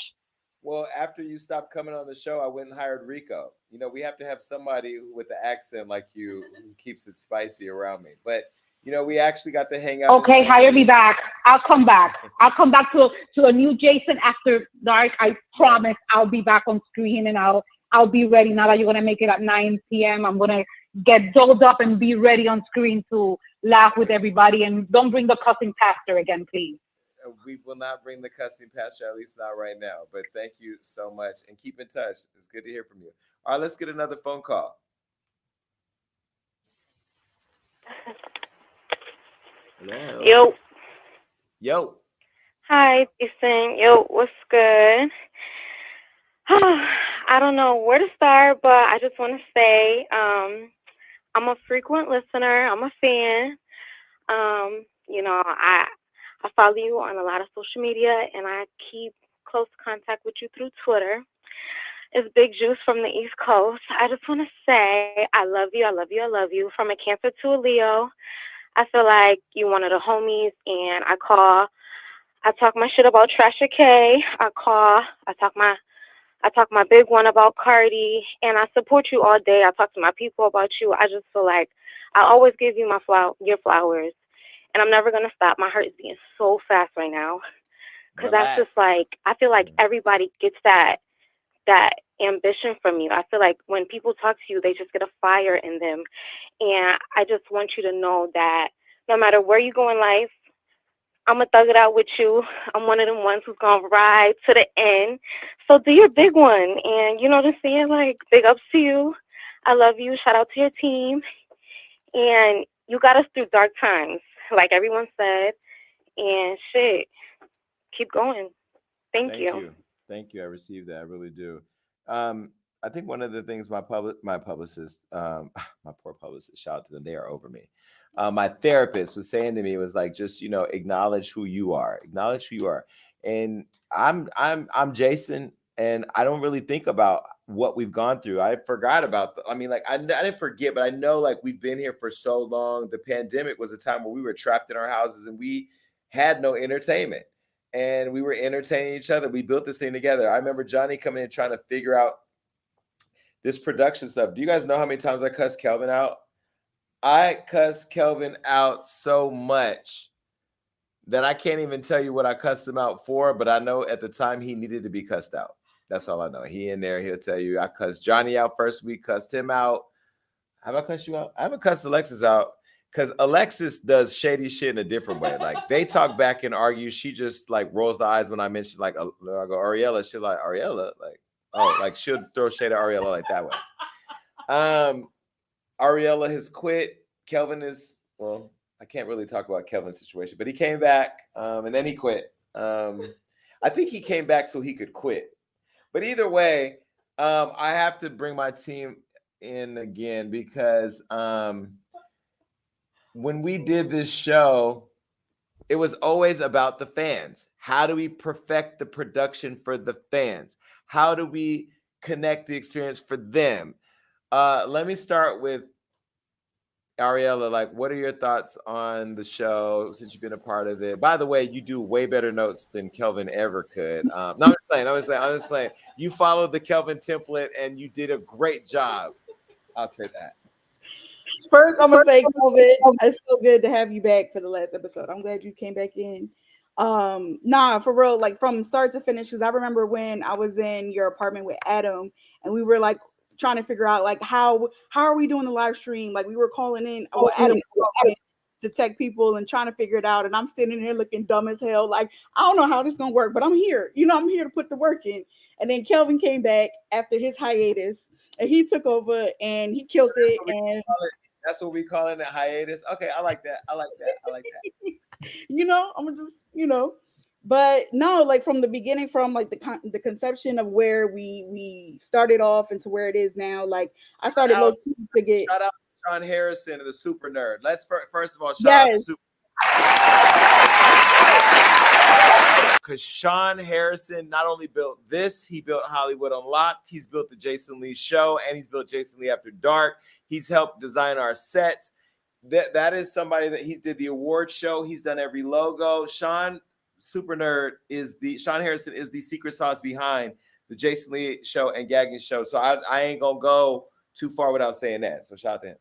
Well, after you stopped coming on the show, I went and hired Rico. You know, we have to have somebody with the accent like you who keeps it spicy around me. But you know, we actually got to hang out. Okay, hire me back. I'll come back. I'll come back to a new Jason after dark. I promise I'll be back on screen and I'll be ready. Now that you're gonna make it at 9 p.m., I'm gonna get dolled up and be ready on screen to laugh with everybody. And don't bring the cussing pastor again, please. We will not bring the cussing pastor, at least not right now. But thank you so much, and keep in touch. It's good to hear from you. All right, let's get another phone call. Hello. Yo. Hi, Jason. Yo, what's good? I don't know where to start, but I just want to say I'm a frequent listener. I'm a fan. You know, I follow you on a lot of social media, and I keep close contact with you through Twitter. It's Big Juice from the East Coast. I just want to say I love you, I love you, I love you. From a Cancer to a Leo, I feel like you're one of the homies, and I talk my shit about Trasha K. I talk my big one about Cardi, and I support you all day. I talk to my people about you. I just feel like I always give you your flowers, and I'm never gonna stop. My heart is beating so fast right now, because that's just like, I feel like everybody gets that ambition from you. I feel like when people talk to you, they just get a fire in them, and I just want you to know that no matter where you go in life, I'm going to thug it out with you. I'm one of them ones who's going to ride to the end. So do your big one. And you know what I'm saying? Like, big ups to you. I love you. Shout out to your team. And you got us through dark times, like everyone said. And shit, keep going. Thank you. Thank you. I received that. I really do. I think one of the things my publicist, my poor publicist, shout out to them. They are over me. My therapist was saying to me, was like, just, you know, acknowledge who you are, And I'm Jason, and I don't really think about what we've gone through. I forgot about I didn't forget, but I know, like, we've been here for so long. The pandemic was a time where we were trapped in our houses and we had no entertainment, and we were entertaining each other. We built this thing together. I remember Johnny coming in trying to figure out this production stuff. Do you guys know how many times I cussed Kelvin out? I cussed Kelvin out so much that I can't even tell you what I cussed him out for, but I know at the time he needed to be cussed out. That's all I know. He in there, he'll tell you. I cussed Johnny out first week, cussed him out. Have I cussed you out? I haven't cussed Alexis out, because Alexis does shady shit in a different way. Like, they talk back and argue. She just, like, rolls the eyes when I mention, like, I go, Ariella. She'll like, Ariella? Like, oh, like, she'll throw shade at Ariella like that way. Ariella has quit. Kelvin is, well, I can't really talk about Kelvin's situation, but he came back, and then he quit. I think he came back so he could quit. But either way, I have to bring my team in again, because when we did this show, it was always about the fans. How do we perfect the production for the fans? How do we connect the experience for them? Let me start with Ariella. Like, what are your thoughts on the show since you've been a part of it? By the way, you do way better notes than Kelvin ever could. No, I'm just saying. You followed the Kelvin template and you did a great job. I'll say that. First, I'm gonna say, Kelvin, it's so good to have you back for the last episode. I'm glad you came back in. Nah, for real, like from start to finish, because I remember when I was in your apartment with Adam and we were like trying to figure out like how are we doing the live stream? Like we were calling in Adam to tech people and trying to figure it out. And I'm sitting here looking dumb as hell. Like, I don't know how this is gonna work, but I'm here. You know, I'm here to put the work in. And then Kelvin came back after his hiatus and he took over and he killed it. And that's what we call it, a hiatus. Okay, I like that. You know, I'm just, you know, but no, like from the beginning, from like the conception of where we started off and to where it is now. Like I started to get shout out to Sean Harrison, the super nerd. Let's first of all shout out to super. Because Sean Harrison not only built this, he built Hollywood Unlocked. He's built the Jason Lee Show, and he's built Jason Lee After Dark. He's helped design our sets. That is somebody that he did the award show. He's done every logo. Sean Harrison is the secret sauce behind the Jason Lee Show and Gagging Show. So I ain't gonna go too far without saying that. So shout out to him.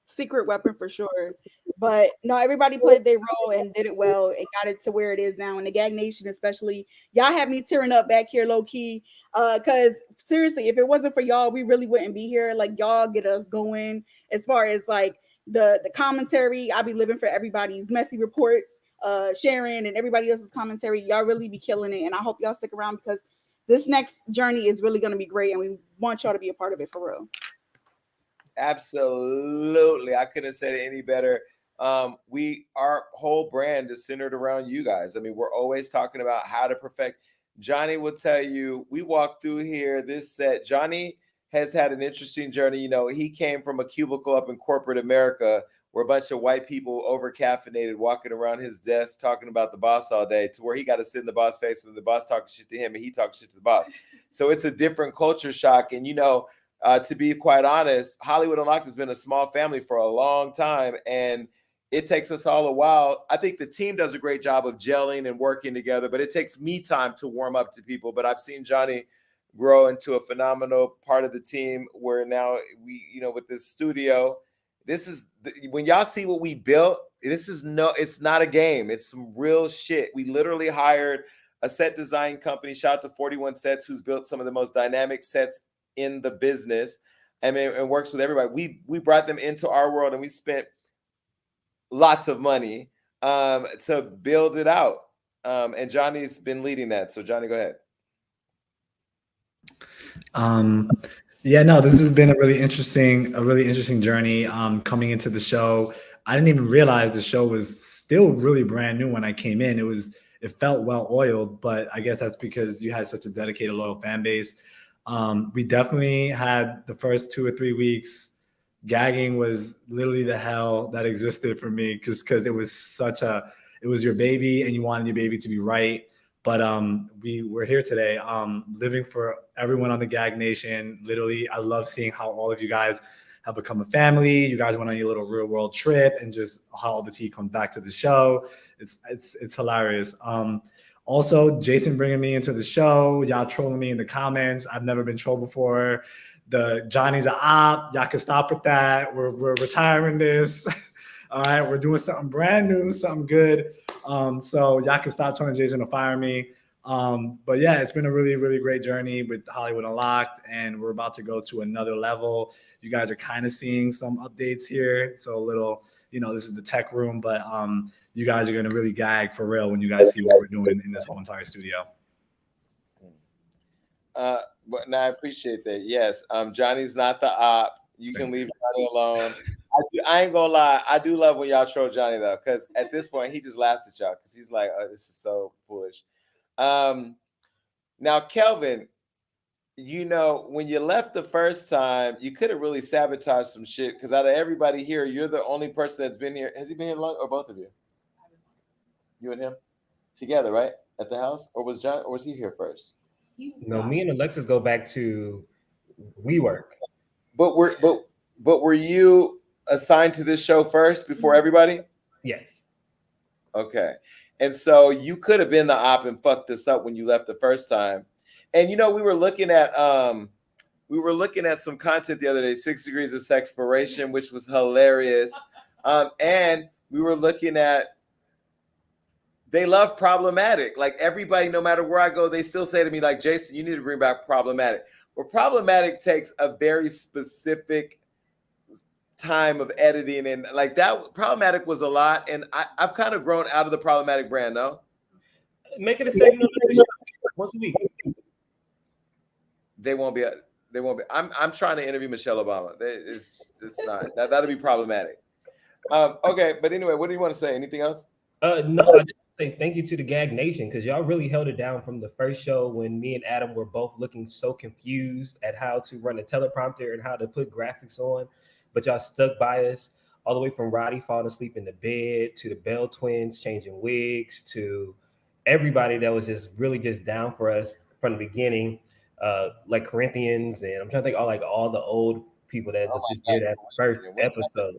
Secret weapon for sure. But no, everybody played their role and did it well and got it to where it is now. And the Gag Nation, especially, y'all have me tearing up back here low key. Because seriously, if it wasn't for y'all, we really wouldn't be here. Like, y'all get us going as far as like the commentary. I'll be living for everybody's messy reports, Sharon and everybody else's commentary. Y'all really be killing it. And I hope y'all stick around because this next journey is really going to be great. And we want y'all to be a part of it for real. Absolutely. I couldn't have said it any better. Our whole brand is centered around you guys. I mean, we're always talking about how to perfect. Johnny will tell you, we walked through here, this set. Johnny has had an interesting journey. You know, he came from a cubicle up in corporate America where a bunch of white people over caffeinated walking around his desk talking about the boss all day to where he got to sit in the boss face and the boss talking shit to him and he talking shit to the boss. So it's a different culture shock. And, you know, to be quite honest, Hollywood Unlocked has been a small family for a long time, and it takes us all a while. I think the team does a great job of gelling and working together, but it takes me time to warm up to people. But I've seen Johnny grow into a phenomenal part of the team where now we, you know, with this studio, this is when y'all see what we built, it's not a game. It's some real shit. We literally hired a set design company, shout out to 41 Sets, who's built some of the most dynamic sets in the business, and works with everybody. We brought them into our world and we spent lots of money to build it out. And Johnny's been leading that. So Johnny, go ahead. Yeah, no, this has been a really interesting journey. Coming into the show, I didn't even realize the show was still really brand new when I came in. It felt well oiled, but I guess that's because you had such a dedicated, loyal fan base. We definitely had the first 2 or 3 weeks. Gagging was literally the hell that existed for me because it was your baby and you wanted your baby to be right. But we're here today, living for everyone on the Gag Nation. Literally, I love seeing how all of you guys have become a family. You guys went on your little real world trip and just how all the tea comes back to the show. It's hilarious. Also, Jason bringing me into the show, y'all trolling me in the comments. I've never been trolled before. The Johnny's a op. Y'all can stop with that. We're retiring this. All right, we're doing something brand new, something good. So y'all can stop telling Jason to fire me. But yeah, it's been a really, really great journey with Hollywood Unlocked, and we're about to go to another level. You guys are kind of seeing some updates here. So a little, you know, this is the tech room, but you guys are going to really gag for real when you guys see what we're doing in this whole entire studio. But no, I appreciate that. Yes, Johnny's not the op. You can leave Johnny alone. I ain't gonna lie. I do love when y'all troll Johnny though, because at this point he just laughs at y'all because he's like, "Oh, this is so foolish." Now, Kelvin, you know, when you left the first time, you could have really sabotaged some shit because out of everybody here, you're the only person that's been here. Has he been here long, or both of you? You and him together, right? At the house, or was he here first? No, me and Alexis go back to WeWork. But were you assigned to this show first before everybody? Yes. Okay. And so you could have been the op and fucked this up when you left the first time. And you know, we were looking at some content the other day, 6 Degrees of Sexpiration, which was hilarious. And we were looking at they love Problematic. Like everybody, no matter where I go, they still say to me, like, Jason, you need to bring back Problematic. Well, Problematic takes a very specific time of editing, and like that Problematic was a lot. And I've kind of grown out of the Problematic brand, no? Make it a segment once a week. They won't be. I'm trying to interview Michelle Obama. It's not. That'll be problematic. Okay, but anyway, what do you want to say? Anything else? No, I just say thank you to the Gag Nation because y'all really held it down from the first show when me and Adam were both looking so confused at how to run a teleprompter and how to put graphics on, but y'all stuck by us all the way from Roddy falling asleep in the bed to the Bell twins changing wigs to everybody that was just really just down for us from the beginning, like Corinthians, and I'm trying to think all the old people that was just there that first episode.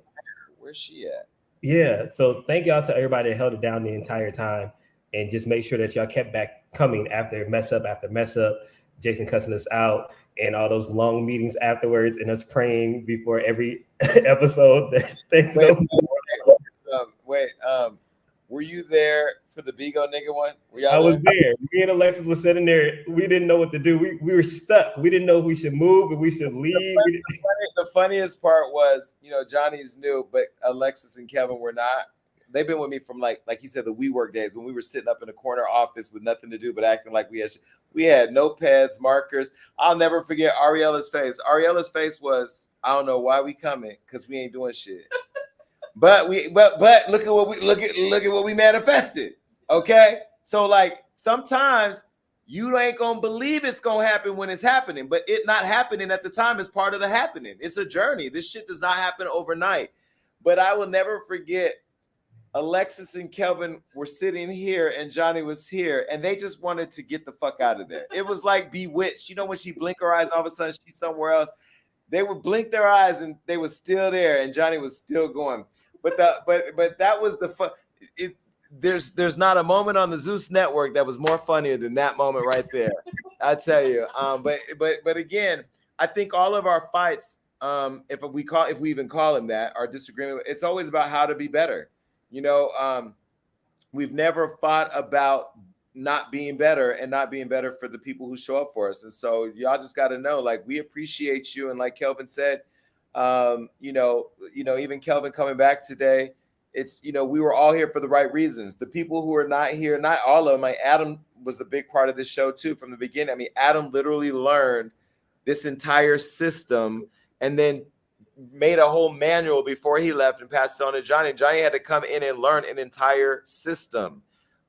Where's she at? Yeah, so thank y'all to everybody that held it down the entire time and just make sure that y'all kept back coming after mess up after mess up. Jason cussing us out and all those long meetings afterwards and us praying before every episode that things don't were you there for the Bigo nigga one? I was there. Me and Alexis was sitting there. We didn't know what to do. We were stuck. We didn't know if we should move, if we should leave. The funniest part was, you know, Johnny's new, but Alexis and Kevin were not. They've been with me from like he said, the WeWork days when we were sitting up in a corner office with nothing to do but acting like we had notepads, markers. I'll never forget Ariella's face. Ariella's face was, I don't know why we coming, because we ain't doing shit. But look at what we manifested. Okay, so like sometimes you ain't gonna believe it's gonna happen when it's happening, but it not happening at the time is part of the happening. It's a journey. This shit does not happen overnight. But I will never forget. Alexis and Kelvin were sitting here and Johnny was here and they just wanted to get the fuck out of there. It was like Bewitched. You know, when she blinked her eyes, all of a sudden she's somewhere else. They would blink their eyes and they were still there and Johnny was still going. But that was the fun. There's not a moment on the Zeus network that was more funnier than that moment right there. I tell you. But again, I think all of our fights, if we even call them that, our disagreement, it's always about how to be better. You know, we've never fought about not being better and not being better for the people who show up for us. And so y'all just got to know, like, we appreciate you. And like Kelvin said, you know, even Kelvin coming back today, it's, you know, we were all here for the right reasons. The people who are not here, not all of them, like Adam was a big part of this show too, from the beginning. I mean, Adam literally learned this entire system and then made a whole manual before he left and passed it on to Johnny. Johnny had to come in and learn an entire system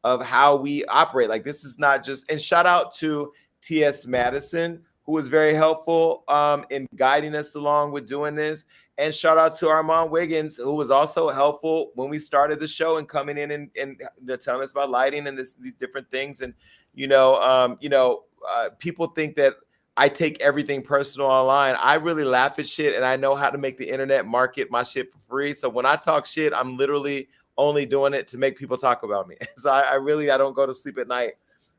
of how we operate. Like, this is not just, and shout out to T.S. Madison, who was very helpful in guiding us along with doing this. And shout out to Armand Wiggins, who was also helpful when we started the show and coming in and telling us about lighting and these different things. And, people think that I take everything personal online. I really laugh at shit and I know how to make the internet market my shit for free. So when I talk shit, I'm literally only doing it to make people talk about me. So I don't go to sleep at night,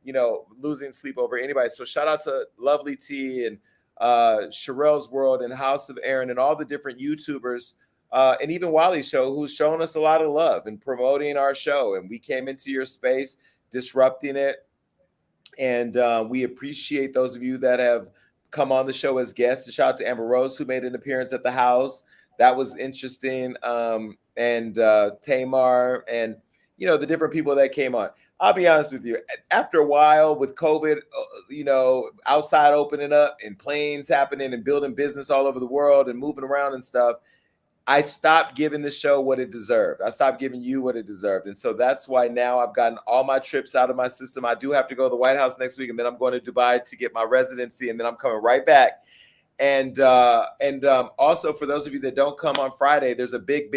you know, losing sleep over anybody. So shout out to Lovely T and Sherelle's World and House of Aaron and all the different YouTubers and even Wally's show, who's shown us a lot of love and promoting our show. And we came into your space, disrupting it. And we appreciate those of you that have come on the show as guests. Shout out to Amber Rose, who made an appearance at the house. That was interesting. And Tamar and, you know, the different people that came on. I'll be honest with you. After a while with COVID, you know, outside opening up and planes happening and building business all over the world and moving around and stuff, I stopped giving the show what it deserved. I stopped giving you what it deserved. And so that's why now I've gotten all my trips out of my system. I do have to go to the White House next week, and then I'm going to Dubai to get my residency, and then I'm coming right back. And also for those of you that don't come on Friday, there's a big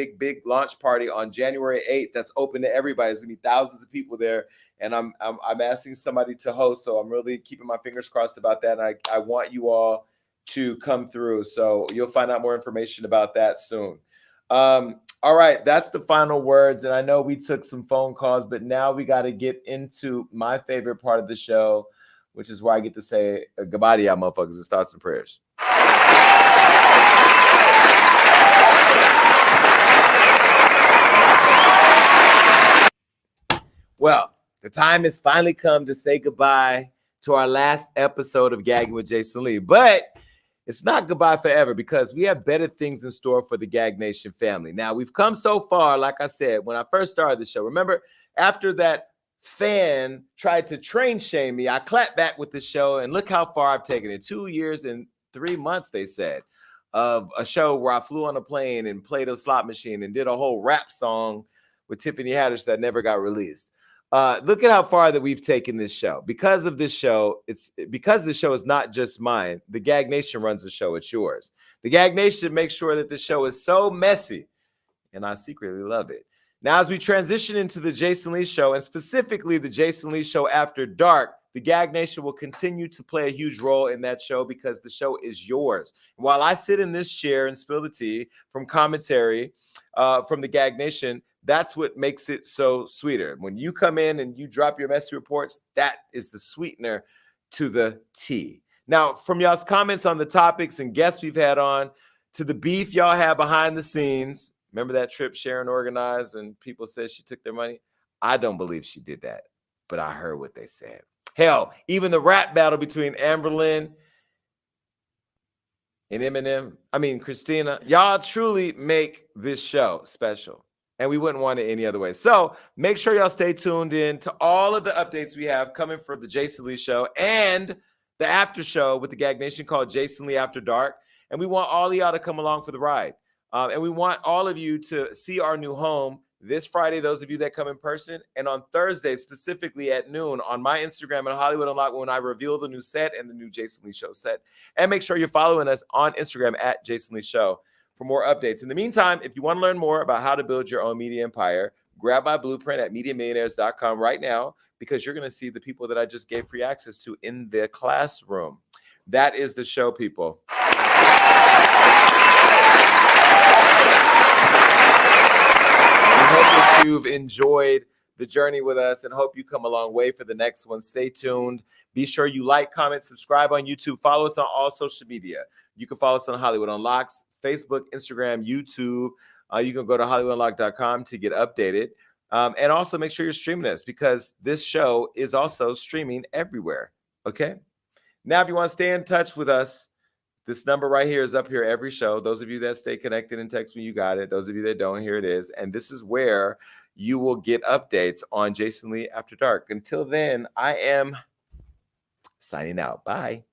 launch party on January 8th that's open to everybody. There's gonna be thousands of people there, and I'm asking somebody to host. So I'm really keeping my fingers crossed about that. And I want you all to come through. So you'll find out more information about that soon. All right, that's the final words. And I know we took some phone calls, but now we got to get into my favorite part of the show, which is where I get to say goodbye to y'all motherfuckers. It's thoughts and prayers. Well, the time has finally come to say goodbye to our last episode of Gagging with Jason Lee. But it's not goodbye forever, because we have better things in store for the Gag Nation family. Now, we've come so far, like I said, when I first started the show. Remember, after that fan tried to train shame me, I clapped back with the show, and look how far I've taken it. 2 years and 3 months, they said, of a show where I flew on a plane and played a slot machine and did a whole rap song with Tiffany Haddish that never got released. Look at how far that we've taken this show. Because of this show, because the show is not just mine. The Gag Nation runs the show. It's yours. The Gag Nation makes sure that the show is so messy, and I secretly love it. Now, as we transition into the Jason Lee Show, and specifically the Jason Lee Show After Dark, the Gag Nation will continue to play a huge role in that show, because the show is yours. While I sit in this chair and spill the tea from commentary from the Gag Nation, that's what makes it so sweeter. When you come in and you drop your messy reports, that is the sweetener to the tea. Now, from y'all's comments on the topics and guests we've had on, to the beef y'all have behind the scenes. Remember that trip Sharon organized and people said she took their money? I don't believe she did that, but I heard what they said. Hell, even the rap battle between Amberlynn and Christina, y'all truly make this show special. And we wouldn't want it any other way. So make sure y'all stay tuned in to all of the updates we have coming for the Jason Lee Show and the after show with the Gag Nation called Jason Lee After Dark. And we want all of y'all to come along for the ride. And we want all of you to see our new home this Friday, those of you that come in person, and on Thursday, specifically at noon, on my Instagram at Hollywood Unlocked, when I reveal the new set and the new Jason Lee Show set. And make sure you're following us on Instagram at Jason Lee Show for more updates. In the meantime, if you want to learn more about how to build your own media empire, grab my blueprint at MediaMillionaires.com right now, because you're going to see the people that I just gave free access to in the classroom. That is the show, people. I hope that you've enjoyed the journey with us and hope you come a long way for the next one. Stay tuned. Be sure you like, comment, subscribe on YouTube. Follow us on all social media. You can follow us on Hollywood Unlocks, Facebook, Instagram, YouTube. You can go to HollywoodUnlocked.com to get updated. And also make sure you're streaming us, because this show is also streaming everywhere. Okay? Now, if you want to stay in touch with us, this number right here is up here every show. Those of you that stay connected and text me, you got it. Those of you that don't, here it is. And this is where you will get updates on Jason Lee After Dark. Until then, I am signing out. Bye.